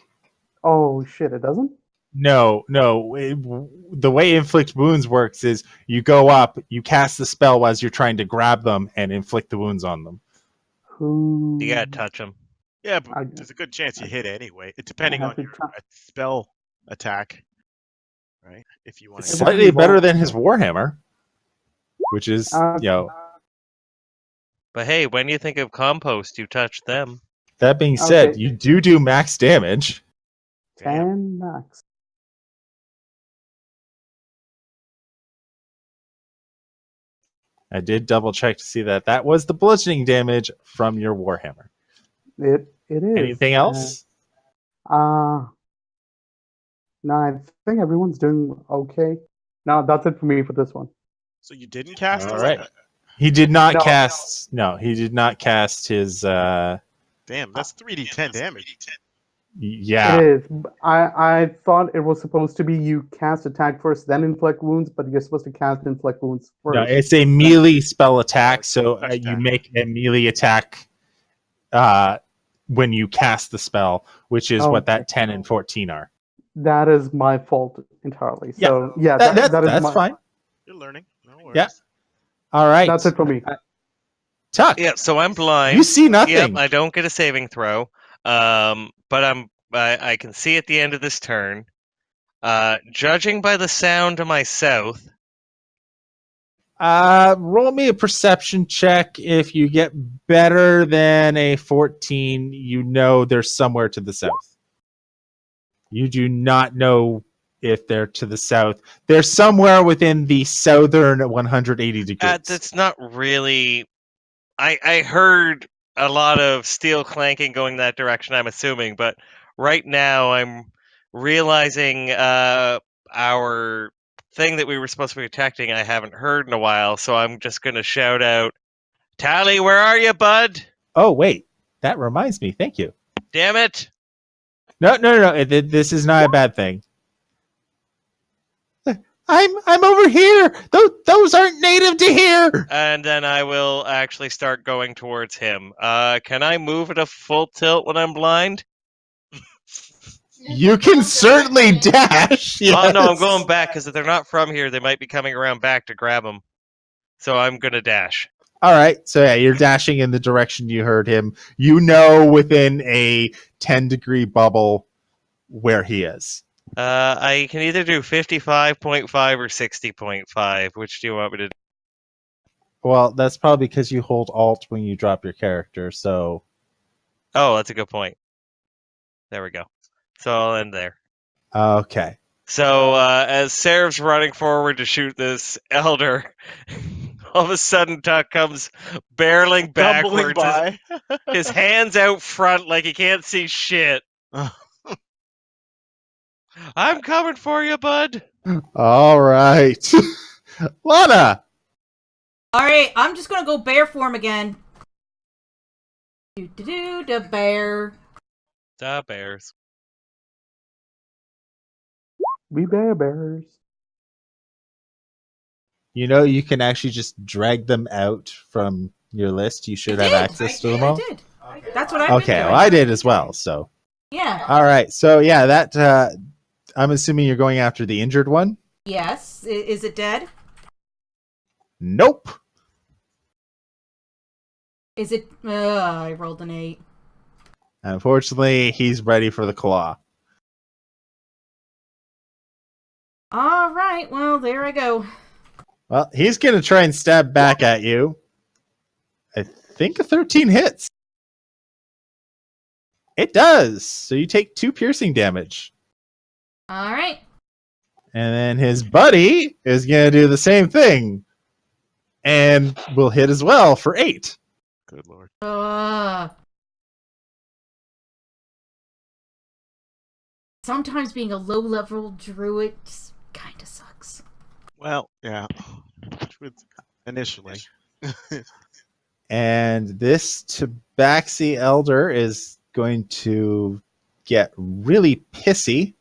Oh shit, it doesn't. No. The way inflict wounds works is you go up, you cast the spell as you're trying to grab them and inflict the wounds on them. Who? You gotta touch them. Yeah, but I, there's a good chance you hit anyway. It's I depending have on to your try. spell attack, right? If you want It's to. slightly Evolve. better than his Warhammer, which is, Uh, But hey, when you think of compost, you touch them. that being said, Okay. you do max damage. 10 max. I did double check to see that was the bludgeoning damage from your Warhammer. It is. Anything else? No, I think everyone's doing okay. No, that's it for me for this one. So you didn't cast All it? right. He did not No. cast. No, he did not cast his. Damn, that's 3d10 damage. Yeah. It is. I thought it was supposed to be you cast attack first, then inflict wounds, but you're supposed to cast inflict wounds first. No, it's a melee spell attack, so Touch you attack. make a melee attack when you cast the spell, which is what that 10 and 14 are. That is my fault entirely. Yeah. So yeah, That's that is my. fine. You're learning. No worries. Yeah. All right. That's it for me. Yep, Tuck. yeah, so I'm blind. You see nothing. Yep, I don't get a saving throw. But I can see at the end of this turn. Judging by the sound to my south. Roll me a perception check. If you get better than a 14, you know they're somewhere to the south. You do not know if they're to the south. They're somewhere within the southern 180 degrees. That's not really. I heard a lot of steel clanking going that direction, I'm assuming, but right now I'm realizing our thing that we were supposed to be protecting I haven't heard in a while, so I'm just going to shout out, Tally, where are you, bud? Oh, wait. That reminds me. Thank you. Damn it. No. This is not a bad thing. I'm over here. Those aren't native to here. And then I will actually start going towards him. Can I move at a full tilt when I'm blind? You can certainly dash. Yes. Oh, no, I'm going back, because if they're not from here, they might be coming around back to grab them. So I'm going to dash. All right. So yeah, you're dashing in the direction you heard him. You know within a 10-degree bubble where he is. I can either do 55.5 or 60.5. Which do you want me to do? Well, that's probably because you hold Alt when you drop your character. So. Oh, that's a good point. There we go. So I'll end there. Okay. So as Serap's running forward to shoot this elder, all of a sudden Tuck comes barreling Stumbling backwards. by. His hands out front like he can't see shit. I'm coming for you, bud. All right. Lana. All right, I'm just gonna go bear form again. The bear. Da bears. We bears. You know you can actually just drag them out from your list. You should have access to them all. I did. That's what I've been Okay, doing. well, I did as well. So. Yeah. All right. So yeah, that I'm assuming you're going after the injured one. Yes. Is it dead? Nope. Is it? I rolled an 8. Unfortunately, he's ready for the claw. All right. Well, there I go. Well, he's going to try and stab back at you. I think a 13 hits. It does. So you take 2 piercing damage. All right. And then his buddy is going to do the same thing. And will hit as well for 8. Good lord. Sometimes being a low-level druid kind of sucks. Well, yeah. Initially. And this Tabaxi Elder is going to get really pissy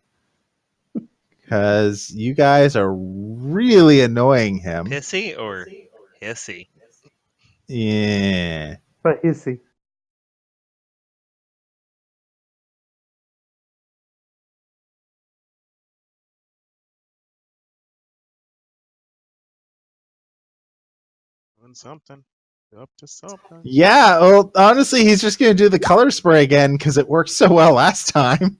because you guys are really annoying him. Pissy or hissy? Yeah. But hissy. Doing something. Up to something. Yeah, well, honestly, he's just going to do the color spray again because it worked so well last time.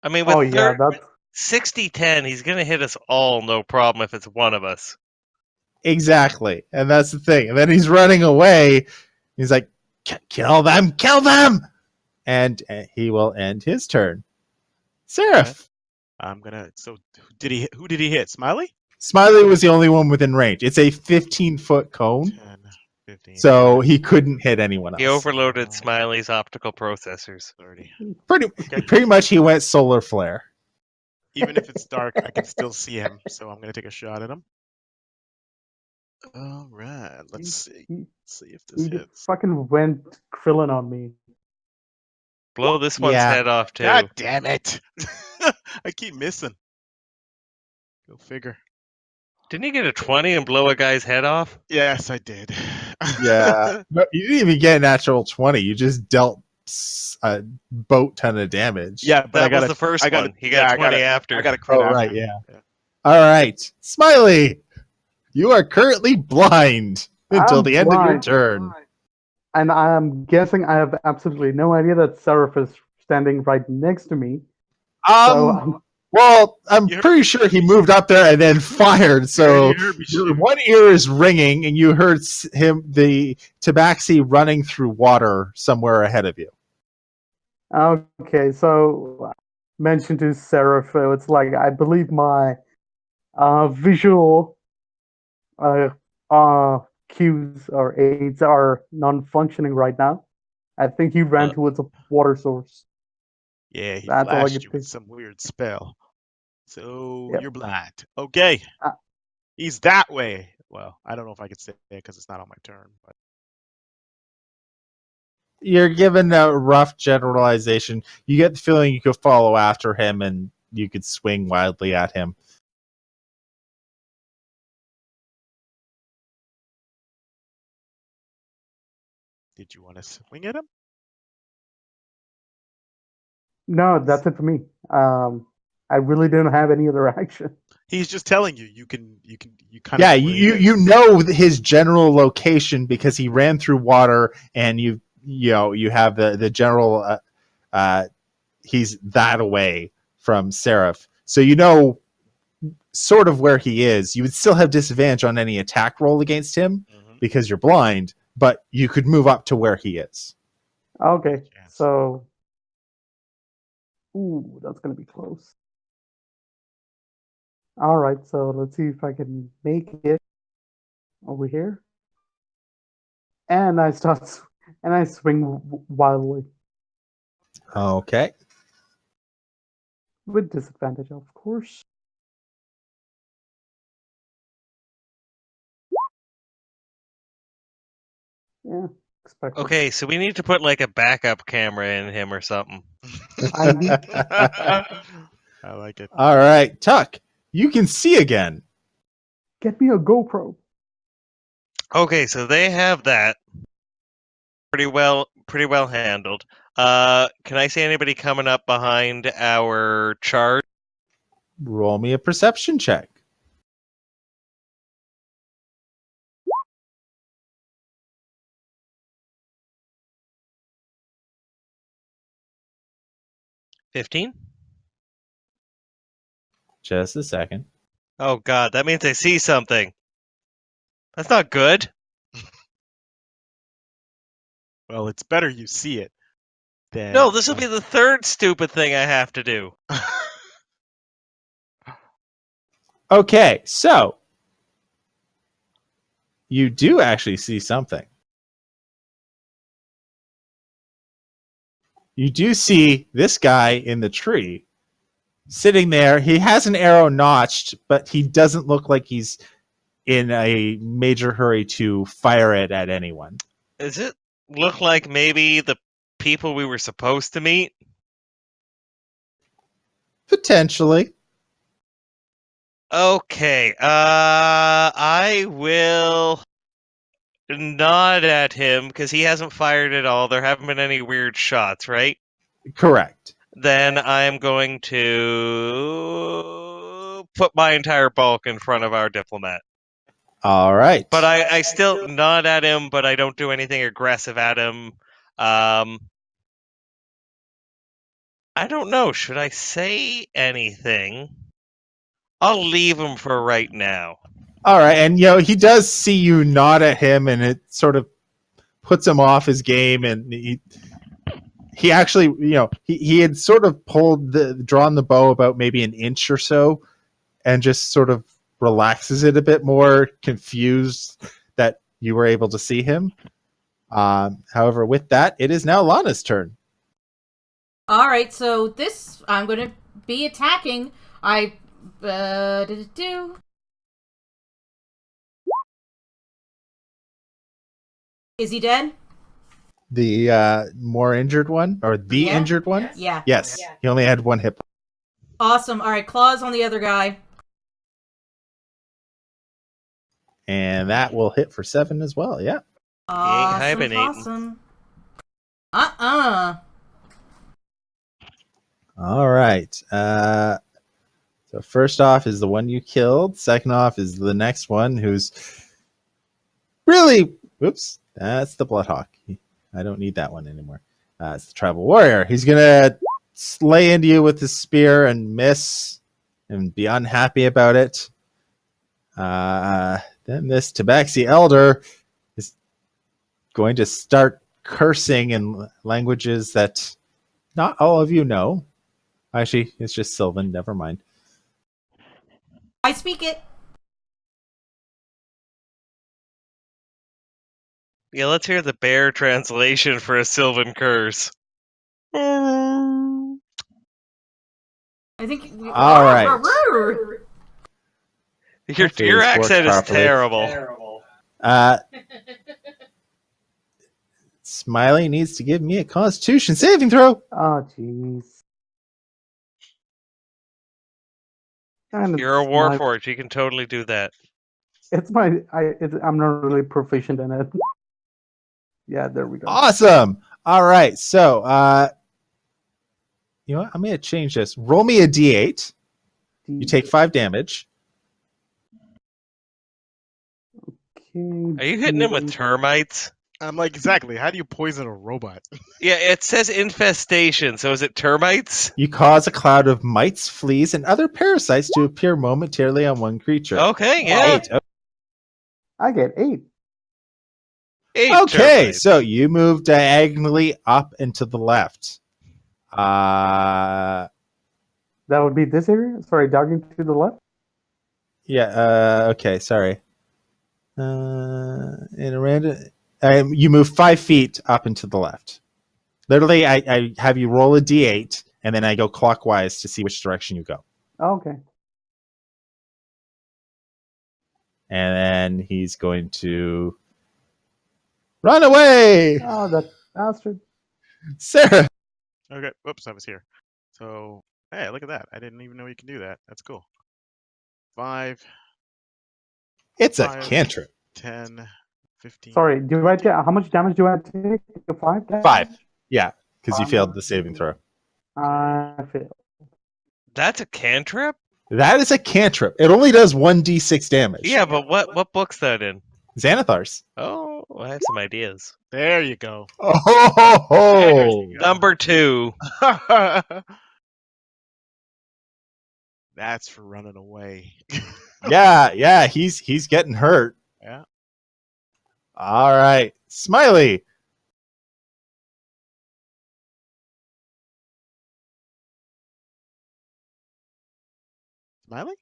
I mean, with Oh yeah, that's 60-10, he's going to hit us all, no problem, if it's one of us. Exactly. And that's the thing. And then he's running away. He's like, kill them, kill them! And he will end his turn. Seraph. I'm gonna. So, who did he hit? Smiley? Smiley was the only one within range. It's a 15-foot cone, 10, 15. so he couldn't hit anyone else. He overloaded Smiley's optical processors. 30. Pretty much he went solar flare. Even if it's dark, I can still see him. So I'm gonna take a shot at him. All right. Let's see. he, See if this he just hits. fucking went Krillin on me. Blow this one's Yeah. head off, too. God damn it! I keep missing. Go figure. Didn't you get a 20 and blow a guy's head off? Yes, I did. Yeah. No, you didn't even get a natural 20. You just dealt a boat ton of damage. Yeah, but That was the first one. He got 20 after. I got a crit Oh, after. right, yeah. All right. Smiley, you are currently blind until I'm the end of your blind. turn. And I'm guessing I have absolutely no idea that Seraph is standing right next to me. So Well, I'm You heard- pretty sure he moved up there and then fired. So You heard me your shoot. one ear is ringing, and you heard the Tabaxi running through water somewhere ahead of you. okay, so mentioned to Seraph, it's like I believe my visual cues or aids are non-functioning right now. I think he ran towards a water source. Yeah, he That's all I flashed could you with think. some weird spell. So Yep. you're blind. Okay. He's that way. Well, I don't know if I could say it because it's not on my turn. But You're given a rough generalization. You get the feeling you could follow after him and you could swing wildly at him. did you want to swing at him? No, that's it for me. I really don't have any other action. He's just telling you. You kind of. Yeah, you know his general location because he ran through water, and you have the general. He's that away from Seraph, so you know sort of where he is. You would still have disadvantage on any attack roll against him because you're blind, but you could move up to where he is. Okay, Chance. so ooh, that's gonna be close. All right, so let's see if I can make it over here. And I swing wildly Okay. with disadvantage, of course. Yeah, expected. Okay, so we need to put like a backup camera in him or something. I need I like it. All right, Tuck, you can see again. get me a GoPro. Okay, so they have that pretty well handled. Can I see anybody coming up behind our charge? Roll me a perception check. $15? Just a second. Oh god, that means I see something. That's not good. Well, it's better you see it. Then No, this will be the third stupid thing I have to do. Okay, so you do actually see something. You do see this guy in the tree sitting there. He has an arrow notched, but he doesn't look like he's in a major hurry to fire it at anyone. Does it look like maybe the people we were supposed to meet? Potentially. Okay, I will nod at him because he hasn't fired at all. There haven't been any weird shots, right? Correct. Then I'm going to put my entire bulk in front of our diplomat. All right. But I still nod at him, but I don't do anything aggressive at him. I don't know. Should I say anything? I'll leave him for right now. All right, and he does see you nod at him, and it sort of puts him off his game, and he actually, he had sort of drawn the bow about maybe an inch or so, and just sort of relaxes it a bit more, confused that you were able to see him. However, with that, it is now Lana's turn. All right, so this I'm going to be attacking. Is he dead? The more injured one, or the Yeah. injured one? Yeah. Yes. He only had one hit point. Awesome. All right, claws on the other guy. And that will hit for 7 as well. Yeah. Awesome. hibernating. Awesome. Uh-uh. All right. So first off is the one you killed. Second off is the next one who's really... Oops. That's the Bloodhawk. I don't need that one anymore. It's the Tribal Warrior. He's going to slay into you with his spear and miss and be unhappy about it. Then this Tabaxi Elder is going to start cursing in languages that not all of you know. Actually, it's just Sylvan. Never mind. I speak it. Yeah, let's hear the bear translation for a Sylvan curse. I think. All right. Hopefully Your this works accent is properly. terrible. Smiley needs to give me a Constitution saving throw. Oh, jeez. You're a Warforged. You can totally do that. I'm not really proficient in it. Yeah, there we go. Awesome. All right. So, you know what? I'm going to change this. Roll me a d8. You take 5 damage. Okay. Are you hitting him with termites? I'm like, exactly. How do you poison a robot? Yeah, it says infestation, so is it termites? You cause a cloud of mites, fleas, and other parasites to appear momentarily on one creature. Okay, yeah. 8. I get 8. 8 Okay, termites. so you move diagonally up and to the left. That would be this area? Sorry, dogging to the left? Yeah, okay, sorry. In a random... you move 5 feet up and to the left. Literally, I have you roll a d8, and then I go clockwise to see which direction you go. Oh, okay. And then he's going to run away. Oh, that bastard. Sarah. Okay. Whoops, I was here. So, hey, look at that. I didn't even know you can do that. That's cool. 5, It's a 5, cantrip. 10, 15. Sorry, how much damage do I take? 5 damage? 5. Yeah, because you failed the saving throw. I failed. That's a cantrip? That is a cantrip. It only does 1d6 damage. Yeah, but what book's that in? Xanathar's. Oh, I have some ideas. There you go. Oh, Number 2. That's for running away. yeah, he's getting hurt. Yeah. All right, Smiley. Smiley?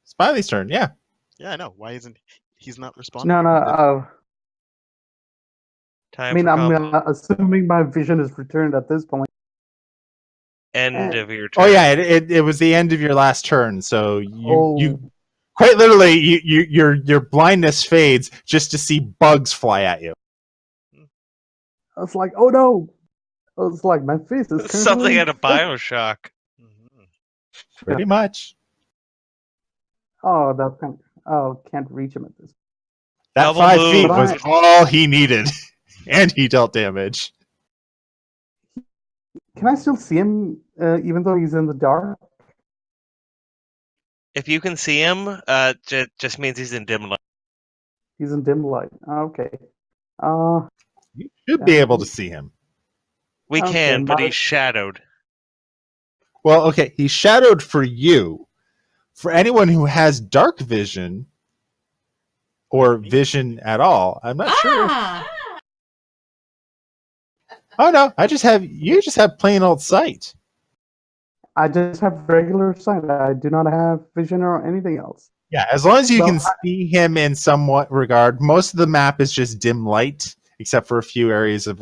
Smiley's turn. Yeah. Yeah, I know. Why isn't he's not responding? No, no. I Time mean, for I'm combo. assuming my vision is returned at this point. End of your Oh turn. yeah, it was the end of your last turn, so you Oh, quite literally your blindness fades just to see bugs fly at you. I was like, oh no! I was like, my face is Something currently. out of Bioshock. Mhm. Pretty much. Oh, that thing. Oh, can't reach him at this. That Double 5 feet move. was But all he needed, and he dealt damage. Can I still see him even though he's in the dark? If you can see him, just means he's in dim light. He's in dim light. Okay. Uh, You should be able to see him. We Okay, can, but my- he's shadowed. Well, okay, he's shadowed for you. For anyone who has dark vision or vision at all, I'm not sure. Ah! Oh no, you just have plain old sight. I just have regular sight. I do not have vision or anything else. Yeah, as long as you Well, can see him in somewhat regard. Most of the map is just dim light, except for a few areas of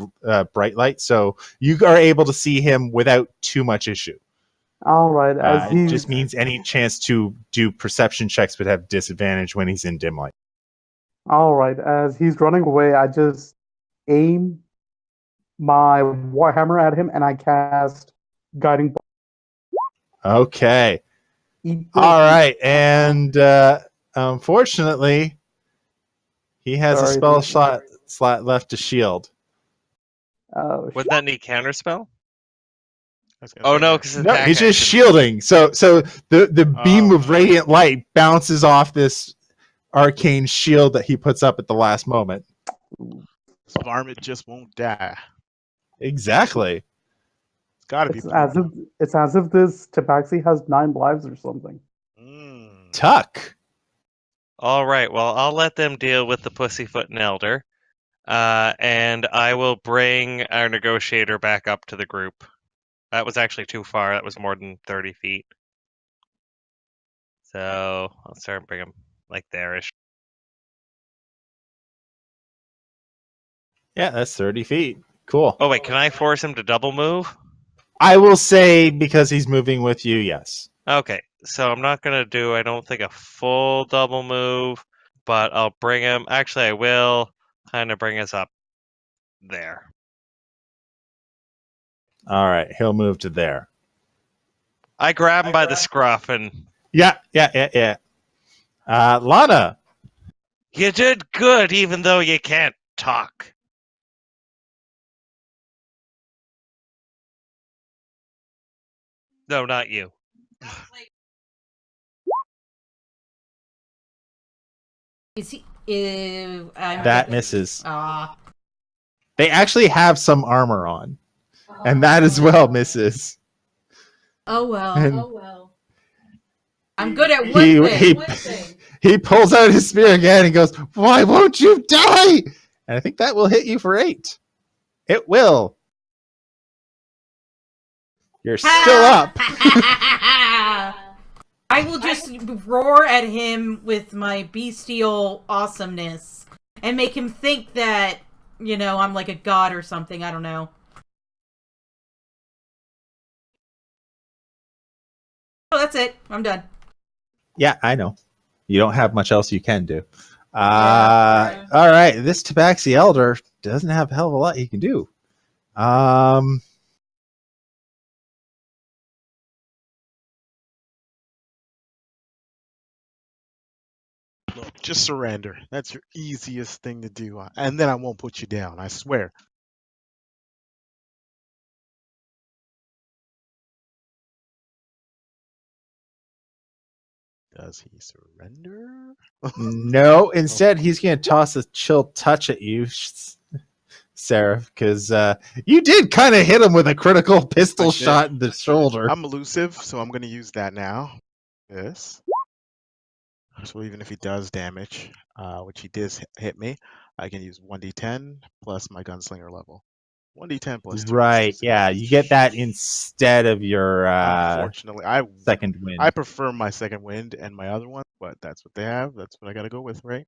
bright light. So you are able to see him without too much issue. All right, as It he's just means any chance to do perception checks would have disadvantage when he's in dim light. running away, I just aim my warhammer at him and I cast guiding bolt. Okay. Eat this. All right. And unfortunately, he has a Sorry, spell slot left to shield. Oh, Wouldn't that need counterspell? I was gonna Oh say, no, yeah. because No, attack he's just action. shielding. So the beam Oh. of radiant light bounces off this arcane shield that he puts up at the last moment. Varmint just won't die. Exactly. It's got to be it's as if this tabaxi has 9 lives or something. Mm. Tuck. All right, well, I'll let them deal with the Pussyfoot and Elder, and I will bring our negotiator back up to the group. That was actually too far. That was more than 30 feet. So I'll start and bring him like there-ish. Yeah, that's 30 feet. Cool. Oh wait, can I force him to double move? I will say because he's moving with you, yes. Okay, so I'm not gonna do, I don't think, a full double move, but I'll bring him. Actually, I will kind of bring us up there. All right, he'll move to there. I grab him by the scruff and Yeah. Lana. you did good, even though you can't talk. No, not you. Is he? That misses. Ah. They actually have some armor on, and that as well misses. Oh well. And Oh well. I'm good at one he thing. he pulls out his spear again and goes, "Why won't you die?" And I think that will hit you for 8. It will. You're still up. I will just roar at him with my bestial awesomeness and make him think that, I'm like a god or something. I don't know. Oh, that's it. I'm done. Yeah, I know. You don't have much else you can do. Yeah. All right. This Tabaxi Elder doesn't have a hell of a lot he can do. Look, just surrender. That's your easiest thing to do, and then I won't put you down. I swear. Does he surrender? No. Instead, he's going to toss a chill touch at you, Sarah, because you did kind of hit him with a critical pistol shot in the shoulder. I'm elusive, so I'm going to use that now. Yes. So even if he does damage, which he does hit me, I can use 1d10 plus my gunslinger level. 1d10 plus 2. Right. Yeah, you get that instead of your Unfortunately, second wind. I prefer my second wind and my other one, but that's what they have. That's what I got to go with, right?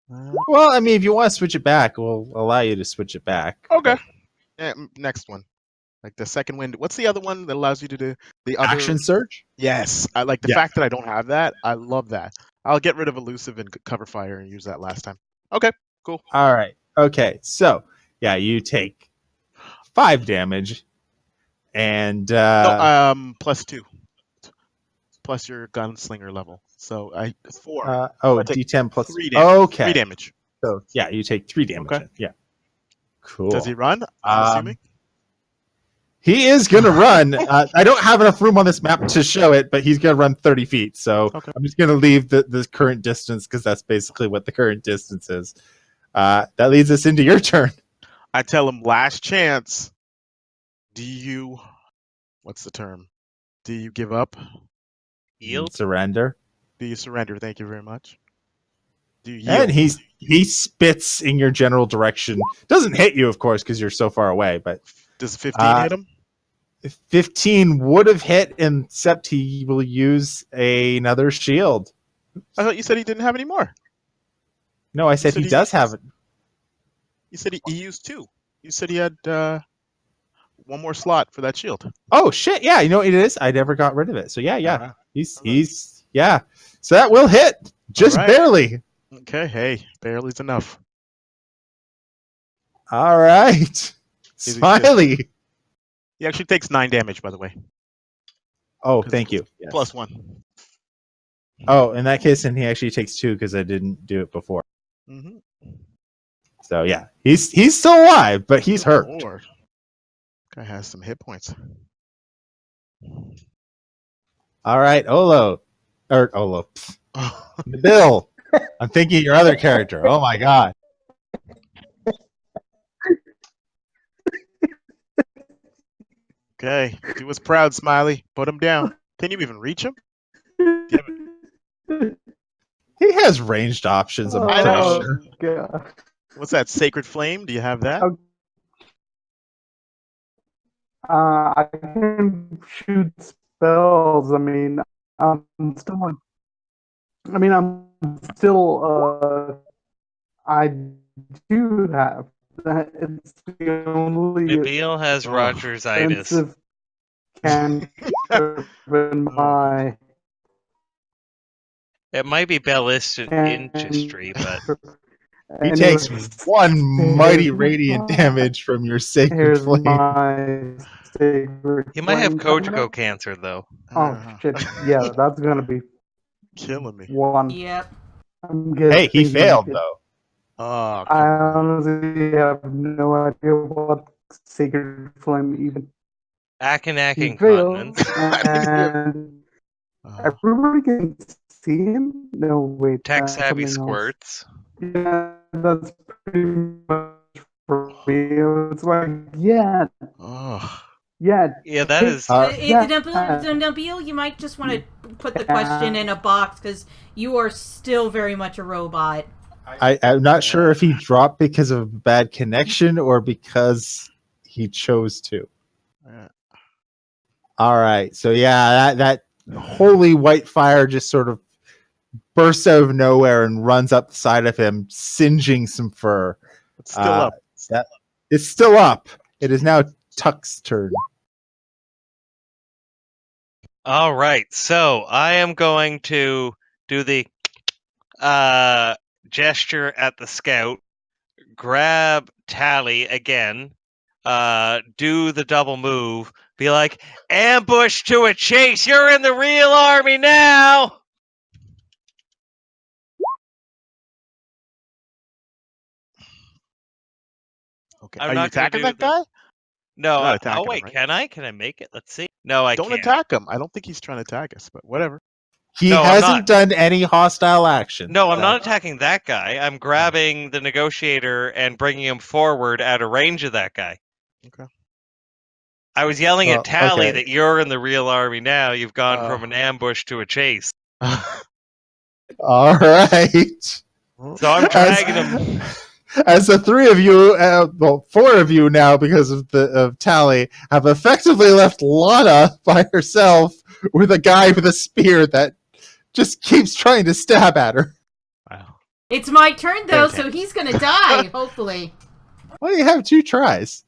Well, I mean, if you want to switch it back, we'll allow you to switch it back. Okay. Yeah, next one. Like the second wind. What's the other one that allows you to do the other Action surge? Yes, I like the Yeah. fact that I don't have that. I love that. I'll get rid of elusive and cover fire and use that last time. Okay, cool. All right. Okay. So, yeah, you take 5 damage and No, +2. Plus your gunslinger level. So 4. I take D10 plus 3 damage. Okay. 3 damage. So, yeah, you take 3 damage. Okay. Yeah. Cool. Does he run? I'm assuming. He is going to run. I don't have enough room on this map to show it, but he's going to run 30 feet. So Okay. I'm just going to leave the current distance because that's basically what the current distance is. That leads us into your turn. I tell him last chance. What's the term? Do you give up? Yield. Surrender. Do you surrender? Thank you very much. Do you And yield? he spits in your general direction. Doesn't hit you, of course, because you're so far away. But Does 15 hit him? 15 would have hit, except he will use another shield. I thought you said he didn't have any more. No, I said said he he- does have it. You said he used 2. You said he had one more slot for that shield. Oh shit! Yeah, you know what it is. I never got rid of it. So yeah. Uh-huh. He's yeah. So that will hit just All right. barely. Okay, hey, barely's enough. All right, he Smiley. He actually takes 9 damage, by the way. Oh, thank you. Yes. +1. Oh, in that case, then he actually takes 2 because I didn't do it before. Mm-hmm. So yeah, he's still alive, but he's hurt. Lord. Guy has some hit points. All right, Olo. Pfft, Bill. I'm thinking your other character. Oh my god. Okay, do us proud, Smiley. Put him down. Can you even reach him? He has ranged options. I'm I pretty know. sure. God. What's that? Sacred Flame? Do you have that? Oh. I can shoot spells. I mean, I'm still. I do have that. It's the only Nabil has Oh. Roger's-itis. offensive cantrip in my It might be ballistic industry, but He Anyways, takes 1 mighty here's radiant my- damage from your sacred Here's flame. my sacred he might have flame coming Kojiko up. cancer, though. Oh shit! Yeah, that's gonna be Killing me. 1. Yep. I'm Hey, he guessing failed did. though. Oh, I honestly have no idea what sacred flame even. Akanak He failed, incontinence. and oh. everybody can see him. No, wait. Tech savvy something else. squirts. Yeah, that's pretty much for me. It's like, yeah, Oh. yeah. Yeah, that is. Yeah. Nabil, you might just want to put the question in a box because you are still very much a robot. I'm not sure if he dropped because of a bad connection or because he chose to. Yeah. All right. So yeah, that holy white fire just sort of bursts out of nowhere and runs up the side of him, singeing some fur. It's still up. It's still up. It is now Tuck's turn. All right, so I am going to do the gesture at the scout, grab Tally again, do the double move, be like, ambush to a chase, you're in the real army now! Okay. I'm Are you not gonna attacking do that guy? No, You're not attacking oh him, wait, right? can I? Can I make it? Let's see. No, I Don't can't. attack him. I don't think he's trying to attack us, but whatever. He No, I'm hasn't not. done any hostile action. No, I'm not attacking that guy. I'm grabbing the negotiator and bringing him forward out of range of that guy. Okay. I was yelling Well, at Tally okay. that you're in the real army now. You've gone Oh. from an ambush to a chase. All right. So I'm dragging him. As the three of you, well, four of you now, because of Tally, have effectively left Lana by herself with a guy with a spear that just keeps trying to stab at her. Wow. It's my turn, though, Okay. so he's gonna die, hopefully. Well, you have 2 tries.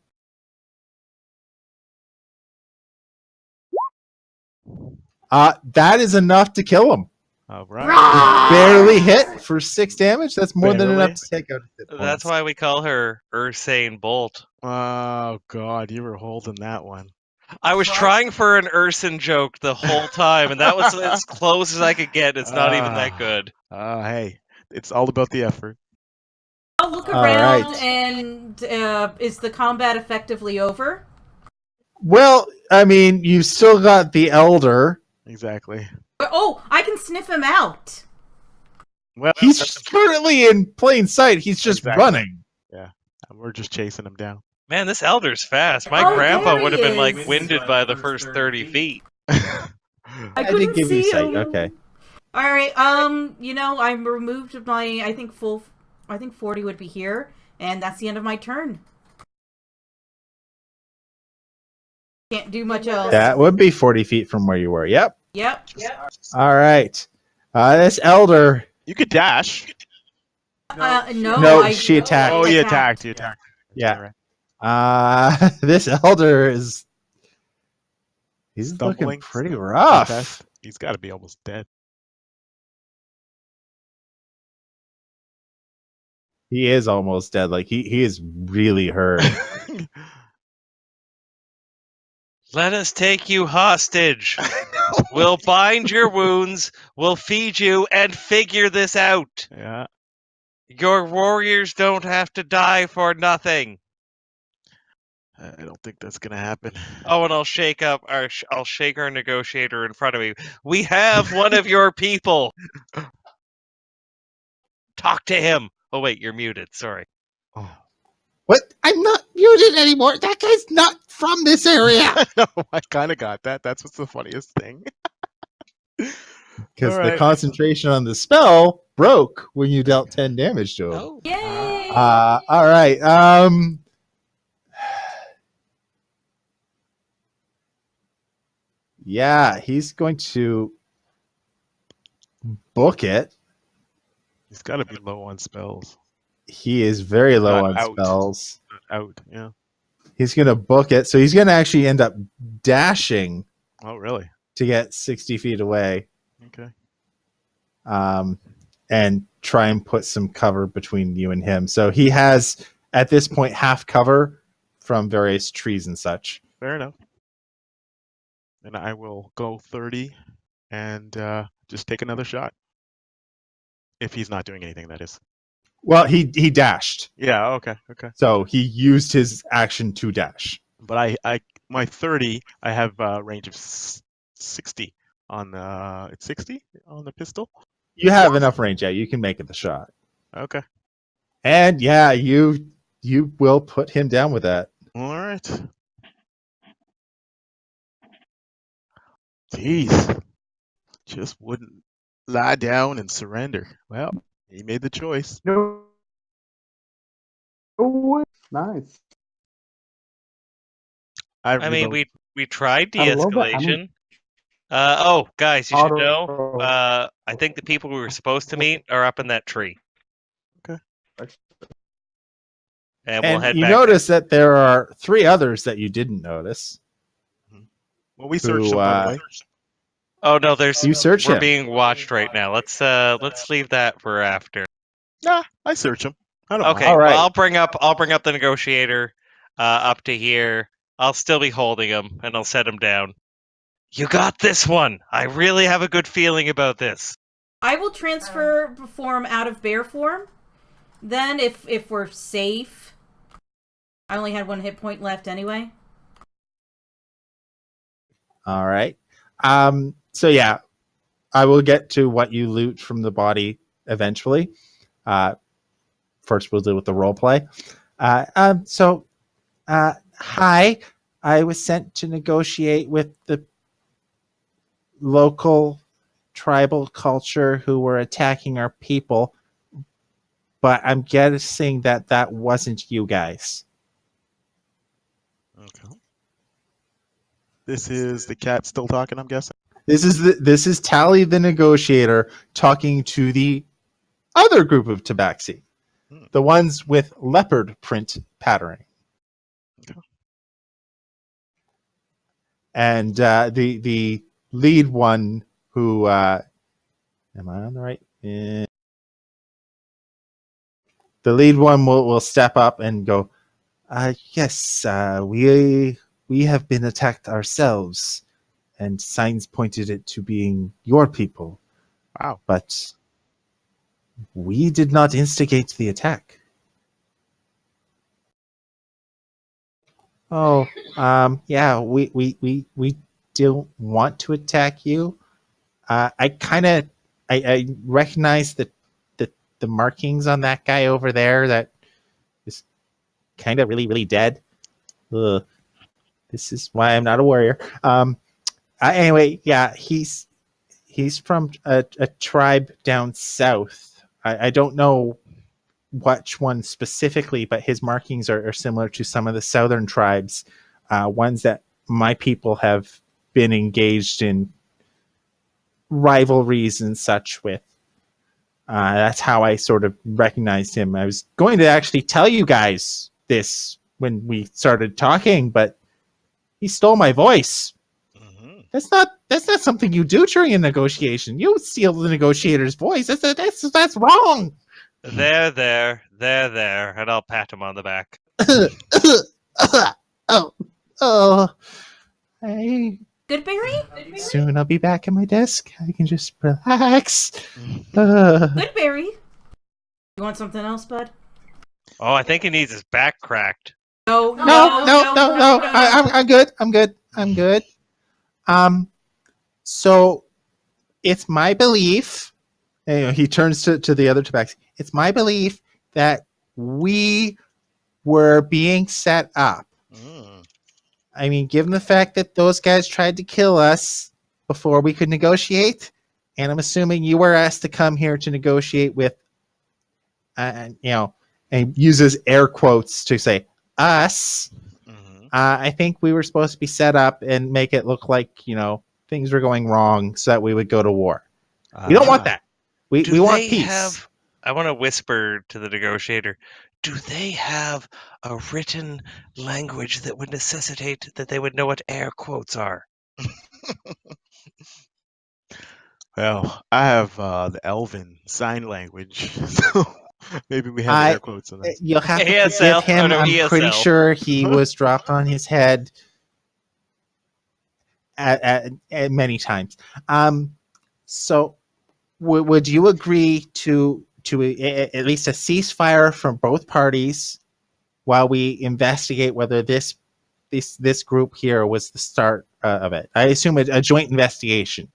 That is enough to kill him. All right. Rah! Barely hit for 6 damage. That's more than Barely? enough to take out hit points. That's why we call her Ursane Bolt. Oh God, you were holding that one. I was trying for an Urson joke the whole time, and that was as close as I could get. It's not even that good. Hey, it's all about the effort. I'll look All around, right. and is the combat effectively over? Well, I mean, you've still got the Elder. Exactly. Oh, I can sniff him out. Well, He's currently in plain sight. He's just Exactly. running. we're just chasing him down. Man, this elder's fast. My Oh, grandpa there he would have been is. like winded by the first 30 feet. I I couldn't did give see you sight. him. Okay. All right. I removed my. I think 40 would be here, and that's the end of my turn. Can't do much else. That would be 40 feet from where you were. Yep. Yep. All right. This Elder. You could dash. No. No, she attacked. Oh, you attacked. You attacked. Yeah. Right. This Elder is. He's looking Stumbling. pretty rough. Test. He's got to be almost dead. He is almost dead. Like he is really hurt. Let us take you hostage. We'll bind your wounds, we'll feed you, and figure this out. Yeah. Your warriors don't have to die for nothing. I don't think that's gonna happen. Oh, and I'll shake our negotiator in front of me. We have one of your people. Talk to him. Oh wait, you're muted. Sorry. Oh. What? I'm not muted anymore. That guy's not from this area. No, I kind of got that. That's what's the funniest thing. Because All the right. concentration on the spell broke when you dealt 10 damage to him. Oh. Yay! All right. Yeah, he's going to book it. He's got to be low on spells. He is very low Not on out. spells. Out. Yeah. He's going to book it. So he's going to actually end up dashing Oh, really? to get 60 feet away. Okay. And try and put some cover between you and him. So he has, at this point, half cover from various trees and such. Fair enough. And I will go 30 and just take another shot. If he's not doing anything, that is. Well, he dashed. Yeah. Okay. Okay. So he used his action to dash. But I my 30, I have range of 60 on it's 60 on the pistol. You have enough range, yeah. You can make it the shot. Okay. And yeah, you will put him down with that. All right. Jeez. Just wouldn't lie down and surrender. Well, he made the choice. No. Oh, nice. I mean, we tried I love that. de-escalation. Oh, guys, you should Auto- know. I think the people we were supposed to meet are up in that tree. Okay. And we'll And head you back. notice that there are 3 others that you didn't notice. Well, we searched him, by the way. Oh no, there's. You search We're him. being watched right now. Let's leave that for after. Nah, I search him. I don't Okay, All right. well, I'll bring up the negotiator up to here. I'll still be holding him, and I'll set him down. You got this one. I really have a good feeling about this. I will transfer form out of bear form. Then, if we're safe, I only had 1 hit point left anyway. All right. So yeah, I will get to what you loot from the body eventually. First, we'll deal with the role play. Hi, I was sent to negotiate with the local tribal culture who were attacking our people, but I'm guessing that wasn't you guys. Okay. This is the cat still talking, I'm guessing. This is Tally the negotiator talking to the other group of tabaxi, the ones with leopard print patterning. Okay. And the lead one who am I on the right? The lead one will step up and go, yes, we have been attacked ourselves, and signs pointed it to being your people. Wow. But we did not instigate the attack. Oh, yeah, we don't want to attack you. I recognize the markings on that guy over there that is kind of really dead. Ugh. This is why I'm not a warrior. Anyway, yeah, he's from a tribe down south. I don't know which one specifically, but his markings are similar to some of the southern tribes, ones that my people have been engaged in rivalries and such with. That's how I sort of recognized him. I was going to actually tell you guys this when we started talking, but he stole my voice. Mm-hmm. That's not something you do during a negotiation. You steal the negotiator's voice. That's wrong. There, and I'll pat him on the back. Oh. Hey, Goodberry? soon I'll be back at my desk. I can just relax. Goodberry? You want something else, bud? Oh, I think he needs his back cracked. No. I'm good. So it's my belief. He turns to the other tabaxi. It's my belief that we were being set up. I mean, given the fact that those guys tried to kill us before we could negotiate, and I'm assuming you were asked to come here to negotiate with, and uses air quotes to say us. I think we were supposed to be set up and make it look like, things were going wrong so that we would go to war. We don't want that. We want peace. I want to whisper to the negotiator. Do they have a written language that would necessitate that they would know what air quotes are? Well, I have the Elven sign language, so maybe we have air quotes on that. You'll have to ASL, forgive him. or no, I'm pretty ESL. sure he was dropped on his head at many times. So would you agree to at least a ceasefire from both parties while we investigate whether this group here was the start of it? I assume a joint investigation.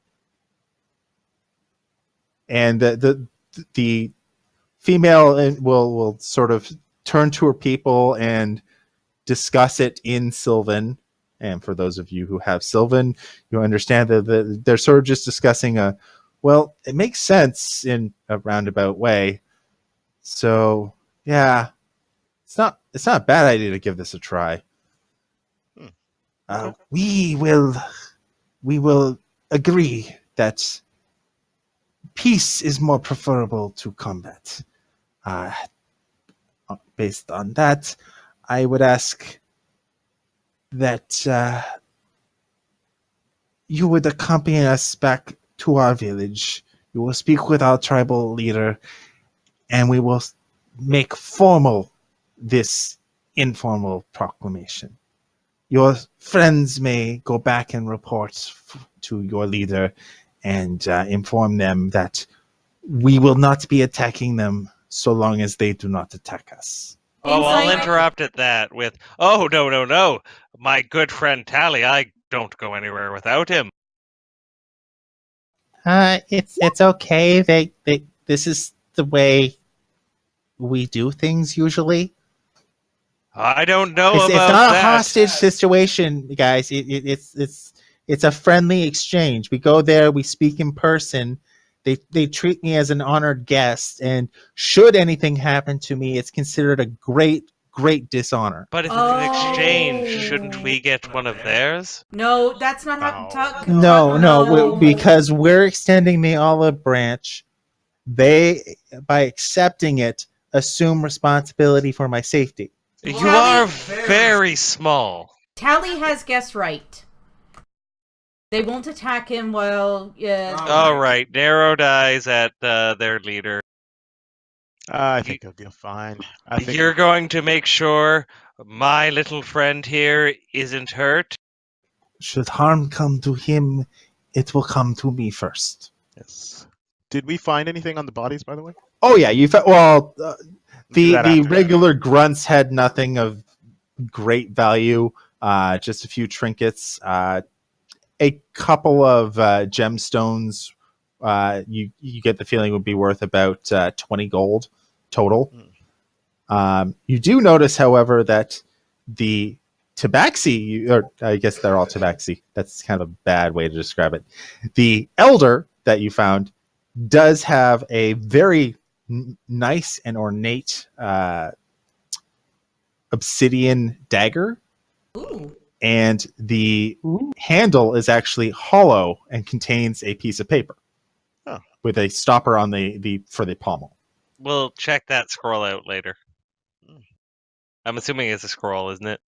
And the female will sort of turn to her people and discuss it in Sylvan. And for those of you who have Sylvan, you understand that they're sort of just discussing well, it makes sense in a roundabout way. So yeah, it's not a bad idea to give this a try. We will agree that peace is more preferable to combat. Based on that, I would ask that you would accompany us back to our village. You will speak with our tribal leader, and we will make formal this informal proclamation. Your friends may go back and report to your leader and inform them that we will not be attacking them so long as they do not attack us. Oh, I'll interrupt at that with, oh, no. My good friend Tally, I don't go anywhere without him. It's okay. This is the way we do things usually. I don't know It's about not that. a hostage situation, guys. It's a friendly exchange. We go there, we speak in person, They treat me as an honored guest, and should anything happen to me, it's considered a great dishonor. But if it's an exchange, Oh. shouldn't we get one of theirs? No, that's not how No. talk. No, because we're extending the olive branch. They, by accepting it, assume responsibility for my safety. You Tally- are very small. Tally has guessed right. They won't attack him while. All right, Narrow dies at their leader. I think he'll be fine. I think You're going to make sure my little friend here isn't hurt. Should harm come to him, it will come to me first. Yes. Did we find anything on the bodies, by the way? Oh yeah, you the We'll do that after. regular grunts had nothing of great value. Just a few trinkets, a couple of gemstones. You get the feeling would be worth about 20 gold total. You do notice, however, that the tabaxi, or I guess they're all tabaxi. That's kind of a bad way to describe it. The elder that you found does have a very nice and ornate obsidian dagger. Ooh. And the handle is actually hollow and contains a piece of paper with a stopper on the for the pommel. We'll check that scroll out later. I'm assuming it's a scroll, isn't it?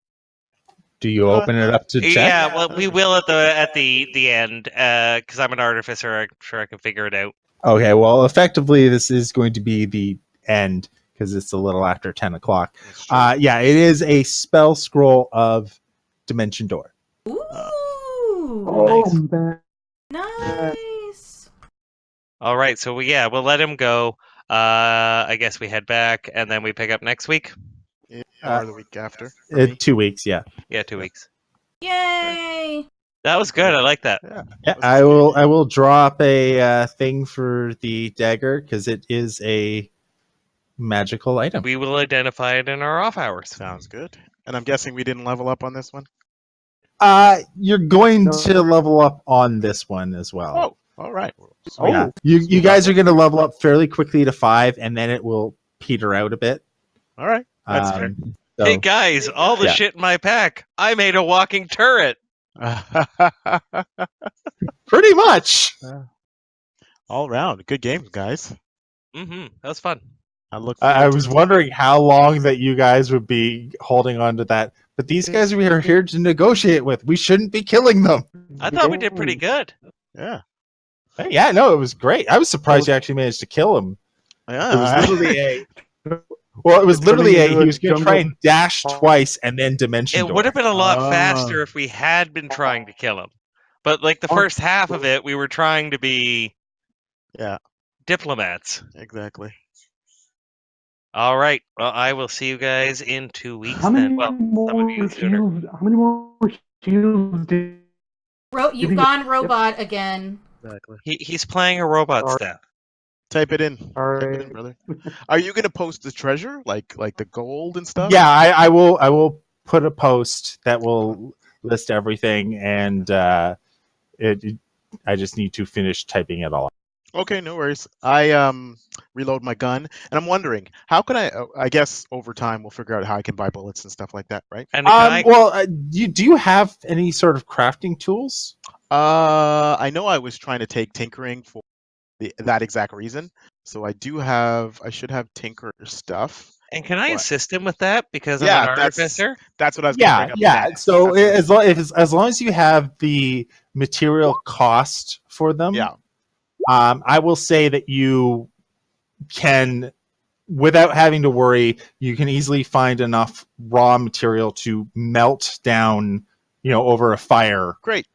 Do you open it up to check? Yeah, well, we will at the end, because I'm an artificer. I'm sure I can figure it out. Okay, well, effectively, this is going to be the end because it's a little after 10 o'clock. Yeah, it is a spell scroll of Dimension Door. Ooh. Oh, man. Nice. All right, so we'll let him go. I guess we head back, and then we pick up next week. Yeah, or the week after. for me. 2 weeks, yeah. Yeah, 2 weeks. Yay. That was good. I like that. Yeah. Yeah, I will drop a thing for the dagger because it is a magical item. We will identify it in our off hours. Sounds good. And I'm guessing we didn't level up on this one? You're going No. to level up on this one as well. Oh, all right. Oh. Yeah. You guys are going to level up fairly quickly to 5, and then it will peter out a bit. All right. That's fair. So, Hey guys, all the Yeah. shit in my pack. I made a walking turret. pretty much. All round. Good games, guys. That was fun. I look I forward was to- wondering how long that you guys would be holding on to that. But these guys we are here to negotiate with. We shouldn't be killing them. I thought we did pretty good. Yeah. Yeah, no, it was great. I was surprised you actually managed to kill him. It was literally a. Well, it was literally a. He was going to try and dash twice and then dimension It door. would have been a lot Ah. faster if we had been trying to kill him. But like the first half of it, we were trying to be Yeah, diplomats. exactly. All right. Well, I will see you guys in 2 weeks How many then. Well, some of you more sooner. shields? How many more shields did You've you- gone robot again. Exactly. He's playing a robot Sorry. staff. Type it in. All Type it in, right. brother. Are you gonna post the treasure, like the gold and stuff? Yeah, I will. I will put a post that will list everything, and I just need to finish typing it all. Okay, no worries. I reload my gun, and I'm wondering how can I guess over time we'll figure out how I can buy bullets and stuff like that, right? And the guy, Well, do you have any sort of crafting tools? I know I was trying to take tinkering for that exact reason. So I should have tinker stuff. and can I What? assist him with that because Yeah, I'm an that's- artificer? That's what I was gonna bring up. Yeah. next. So That's what- as long as you have the material cost for them, yeah, I will say that you can, without having to worry, you can easily find enough raw material to melt down, over a fire great.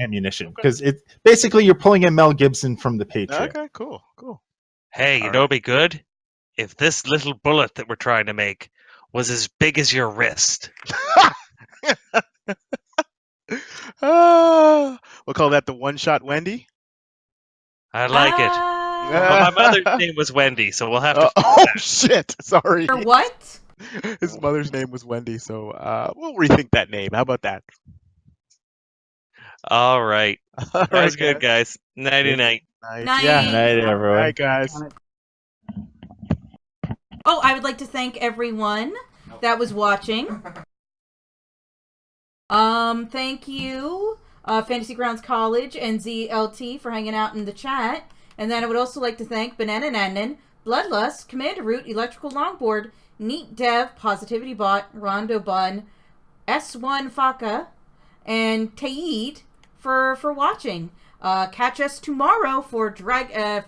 ammunition, because it basically you're pulling in Mel Gibson from the Patriot. Okay, cool. Hey, you All know what'd be good? If this little bullet that we're trying to make was as big as your wrist. We'll call that the one-shot Wendy. I like it. Ah. Well, my mother's name was Wendy, so we'll have to. Oh shit! Sorry. For what? His mother's name was Wendy, so we'll rethink that name. How about that? All right. All That was right, good, guys. Nighty night. Night. Night. Yeah. Night, everyone. Night, guys. Oh, I would like to thank everyone that was watching. Thank you, Fantasy Grounds College and ZLT for hanging out in the chat. And then I would also like to thank Banana Nandan, Bloodlust, Commander Root, Electrical Longboard, Neat Dev, Positivity Bot, Rondo Bun, S1 Faka, and Taid for watching. Catch us tomorrow for Dragon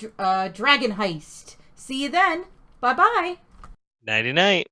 Heist. See you then. Bye bye. Nighty night.